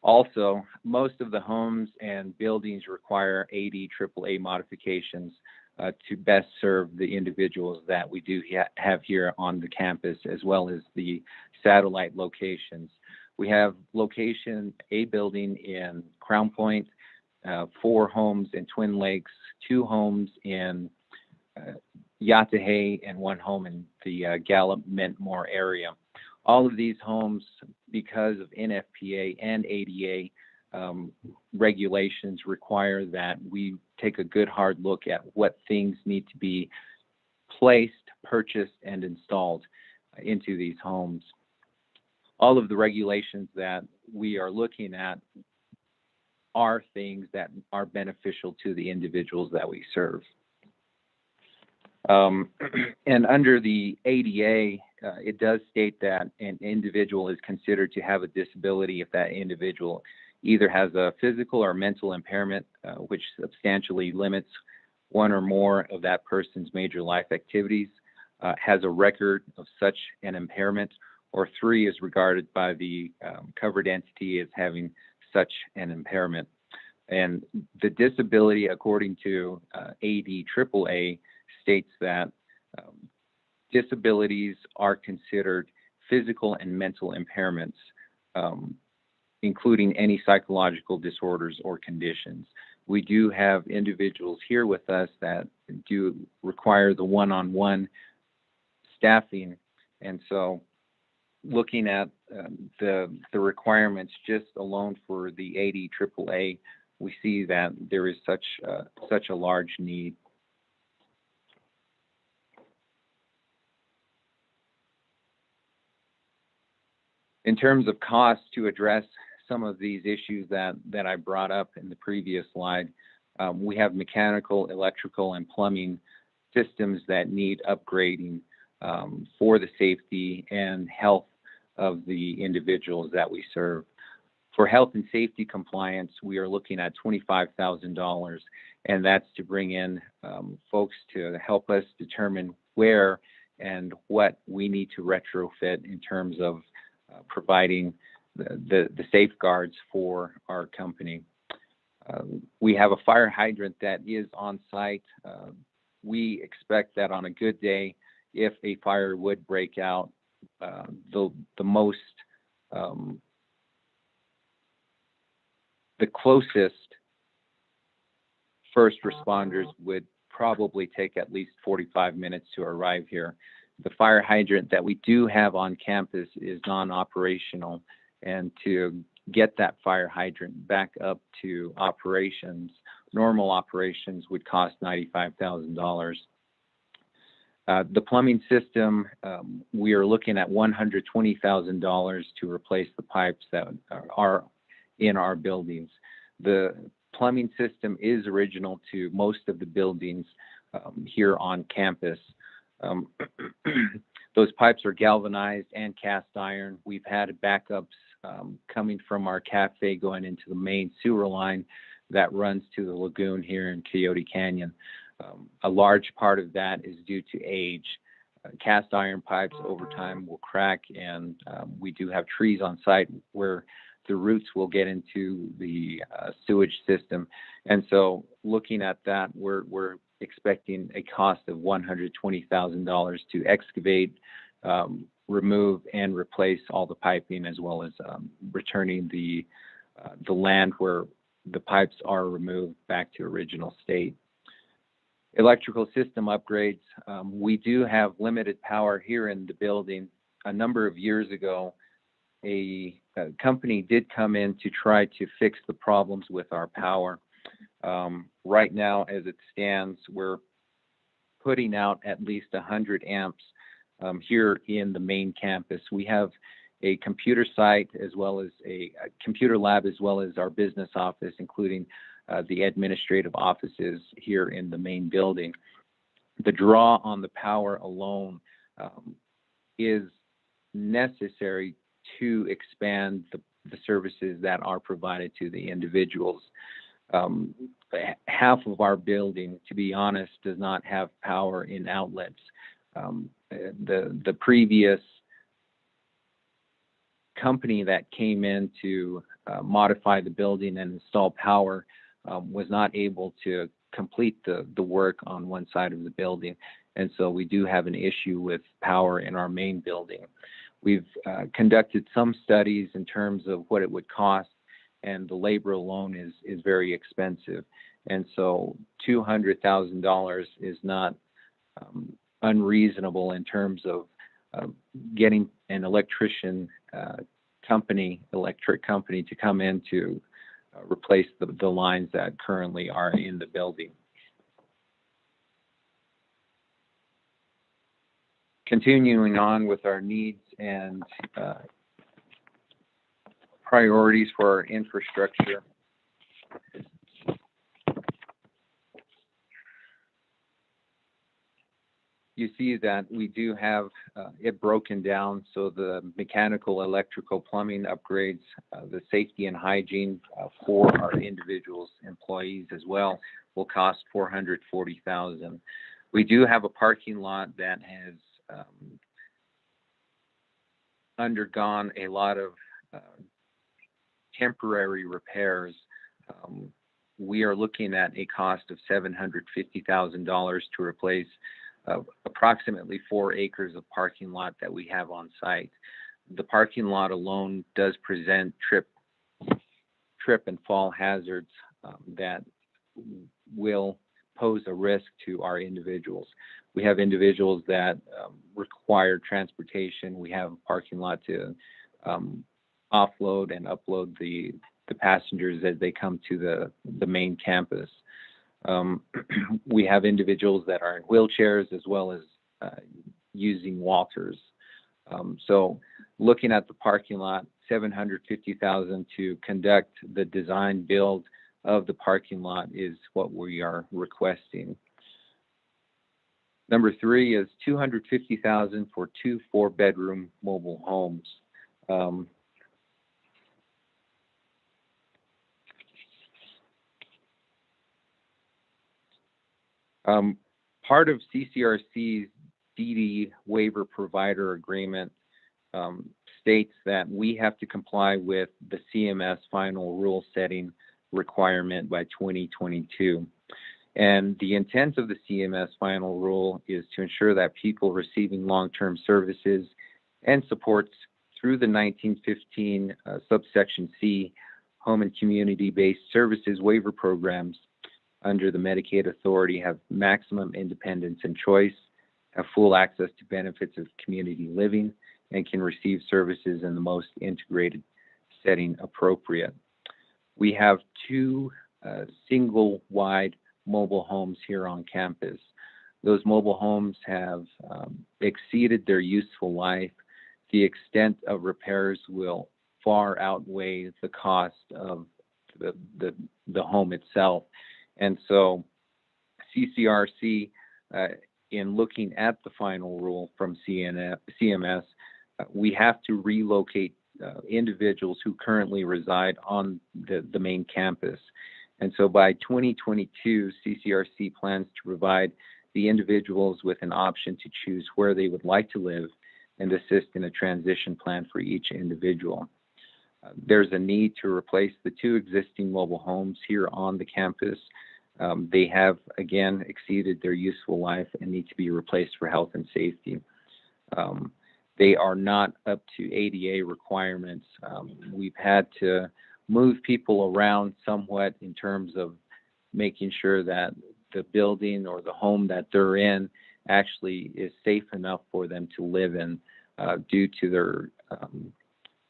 Also, most of the homes and buildings require AAA modifications to best serve the individuals that we do have here on the campus, as well as the satellite locations. We have location A building in Crown Point, 4 homes in Twin Lakes, 2 homes in Yatahe, and 1 home in the Gallup-Mentmore area. All of these homes, because of NFPA and ADA regulations, require that we take a good hard look at what things need to be placed, purchased, and installed into these homes. All of the regulations that we are looking at are things that are beneficial to the individuals that we serve. And under the ADA, it does state that an individual is considered to have a disability if that individual either has a physical or mental impairment, which substantially limits one or more of that person's major life activities, has a record of such an impairment, or 3 is regarded by the covered entity as having such an impairment. And the disability, according to ADAAA, states that disabilities are considered physical and mental impairments, including any psychological disorders or conditions. We do have individuals here with us that do require the one-on-one staffing. And so looking at the requirements just alone for the ADAAA, we see that there is such a large need. In terms of cost to address some of these issues that I brought up in the previous slide, we have mechanical, electrical, and plumbing systems that need upgrading for the safety and health of the individuals that we serve. For health and safety compliance, we are looking at $25,000, and that's to bring in folks to help us determine where and what we need to retrofit in terms of providing the safeguards for our company. We have a fire hydrant that is on site. We expect that on a good day, if a fire would break out, the closest first responders would probably take at least 45 minutes to arrive here. The fire hydrant that we do have on campus is non-operational, and to get that fire hydrant back up to operations, normal operations, would cost $95,000. The plumbing system, we are looking at $120,000 to replace the pipes that are in our buildings. The plumbing system is original to most of the buildings here on campus. Those pipes are galvanized and cast iron. We've had backups coming from our cafe going into the main sewer line that runs to the lagoon here in Coyote Canyon. A large part of that is due to age. Cast iron pipes over time will crack, and we do have trees on site where the roots will get into the sewage system. And so looking at that, we're expecting a cost of $120,000 to excavate, remove, and replace all the piping, as well as returning the land where the pipes are removed back to original state. Electrical system upgrades. We do have limited power here in the building. A number of years ago, a company did come in to try to fix the problems with our power. Right now, as it stands, we're putting out at least 100 amps here in the main campus. We have a computer site, as well as a computer lab, as well as our business office, including the administrative offices here in the main building. The draw on the power alone is necessary to expand the services that are provided to the individuals. Half of our building, to be honest, does not have power in outlets. The previous company that came in to modify the building and install power was not able to complete the work on one side of the building. And so we do have an issue with power in our main building. We've conducted some studies in terms of what it would cost, and the labor alone is very expensive. And so $200,000 is not unreasonable in terms of getting an electric company to come in to replace the lines that currently are in the building. Continuing on with our needs and priorities for our infrastructure. You see that we do have it broken down, so the mechanical, electrical, plumbing upgrades, the safety and hygiene for our individuals, employees as well, will cost $440,000. We do have a parking lot that has undergone a lot of temporary repairs. We are looking at a cost of $750,000 to replace approximately 4 acres of parking lot that we have on site. The parking lot alone does present trip and fall hazards that will pose a risk to our individuals. We have individuals that require transportation. We have a parking lot to offload and upload the passengers as they come to the main campus. We have individuals that are in wheelchairs as well as using walkers. So looking at the parking lot, $750,000 to conduct the design build of the parking lot is what we are requesting. Number 3 is $250,000 for 2 4-bedroom mobile homes. Part of CCRC's DD waiver provider agreement states that we have to comply with the CMS final rule setting requirement by 2022. And the intent of the CMS final rule is to ensure that people receiving long-term services and supports through the 1915 subsection C home and community-based services waiver programs under the Medicaid authority have maximum independence and choice, have full access to benefits of community living, and can receive services in the most integrated setting appropriate. We have 2 single-wide mobile homes here on campus. Those mobile homes have exceeded their useful life. The extent of repairs will far outweigh the cost of the home itself. And so CCRC, in looking at the final rule from CMS, we have to relocate individuals who currently reside on the main campus. And so by 2022, CCRC plans to provide the individuals with an option to choose where they would like to live and assist in a transition plan for each individual. There's a need to replace the 2 existing mobile homes here on the campus. They have, again, exceeded their useful life and need to be replaced for health and safety. They are not up to ADA requirements. We've had to move people around somewhat in terms of making sure that the building or the home that they're in actually is safe enough for them to live in due to their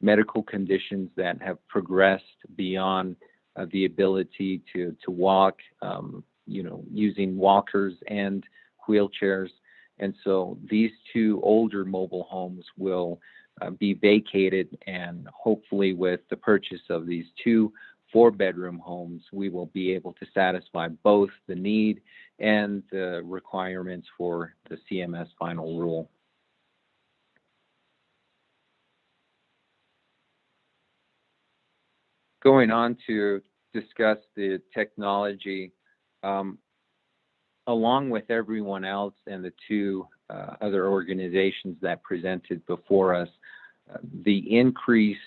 medical conditions that have progressed beyond the ability to walk, using walkers and wheelchairs. And so these 2 older mobile homes will be vacated, and hopefully with the purchase of these 2 4-bedroom homes, we will be able to satisfy both the need and the requirements for the CMS final rule. Going on to discuss the technology, along with everyone else and the 2 other organizations that presented before us, the increased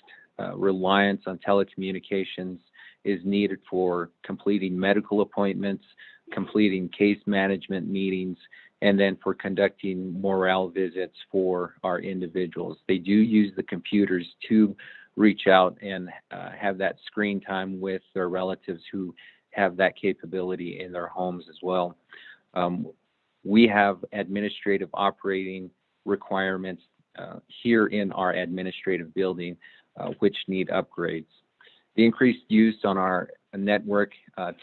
reliance on telecommunications is needed for completing medical appointments, completing case management meetings, and then for conducting morale visits for our individuals. They do use the computers to reach out and have that screen time with their relatives who have that capability in their homes as well. We have administrative operating requirements here in our administrative building, which need upgrades. The increased use on our network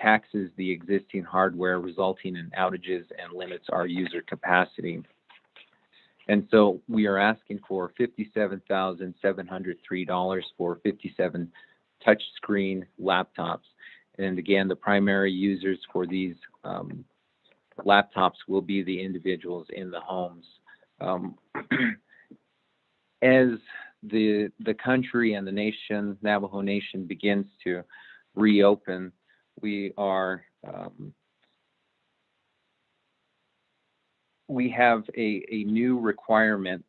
taxes the existing hardware, resulting in outages and limits our user capacity. And so we are asking for $57,703 for 57 touchscreen laptops. And again, the primary users for these laptops will be the individuals in the homes. As the country and the nation, Navajo Nation, begins to reopen, we are we have a new requirement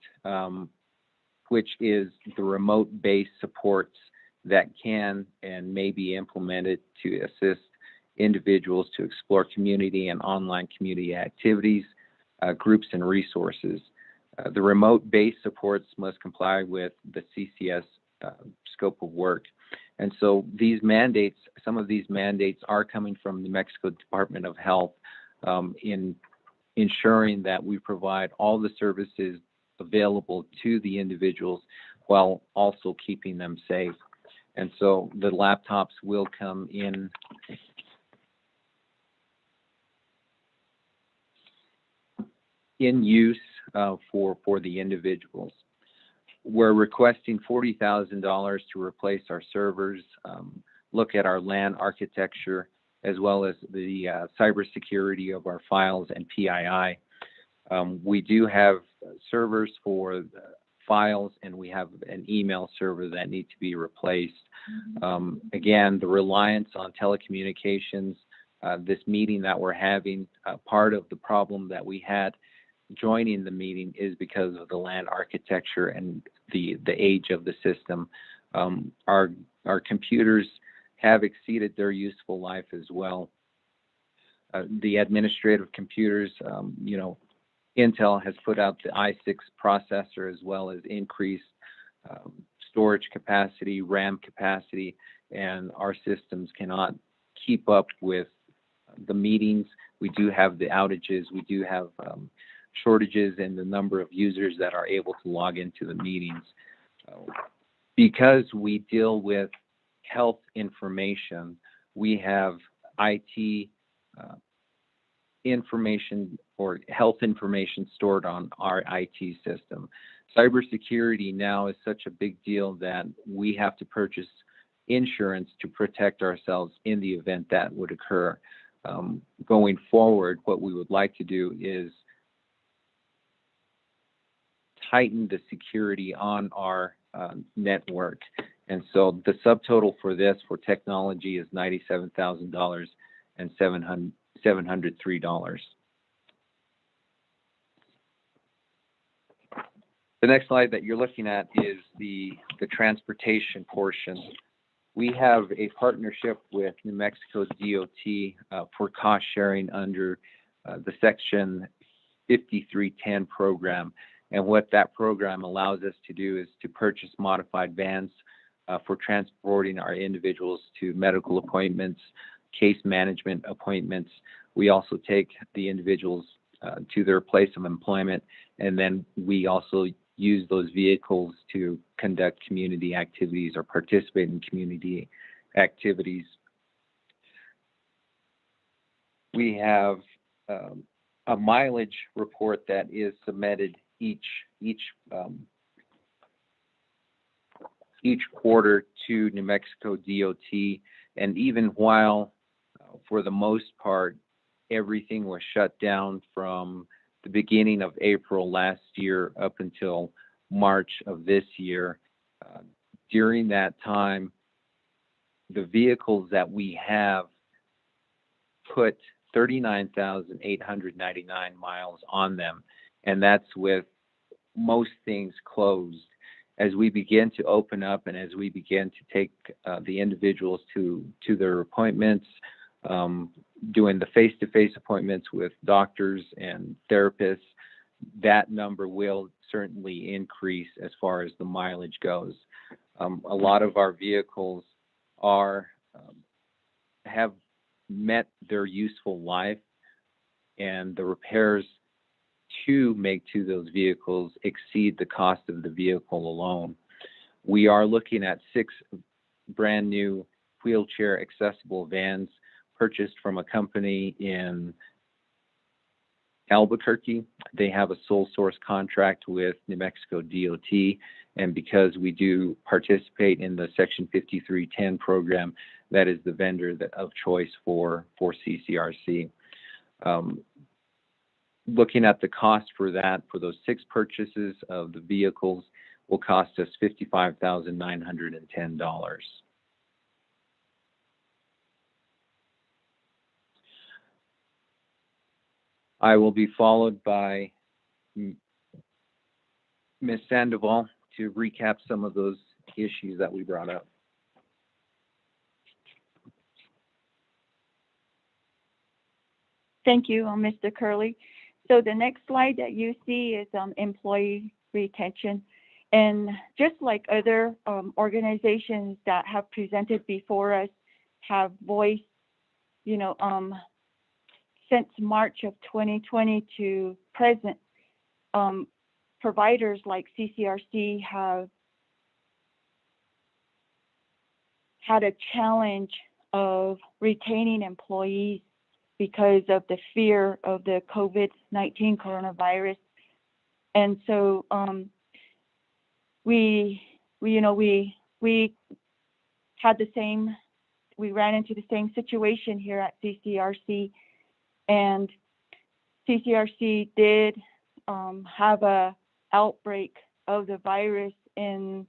which is the remote-based supports that can and may be implemented to assist individuals to explore community and online community activities, groups, and resources. The remote-based supports must comply with the CCS scope of work. And so these mandates, some of these mandates are coming from the New Mexico Department of Health in ensuring that we provide all the services available to the individuals while also keeping them safe. And so the laptops will come in use for the individuals. We're requesting $40,000 to replace our servers, look at our LAN architecture, as well as the cybersecurity of our files and PII. We do have servers for files, and we have an email server that need to be replaced. Again, the reliance on telecommunications, this meeting that we're having, part of the problem that we had joining the meeting is because of the LAN architecture and the age of the system. Our computers have exceeded their useful life as well. The administrative computers, you know, Intel has put out the i6 processor as well as increased storage capacity, RAM capacity, and our systems cannot keep up with the meetings. We do have the outages. We do have shortages in the number of users that are able to log into the meetings. Because we deal with health information, we have IT information or health information stored on our IT system. Cybersecurity now is such a big deal that we have to purchase insurance to protect ourselves in the event that would occur. Going forward, what we would like to do is tighten the security on our network. And so the subtotal for this for technology is $97,000 and $703. The next slide that you're looking at is the transportation portion. We have a partnership with New Mexico DOT for cost sharing under the Section 5310 program. And what that program allows us to do is to purchase modified vans for transporting our individuals to medical appointments, case management appointments. We also take the individuals to their place of employment, and then we also use those vehicles to conduct community activities or participate in community activities. We have a mileage report that is submitted each quarter to New Mexico DOT, and even while for the most part everything was shut down from the beginning of April last year up until March of this year, during that time the vehicles that we have put 39,899 miles on them, and that's with most things closed. As we begin to open up and as we begin to take the individuals to their appointments, doing the face-to-face appointments with doctors and therapists, that number will certainly increase as far as the mileage goes. A lot of our vehicles have met their useful life, and the repairs to make to those vehicles exceed the cost of the vehicle alone. We are looking at 6 brand new wheelchair accessible vans purchased from a company in Albuquerque. They have a sole source contract with New Mexico DOT, and because we do participate in the Section 5310 program, that is the vendor of choice for CCRC. Looking at the cost for those 6 purchases of the vehicles will cost us $55,910. I will be followed by Ms. Sandoval to recap some of those issues that we brought up. Thank you, Mr. Curley. So the next slide that you see is employee retention. And just like other organizations that have presented before us have voiced, you know, since March of 2020 to present, providers like CCRC have had a challenge of retaining employees because of the fear of the COVID-19 coronavirus. And so we had the same, we ran into the same situation here at CCRC, and CCRC did have a outbreak of the virus in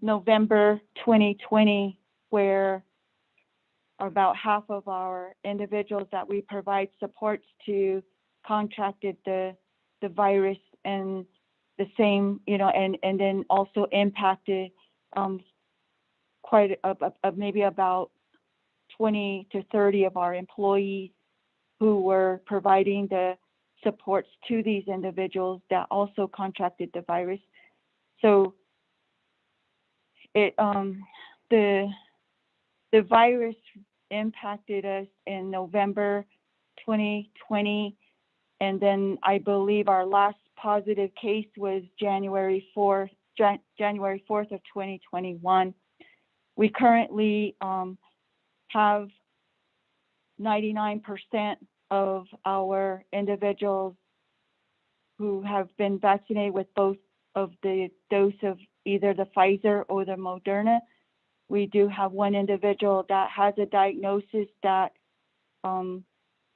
November 2020, where about half of our individuals that we provide supports to contracted the virus, and the same, you know, and then also impacted quite maybe about 20 to 30 of our employees who were providing the supports to these individuals that also contracted the virus. So it the virus impacted us in November 2020, and then I believe our last positive case was January 4th of 2021. We currently have 99% of our individuals who have been vaccinated with both of the dose of either the Pfizer or the Moderna. We do have one individual that has a diagnosis that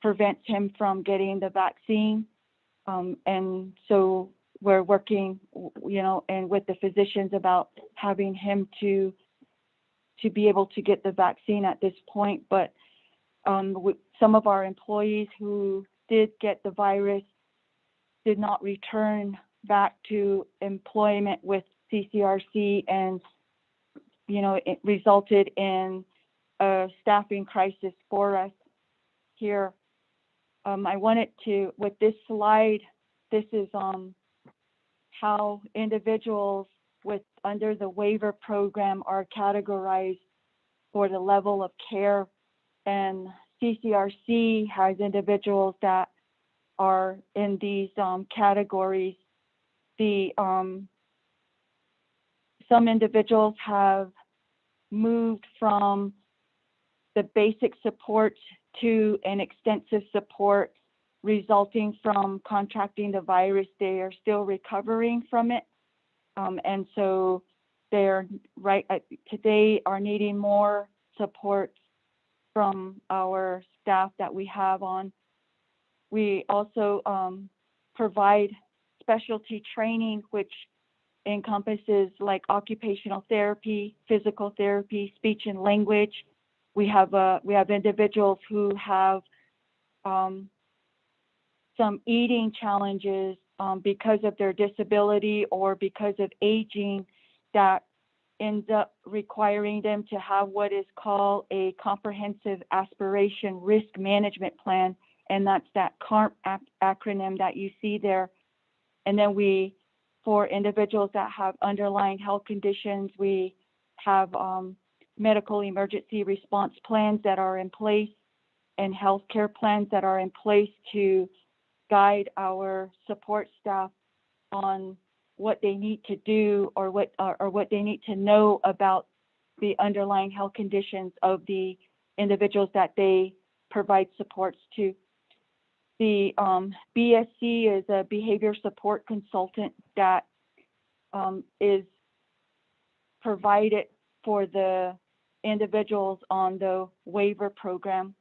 prevents him from getting the vaccine. And so we're working, you know, and with the physicians about having him to be able to get the vaccine at this point. But some of our employees who did get the virus did not return back to employment with CCRC, and you know, it resulted in a staffing crisis for us here. I wanted to, with this slide, this is how individuals under the waiver program are categorized for the level of care. And CCRC has individuals that are in these categories. Some individuals have moved from the basic support to an extensive support resulting from contracting the virus. They are still recovering from it. And so they're today are needing more support from our staff that we have on. We also provide specialty training, which encompasses like occupational therapy, physical therapy, speech and language. We have individuals who have some eating challenges because of their disability or because of aging, that ends up requiring them to have what is called a comprehensive aspiration risk management plan, and that's that CARP acronym that you see there. And then for individuals that have underlying health conditions, we have medical emergency response plans that are in place and healthcare plans that are in place to guide our support staff on what they need to do or what they need to know about the underlying health conditions of the individuals that they provide supports to. The BSC is a behavior support consultant that is provided for the individuals on the waiver program.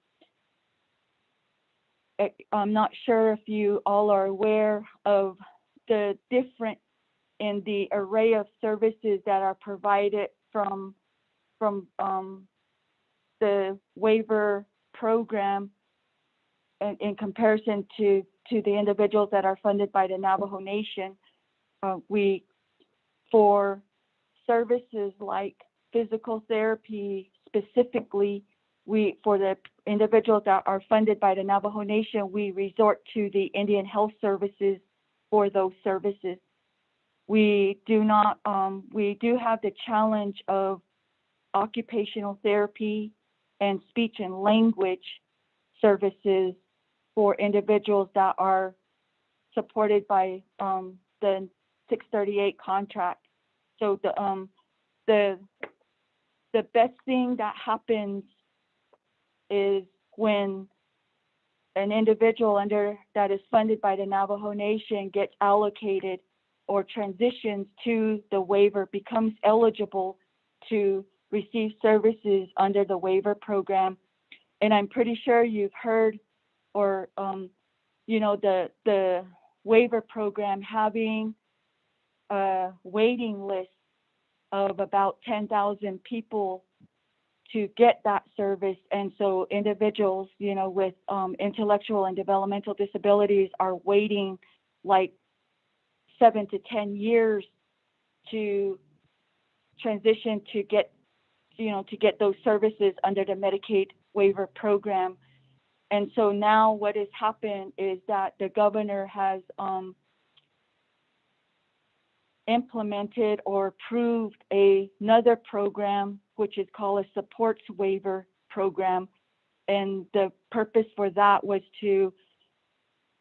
I'm not sure if you all are aware of the different in the array of services that are provided from the waiver program in comparison to the individuals that are funded by the Navajo Nation. We for services like physical therapy, specifically, for the individuals that are funded by the Navajo Nation, we resort to the Indian Health Services for those services. We do have the challenge of occupational therapy and speech and language services for individuals that are supported by the 638 contract. So the best thing that happens is when an individual that is funded by the Navajo Nation gets allocated or transitions to the waiver, becomes eligible to receive services under the waiver program. And I'm pretty sure you've heard or the waiver program having a waiting list of about 10,000 people to get that service. And so individuals, with intellectual and developmental disabilities are waiting like 7 to 10 years to transition to get those services under the Medicaid waiver program. And so now what has happened is that the governor has implemented or approved another program, which is called a supports waiver program. And the purpose for that was to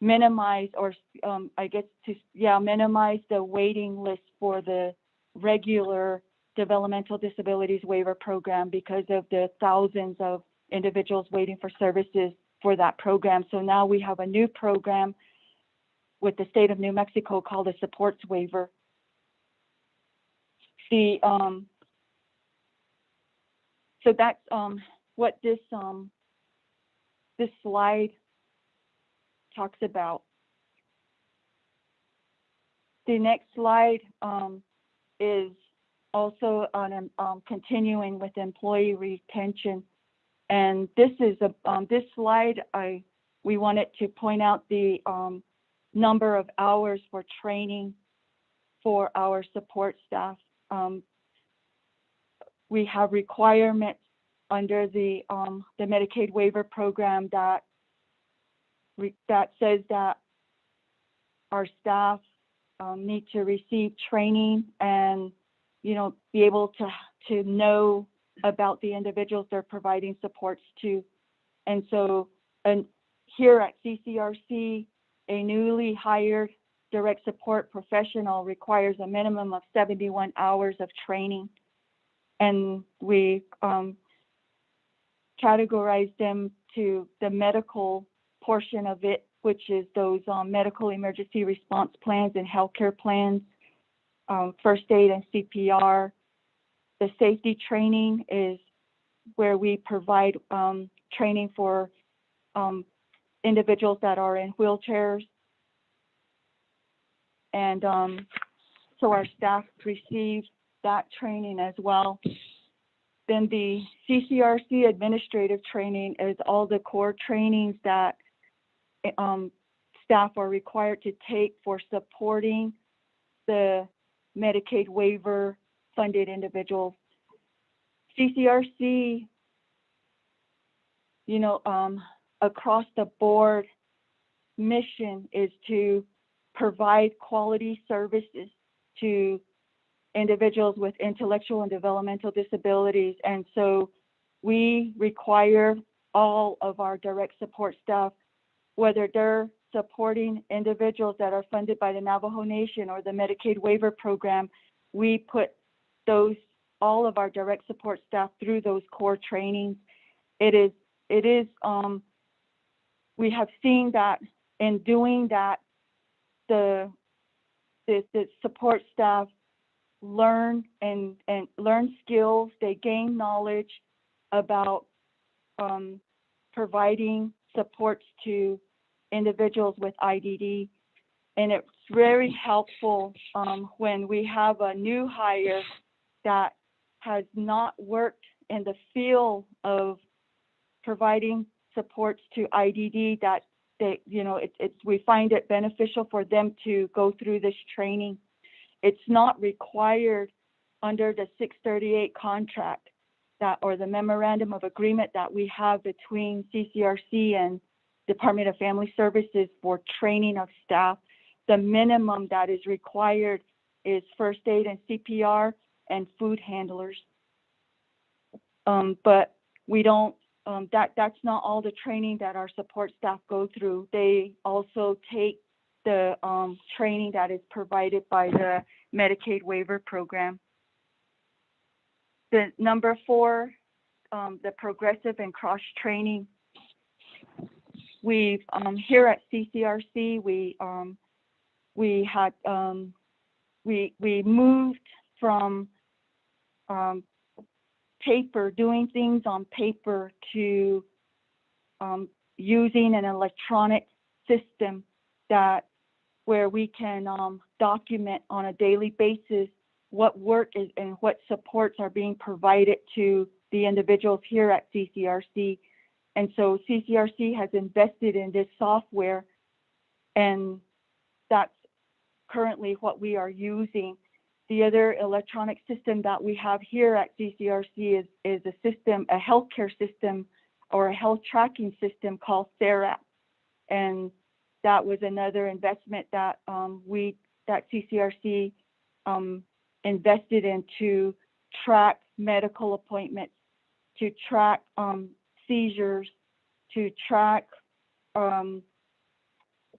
minimize minimize the waiting list for the regular developmental disabilities waiver program because of the thousands of individuals waiting for services for that program. So now we have a new program with the state of New Mexico called a supports waiver. So that's what this slide talks about. The next slide is also on continuing with employee retention, and this is this slide. We wanted to point out the number of hours for training for our support staff. We have requirements under the Medicaid waiver program that says that our staff need to receive training and be able to know about the individuals they're providing supports to. And so here at CCRC, a newly hired direct support professional requires a minimum of 71 hours of training. And we categorize them to the medical portion of it, which is those medical emergency response plans and healthcare plans, first aid and CPR. The safety training is where we provide training for individuals that are in wheelchairs. And so our staff receive that training as well. Then the CCRC administrative training is all the core trainings that staff are required to take for supporting the Medicaid waiver funded individuals. CCRC, across the board mission is to provide quality services to individuals with intellectual and developmental disabilities. And so we require all of our direct support staff, whether they're supporting individuals that are funded by the Navajo Nation or the Medicaid waiver program, we put all of our direct support staff through those core trainings. We have seen that in doing that, the support staff learn and learn skills. They gain knowledge about providing supports to individuals with IDD, and it's very helpful when we have a new hire that has not worked in the field of providing supports to IDD, that we find it beneficial for them to go through this training. it's not required under the 638 contract or the memorandum of agreement that we have between CCRC and Department of Family Services for training of staff. The minimum that is required is first aid and CPR and food handlers. But we don't, that's not all the training that our support staff go through. They also take the training that is provided by the Medicaid waiver program. The number 4, the progressive and cross training. We've here at CCRC, we moved from paper, doing things on paper, to using an electronic system where we can document on a daily basis what work is and what supports are being provided to the individuals here at CCRC. And so CCRC has invested in this software, and that's currently what we are using. The other electronic system that we have here at CCRC is a system, a healthcare system or a health tracking system called Ccrc. And that was another investment that CCRC invested in to track medical appointments, to track seizures, to track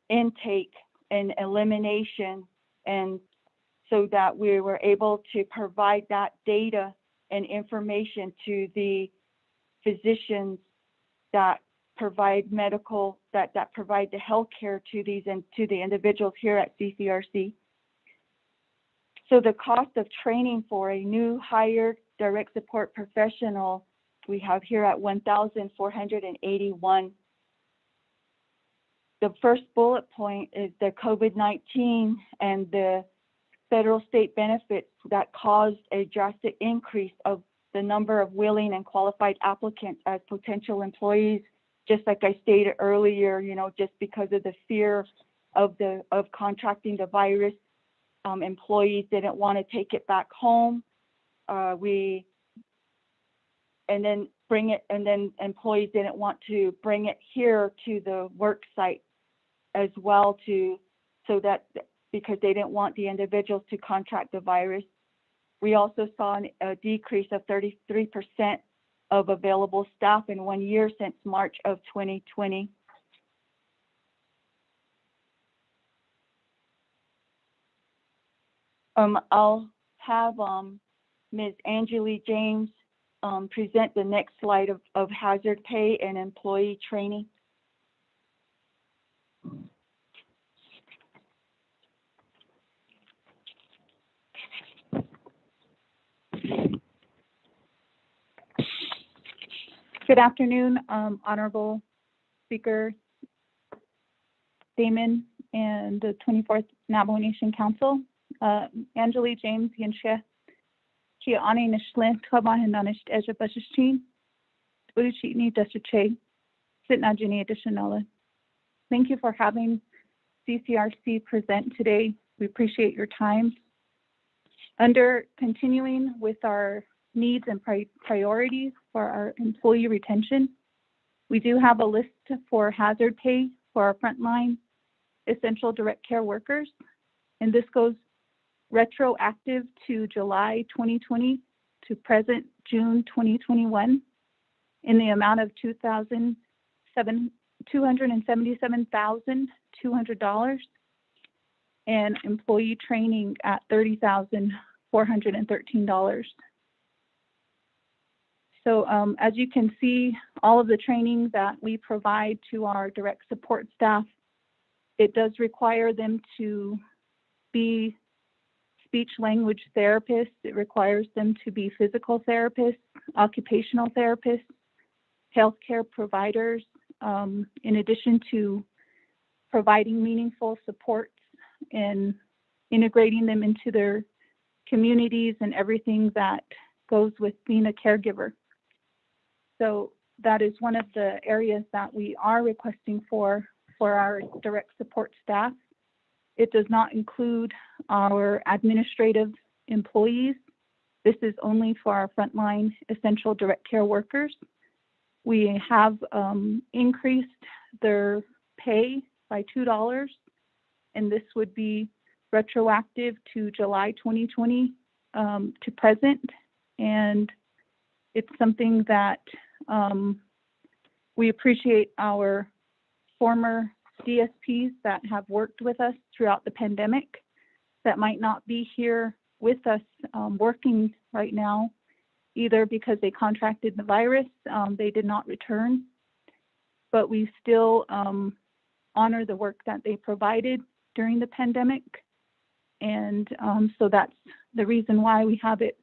intake and elimination, and so that we were able to provide that data and information to the physicians that provide medical, that provide the health care to these and to the individuals here at CCRC. So the cost of training for a new hired direct support professional, we have here at $1,481. The first bullet point is the COVID-19 and the federal state benefits that caused a drastic increase of the number of willing and qualified applicants as potential employees. Just like I stated earlier, just because of the fear of contracting the virus, employees didn't want to take it back home. And then employees didn't want to bring it here to the work site as well, because they didn't want the individuals to contract the virus. We also saw a decrease of 33% of available staff in 1 year since March of 2020. I'll have Ms. Angeli James present the next slide of hazard pay and employee training. Good afternoon, Honorable Speaker Damon and the 24th Navajo Nation Council. Angeli James Yinshe, Kia Ani Nishlin, Kabahinanish Eja Bashichin, Udichini Deshache, Sitnajini Additionala. Thank you for having CCRC present today. We appreciate your time. Under continuing with our needs and priorities for our employee retention, we do have a list for hazard pay for our frontline essential direct care workers, and this goes retroactive to July 2020 to present June 2021 in the amount of $277,200 and employee training at $30,413. So as you can see, all of the training that we provide to our direct support staff, it does require them to be speech language therapists. It requires them to be physical therapists, occupational therapists, healthcare providers, in addition to providing meaningful supports and integrating them into their communities and everything that goes with being a caregiver. So that is one of the areas that we are requesting for our direct support staff It does not include our administrative employees. This is only for our frontline essential direct care workers. We have increased their pay by $2, and this would be retroactive to July 2020 to present. And it's something that we appreciate our former DSPs that have worked with us throughout the pandemic that might not be here with us working right now, either because they contracted the virus, they did not return, but we still honor the work that they provided during the pandemic. And so that's the reason why we have it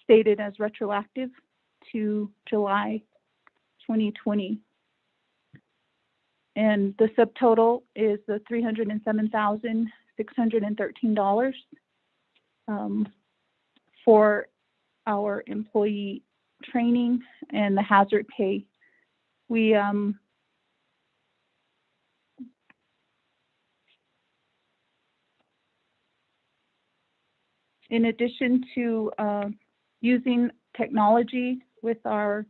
stated as retroactive to July 2020. And the subtotal is the $307,613 for our employee training and the hazard pay. We in addition to using technology with our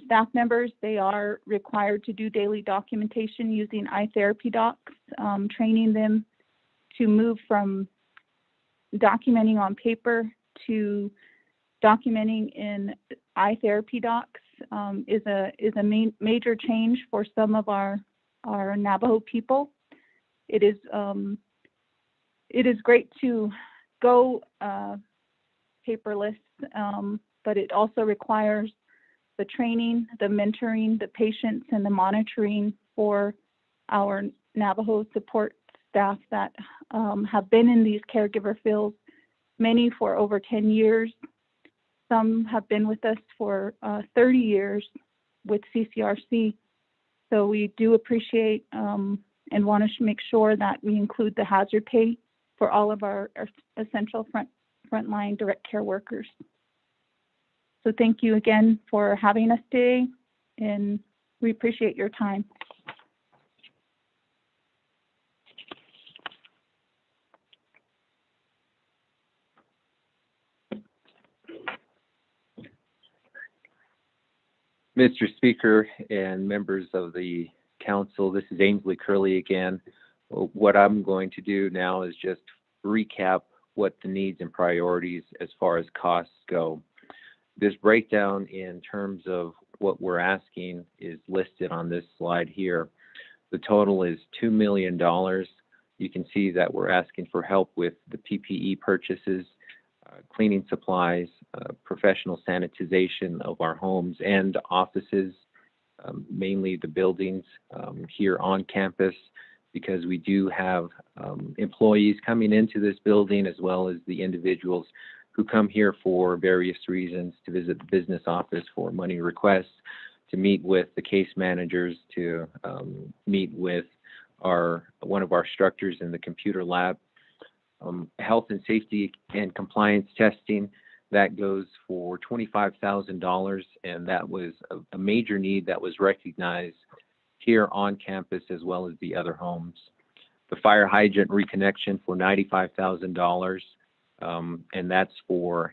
staff members, they are required to do daily documentation using iTherapy docs, training them to move from documenting on paper to documenting in iTherapy docs is a major change for some of our Navajo people. It is great to go paperless, but it also requires the training, the mentoring, the patience, and the monitoring for our Navajo support staff that have been in these caregiver fields, many for over 10 years. Some have been with us for 30 years with CCRC. So we do appreciate and want to make sure that we include the hazard pay for all of our essential frontline direct care workers. So thank you again for having us today, and we appreciate your time. Mr. Speaker and members of the council, this is Ainsley Curley again. What I'm going to do now is just recap what the needs and priorities as far as costs go. This breakdown in terms of what we're asking is listed on this slide here. The total is $2 million. You can see that we're asking for help with the PPE purchases, cleaning supplies, professional sanitization of our homes and offices, mainly the buildings here on campus, because we do have employees coming into this building as well as the individuals who come here for various reasons, to visit the business office for money requests, to meet with the case managers, to meet with one of our instructors in the computer lab. Health and safety and compliance testing, that goes for $25,000, and that was a major need that was recognized here on campus as well as the other homes. The fire hydrant reconnection for $95,000, and that's for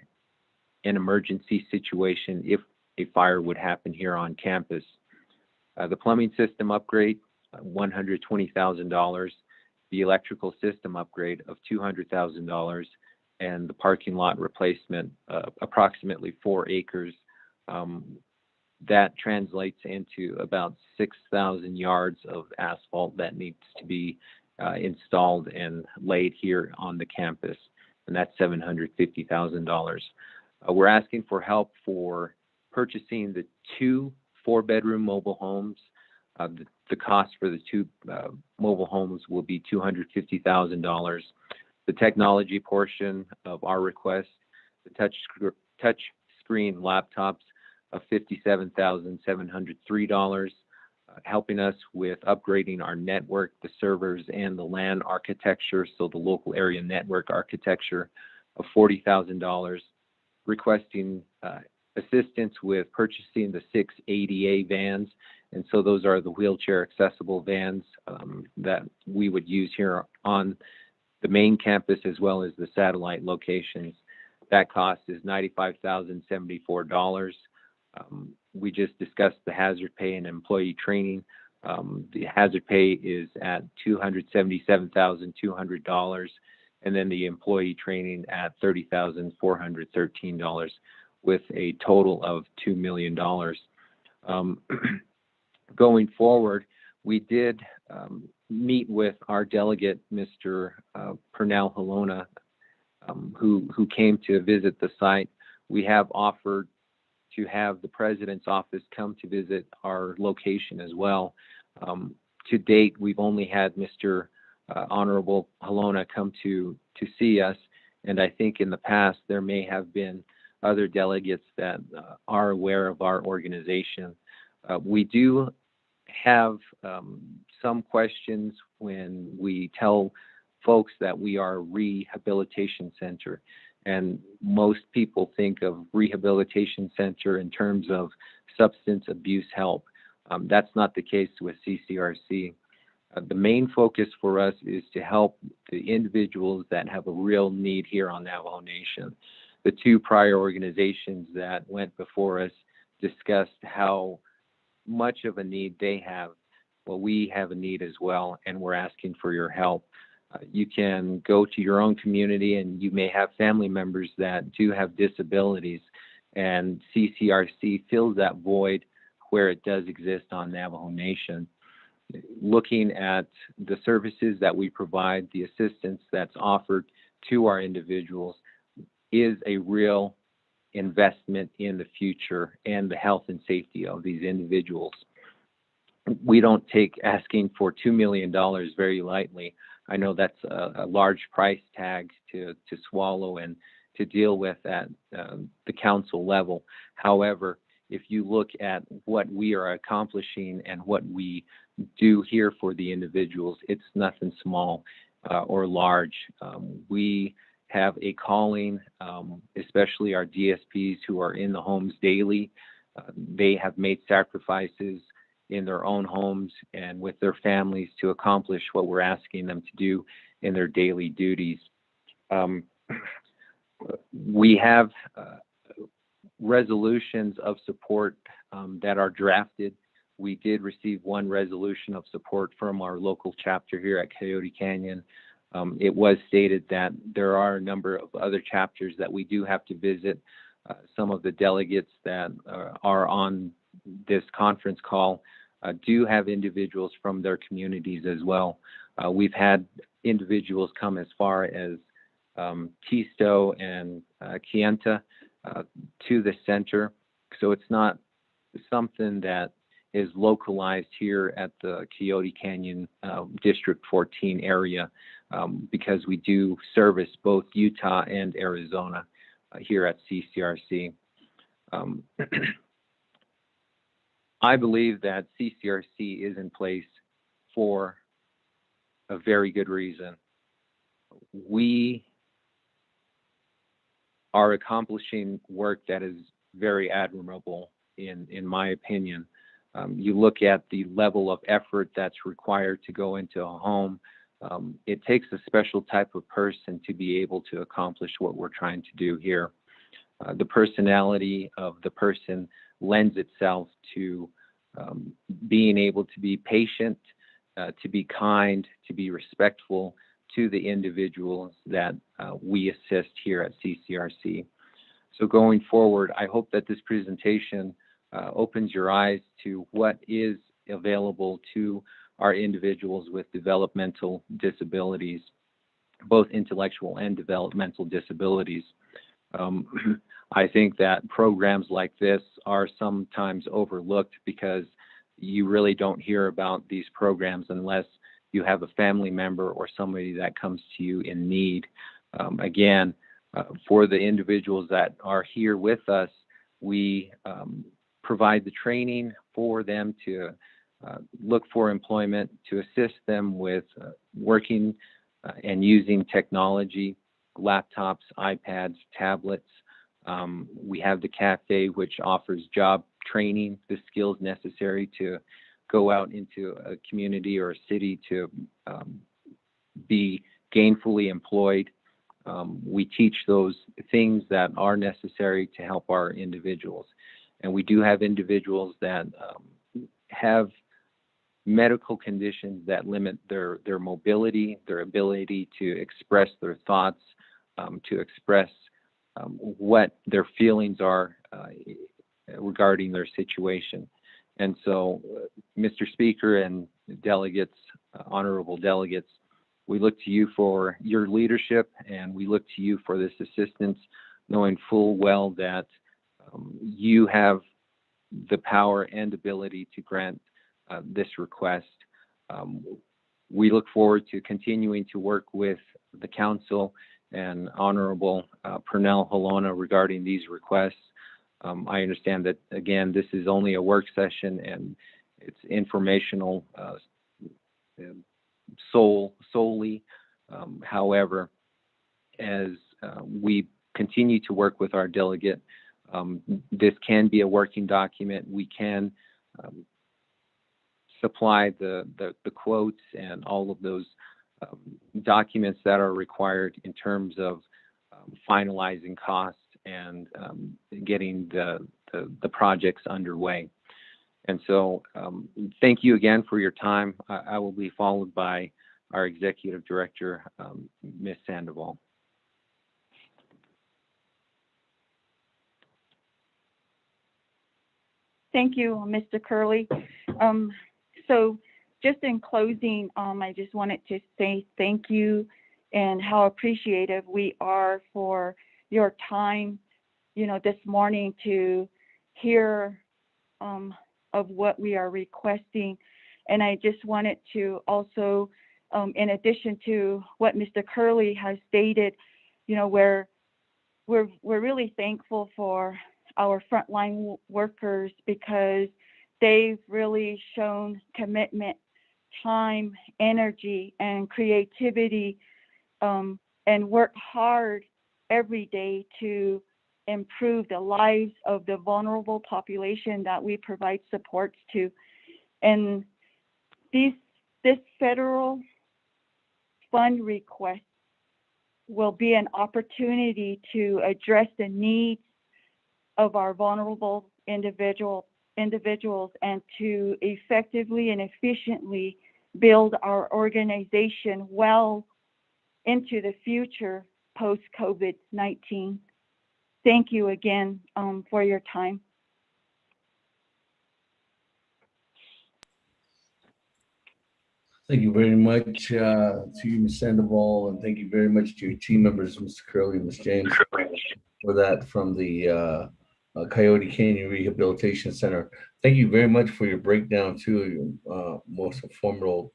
an emergency situation if a fire would happen here on campus. The plumbing system upgrade, $120,000. The electrical system upgrade of $200,000, and the parking lot replacement, approximately 4 acres. That translates into about 6,000 yards of asphalt that needs to be installed and laid here on the campus, and that's $750,000. We're asking for help for purchasing the 2 4-bedroom mobile homes. The cost for the 2 mobile homes will be $250,000. The technology portion of our request, the touch screen laptops of $57,703, helping us with upgrading our network, the servers, and the LAN architecture, so the local area network architecture of $40,000, requesting assistance with purchasing the 6 ADA vans. And so those are the wheelchair accessible vans that we would use here on the main campus as well as the satellite locations. That cost is $95,074. We just discussed the hazard pay and employee training. The hazard pay is at $277,200, and then the employee training at $30,413, with a total of $2 million. Going forward, we did meet with our delegate, Mr. Pernell Halona, who came to visit the site. We have offered to have the president's office come to visit our location as well. To date, we've only had Mr. Honorable Halona come to see us, and I think in the past there may have been other delegates that are aware of our organization. We do have some questions when we tell folks that we are a rehabilitation center, and most people think of rehabilitation center in terms of substance abuse help. That's not the case with CCRC. The main focus for us is to help the individuals that have a real need here on Navajo Nation. The two prior organizations that went before us discussed how much of a need they have. Well, we have a need as well, and we're asking for your help. You can go to your own community, and you may have family members that do have disabilities, and CCRC fills that void where it does exist on Navajo Nation. Looking at the services that we provide, the assistance that's offered to our individuals is a real investment in the future and the health and safety of these individuals. We don't take asking for $2 million very lightly. I know that's a large price tag to swallow and to deal with at the council level. However, if you look at what we are accomplishing and what we do here for the individuals, it's nothing small or large. We have a calling, especially our DSPs who are in the homes daily. They have made sacrifices in their own homes and with their families to accomplish what we're asking them to do in their daily duties. We have resolutions of support that are drafted. We did receive one resolution of support from our local chapter here at Coyote Canyon. It was stated that there are a number of other chapters that we do have to visit. Some of the delegates that are on this conference call do have individuals from their communities as well. We've had individuals come as far as Tisto and Kienta to the center. So it's not something that is localized here at the Coyote Canyon District 14 area, because we do service both Utah and Arizona here at CCRC. I believe that CCRC is in place for a very good reason. We are accomplishing work that is very admirable in my opinion. You look at the level of effort that's required to go into a home. It takes a special type of person to be able to accomplish what we're trying to do here. The personality of the person lends itself to being able to be patient, to be kind, to be respectful to the individuals that we assist here at CCRC. So going forward, I hope that this presentation opens your eyes to what is available to our individuals with developmental disabilities, both intellectual and developmental disabilities. I think that programs like this are sometimes overlooked because you really don't hear about these programs unless you have a family member or somebody that comes to you in need. Again, for the individuals that are here with us, we provide the training for them to look for employment, to assist them with working and using technology, laptops, iPads, tablets. We have the cafe, which offers job training, the skills necessary to go out into a community or a city to be gainfully employed. We teach those things that are necessary to help our individuals. And we do have individuals that have medical conditions that limit their mobility, their ability to express their thoughts, to express what their feelings are regarding their situation. And so, Mr. Speaker and delegates, honorable delegates, we look to you for your leadership, and we look to you for this assistance, knowing full well that you have the power and ability to grant this request. We look forward to continuing to work with the council and Honorable Pernell Halona regarding these requests. I understand that, again, this is only a work session and it's informational solely. However, as we continue to work with our delegate, this can be a working document. We can supply the quotes and all of those documents that are required in terms of finalizing costs and getting the projects underway. And so thank you again for your time. I will be followed by our Executive Director, Ms. Sandoval. Thank you, Mr. Curley. So just in closing, I just wanted to say thank you and how appreciative we are for your time, this morning to hear of what we are requesting. And I just wanted to also, in addition to what Mr. Curley has stated, we're really thankful for our frontline workers because they've really shown commitment, time, energy, and creativity, and work hard every day to improve the lives of the vulnerable population that we provide supports to. And this federal fund request will be an opportunity to address the needs of our vulnerable individuals and to effectively and efficiently build our organization well into the future post-COVID-19. Thank you again for your time. Thank you very much to you, Ms. Sandoval, and thank you very much to your team members, Mr. Curley and Ms. James, for that from the Coyote Canyon Rehabilitation Center. Thank you very much for your breakdown too, most informative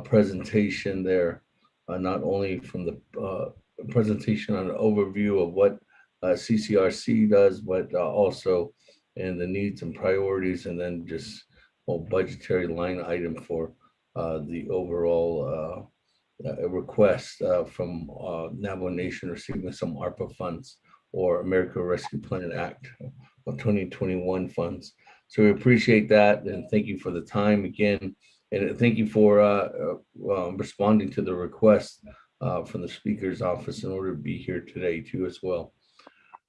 presentation there, not only from the presentation on an overview of what CCRC does, but also in the needs and priorities, and then just a budgetary line item for the overall request from Navajo Nation receiving some ARPA funds or American Rescue Plan Act of 2021 funds. So we appreciate that, and thank you for the time again, and thank you for responding to the request from the Speaker's office in order to be here today too as well.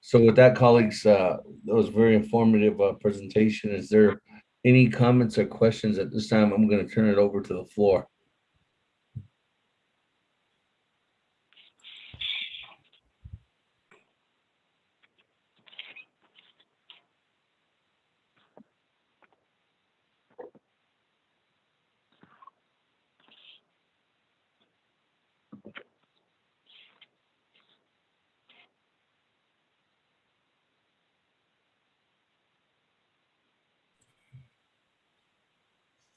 So with that, colleagues, that was a very informative presentation. Is there any comments or questions at this time? I'm going to turn it over to the floor.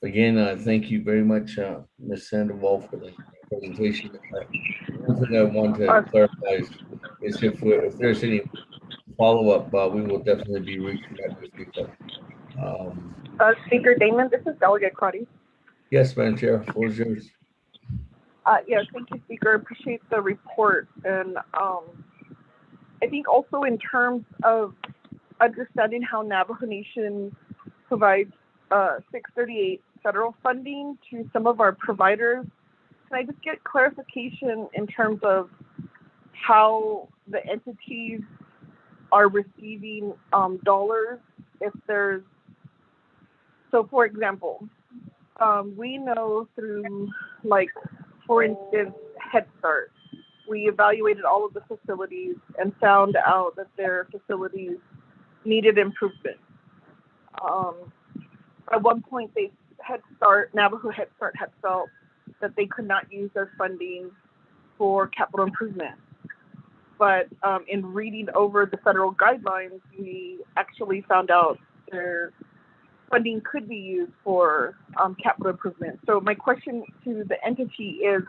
Again, thank you very much, Ms. Sandoval, for the presentation. One thing I want to clarify is if there's any follow-up, we will definitely be reaching out with you. Speaker Damon, this is Delegate Crotty. Yes, Madam Chair, floor is yours. Yes, thank you, Speaker. I appreciate the report. And I think also in terms of understanding how Navajo Nation provides 638 federal funding to some of our providers, can I just get clarification in terms of how the entities are receiving dollars? If there's, so for example, we know through, like, for instance, Head Start, we evaluated all of the facilities and found out that their facilities needed improvement. At one point, Navajo Head Start had felt that they could not use their funding for capital improvement. But in reading over the federal guidelines, we actually found out their funding could be used for capital improvement. So my question to the entity is,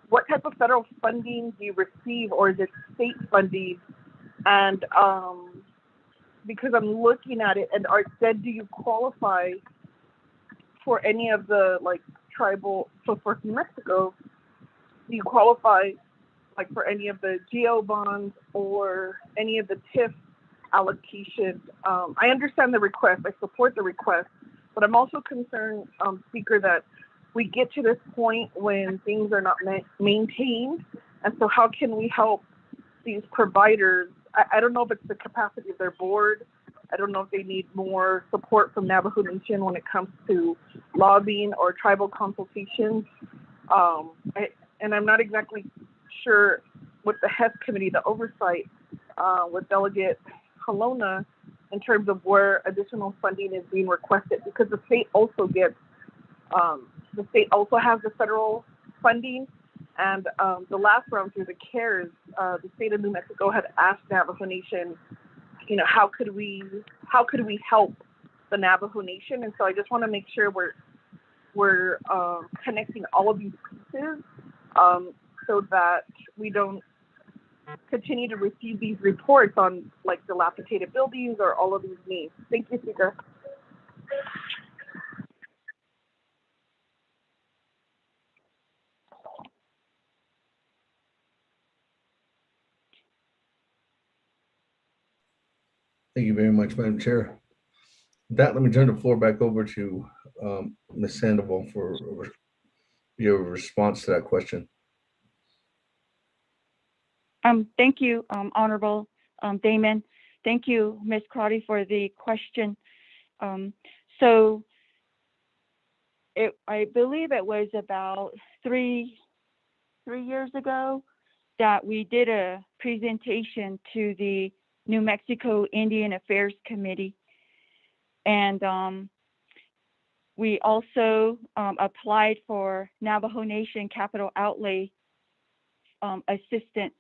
what type of federal funding do you receive, or is it state funding? And because I'm looking at it, and Art said, do you qualify for any of the, like, tribal, so for New Mexico, do you qualify like for any of the GO bonds or any of the TIF allocations? I understand the request, I support the request, but I'm also concerned, Speaker, that we get to this point when things are not maintained. And so how can we help these providers? I don't know if it's the capacity of their board. I don't know if they need more support from Navajo Nation when it comes to lobbying or tribal consultations. And I'm not exactly sure with the HES committee, the oversight with Delegate Halona, in terms of where additional funding is being requested, because the state also gets, the state also has the federal funding. And the last round through the CARES, the state of New Mexico had asked Navajo Nation, you know, how could we help the Navajo Nation? And so I just want to make sure we're connecting all of these pieces so that we don't continue to receive these reports on, like, dilapidated buildings or all of these needs. Thank you, Speaker. Thank you very much, Madam Chair. With that, let me turn the floor back over to Ms. Sandoval for your response to that question. Thank you, Honorable Damon. Thank you, Ms. Crotty, for the question. So I believe it was about three years ago that we did a presentation to the New Mexico Indian Affairs Committee. And we also applied for Navajo Nation capital outlay assistance.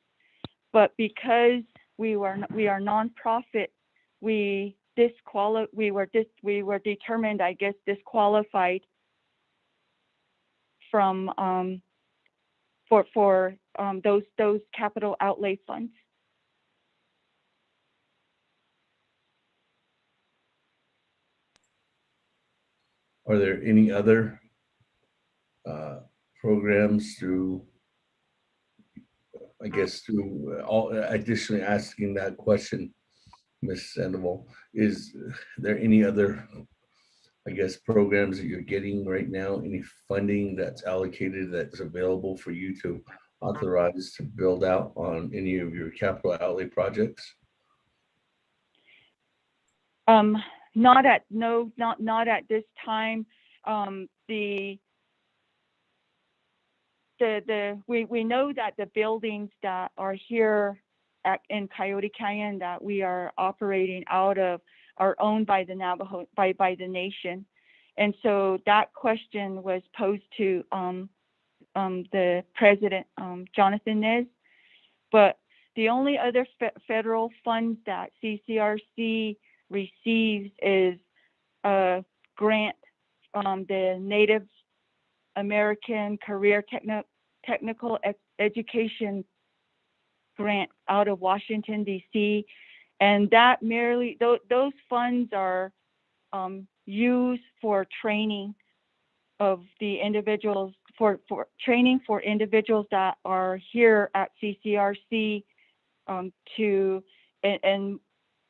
But because we are nonprofit, we were determined, I guess, disqualified from for those capital outlay funds. Are there any other programs through, I guess, through all, additionally asking that question, Ms. Sandoval, is there any other, I guess, programs that you're getting right now, any funding that's allocated that's available for you to authorize to build out on any of your capital outlay projects? Not at this time. We know that the buildings that are here in Coyote Canyon that we are operating out of are owned by the Navajo, by the nation. And so that question was posed to the president, Jonathan Nez. But the only other federal funds that CCRC receives is a grant from the Native American Career Technical Education grant out of Washington, D.C. And that merely, those funds are used for training of the individuals, for training for individuals that are here at CCRC to, and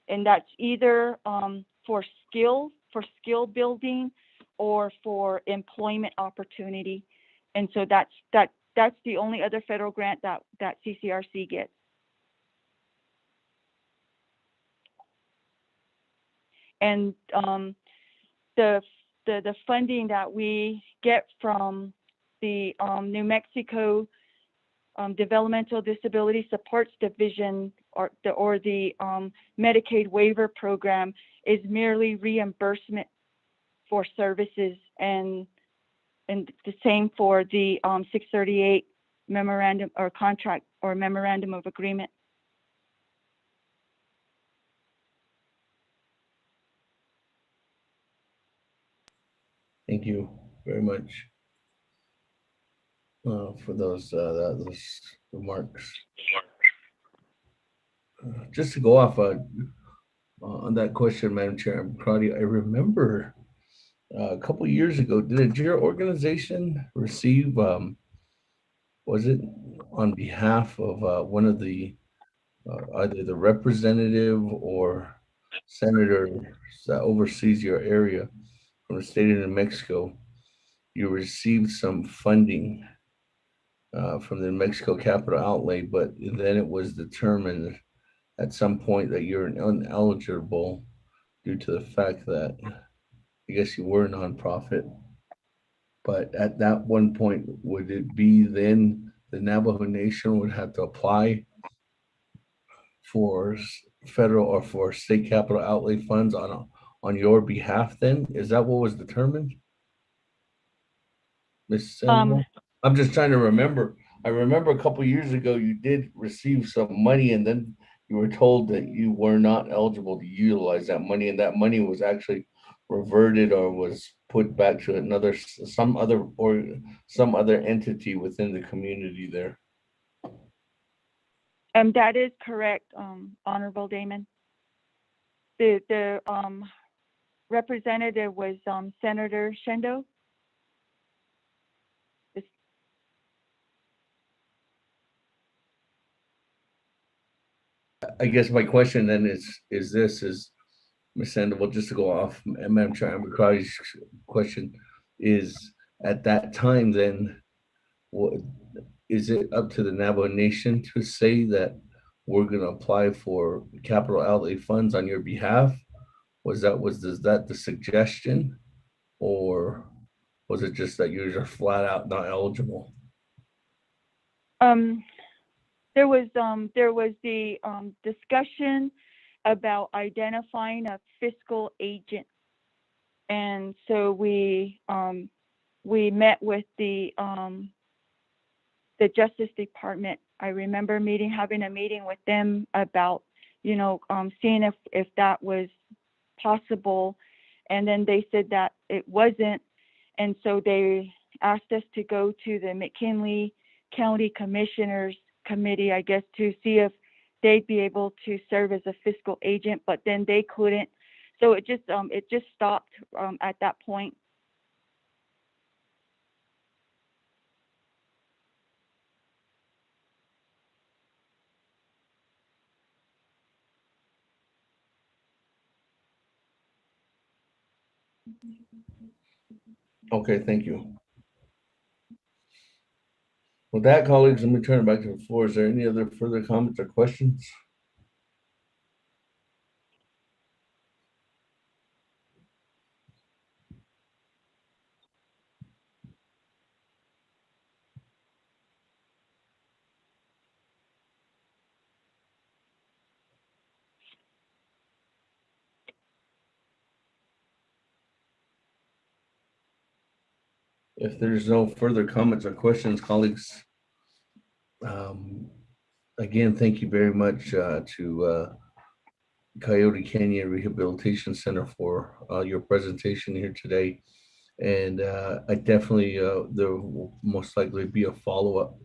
that's either for skill building or for employment opportunity. And so that's the only other federal grant that CCRC gets. And the funding that we get from the New Mexico Developmental Disability Supports Division or the Medicaid waiver program is merely reimbursement for services, and the same for the 638 memorandum or contract or memorandum of agreement. Thank you very much for those remarks. Just to go off on that question, Madam Chair, Claudia, I remember a couple years ago, did your organization receive, was it on behalf of one of the, either the representative or senator that oversees your area from the state of New Mexico, you received some funding from the New Mexico capital outlay, but then it was determined at some point that you're ineligible due to the fact that I guess you were a nonprofit. But at that one point, would it be then the Navajo Nation would have to apply for federal or for state capital outlay funds on your behalf then? Is that what was determined? Ms. Sandoval? I'm just trying to remember. I remember a couple years ago you did receive some money and then you were told that you were not eligible to utilize that money, and that money was actually reverted or was put back to some other entity within the community there. That is correct, Honorable Damon. The representative was Senator Shendo. I guess my question then is Ms. Sandoval, just to go off Madam Chair McCarty's question, is at that time then, what is it up to the Navajo Nation to say that we're going to apply for capital outlay funds on your behalf? Was that the suggestion, or was it just that you're just flat out not eligible? There was the discussion about identifying a fiscal agent, and so we met with the Justice Department. I remember having a meeting with them about seeing if that was possible, and then they said that it wasn't, and so they asked us to go to the McKinley County Commissioners Committee, I guess, to see if they'd be able to serve as a fiscal agent, but then they couldn't. So it just stopped at that point. Okay, thank you. With that, colleagues, let me turn it back to the floor. Is there any other further comments or questions? If there's no further comments or questions, colleagues, again, thank you very much to Coyote Canyon Rehabilitation Center for your presentation here today. And I definitely, there will most likely be a follow-up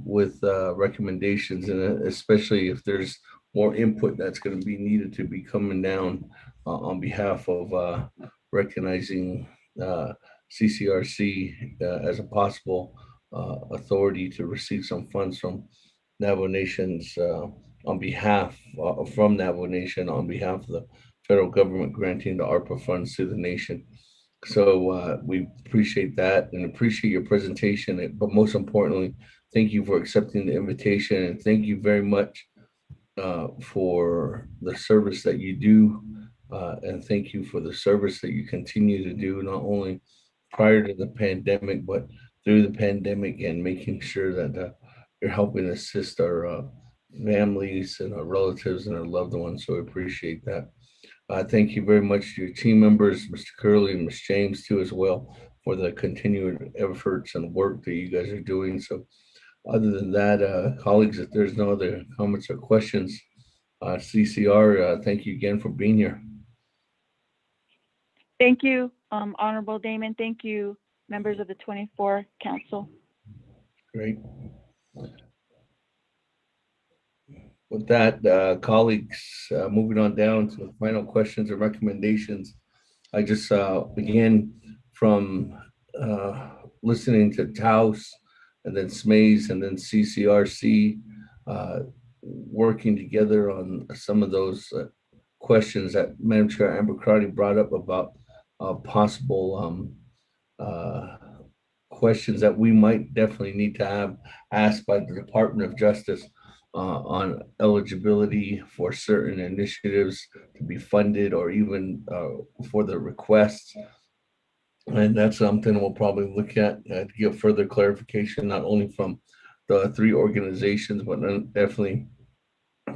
with recommendations, and especially if there's more input that's going to be needed to be coming down on behalf of recognizing Ccrc as a possible authority to receive some funds from Navajo Nations on behalf from Navajo Nation on behalf of the federal government granting the ARPA funds to the nation. So we appreciate that and appreciate your presentation. But most importantly, thank you for accepting the invitation, and thank you very much for the service that you do. And thank you for the service that you continue to do, not only prior to the pandemic, but through the pandemic, and making sure that you're helping assist our families and our relatives and our loved ones. So I appreciate that. Thank you very much to your team members, Mr. Curley and Ms. James too, as well, for the continued efforts and work that you guys are doing. So other than that, colleagues, if there's no other comments or questions, CCR, thank you again for being here. Thank you, Honorable Damon. Thank you, members of the 24 Council. Great. With that, colleagues, moving on down to the final questions and recommendations. I just began from listening to Taos and then SMAES and then CCRC working together on some of those questions that Madam Chair Amber Crotty brought up about possible questions that we might definitely need to have asked by the Department of Justice on eligibility for certain initiatives to be funded, or even for the requests. And that's something we'll probably look at to get further clarification, not only from the three organizations, but definitely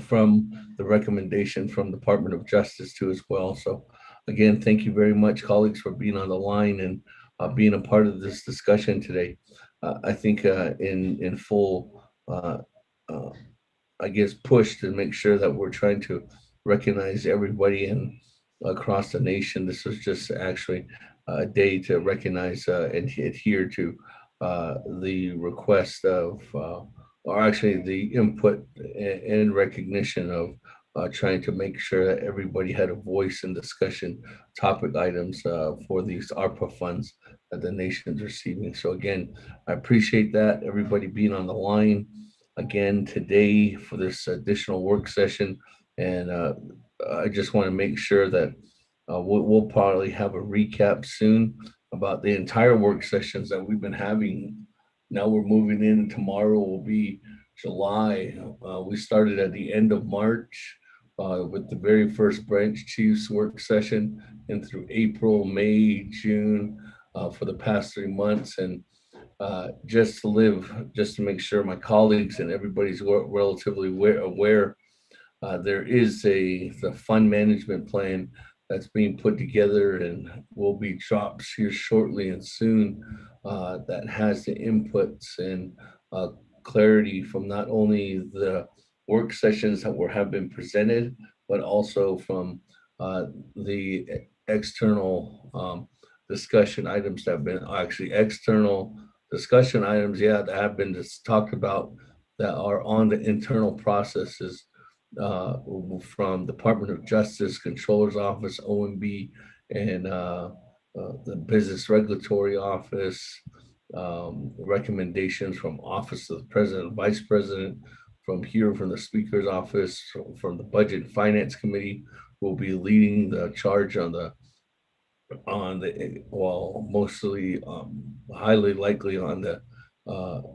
from the recommendation from the Department of Justice too as well. So again, thank you very much, colleagues, for being on the line and being a part of this discussion today. I think in full, I guess, push to make sure that we're trying to recognize everybody in across the nation. This was just actually a day to recognize and adhere to the request of, or actually the input and recognition of trying to make sure that everybody had a voice in discussion topic items for these ARPA funds that the nation's receiving. So again, I appreciate that, everybody being on the line again today for this additional work session. And I just want to make sure that we'll probably have a recap soon about the entire work sessions that we've been having. Now we're moving in, tomorrow will be July. We started at the end of March with the very first branch chiefs work session, and through April, May, June for the past 3 months. And just to make sure my colleagues and everybody's relatively aware, there is the fund management plan that's being put together and will be dropped here shortly and soon, that has the inputs and clarity from not only the work sessions that have been presented, but also from the external discussion items that have been external discussion items, that have been just talked about, that are on the internal processes from Department of Justice, Controller's Office, OMB, and the Business Regulatory Office, recommendations from Office of the President and Vice President, from here, from the Speaker's Office, from the Budget and Finance Committee, will be leading the charge on the mostly highly likely on the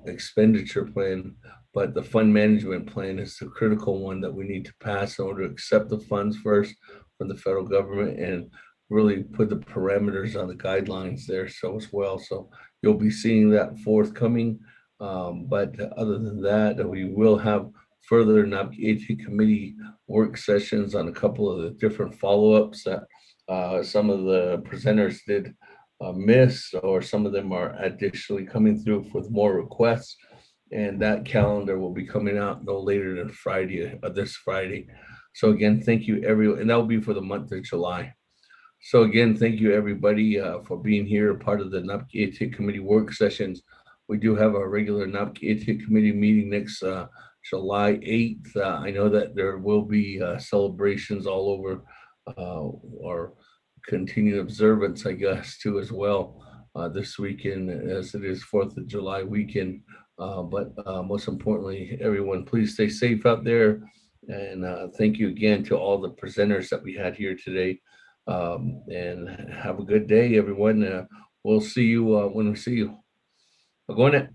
expenditure plan, but the fund management plan is the critical one that we need to pass in order to accept the funds first from the federal government and really put the parameters on the guidelines there so as well. So you'll be seeing that forthcoming. But other than that, we will have further Naabik'íyáti committee work sessions on a couple of the different follow-ups that some of the presenters did miss, or some of them are additionally coming through with more requests. And that calendar will be coming out no later than Friday, this Friday. So again, thank you everyone, and that will be for the month of July. So again, thank you everybody for being here, part of the Naabik'íyáti committee work sessions. We do have a regular Naabik'íyáti committee meeting next July 8th. I know that there will be celebrations all over, or continued observance, I guess, too, as well. this weekend, as it is 4th of July weekend. But most importantly, everyone, please stay safe out there. And thank you again to all the presenters that we had here today. And have a good day, everyone. We'll see you when we see you. Go on it.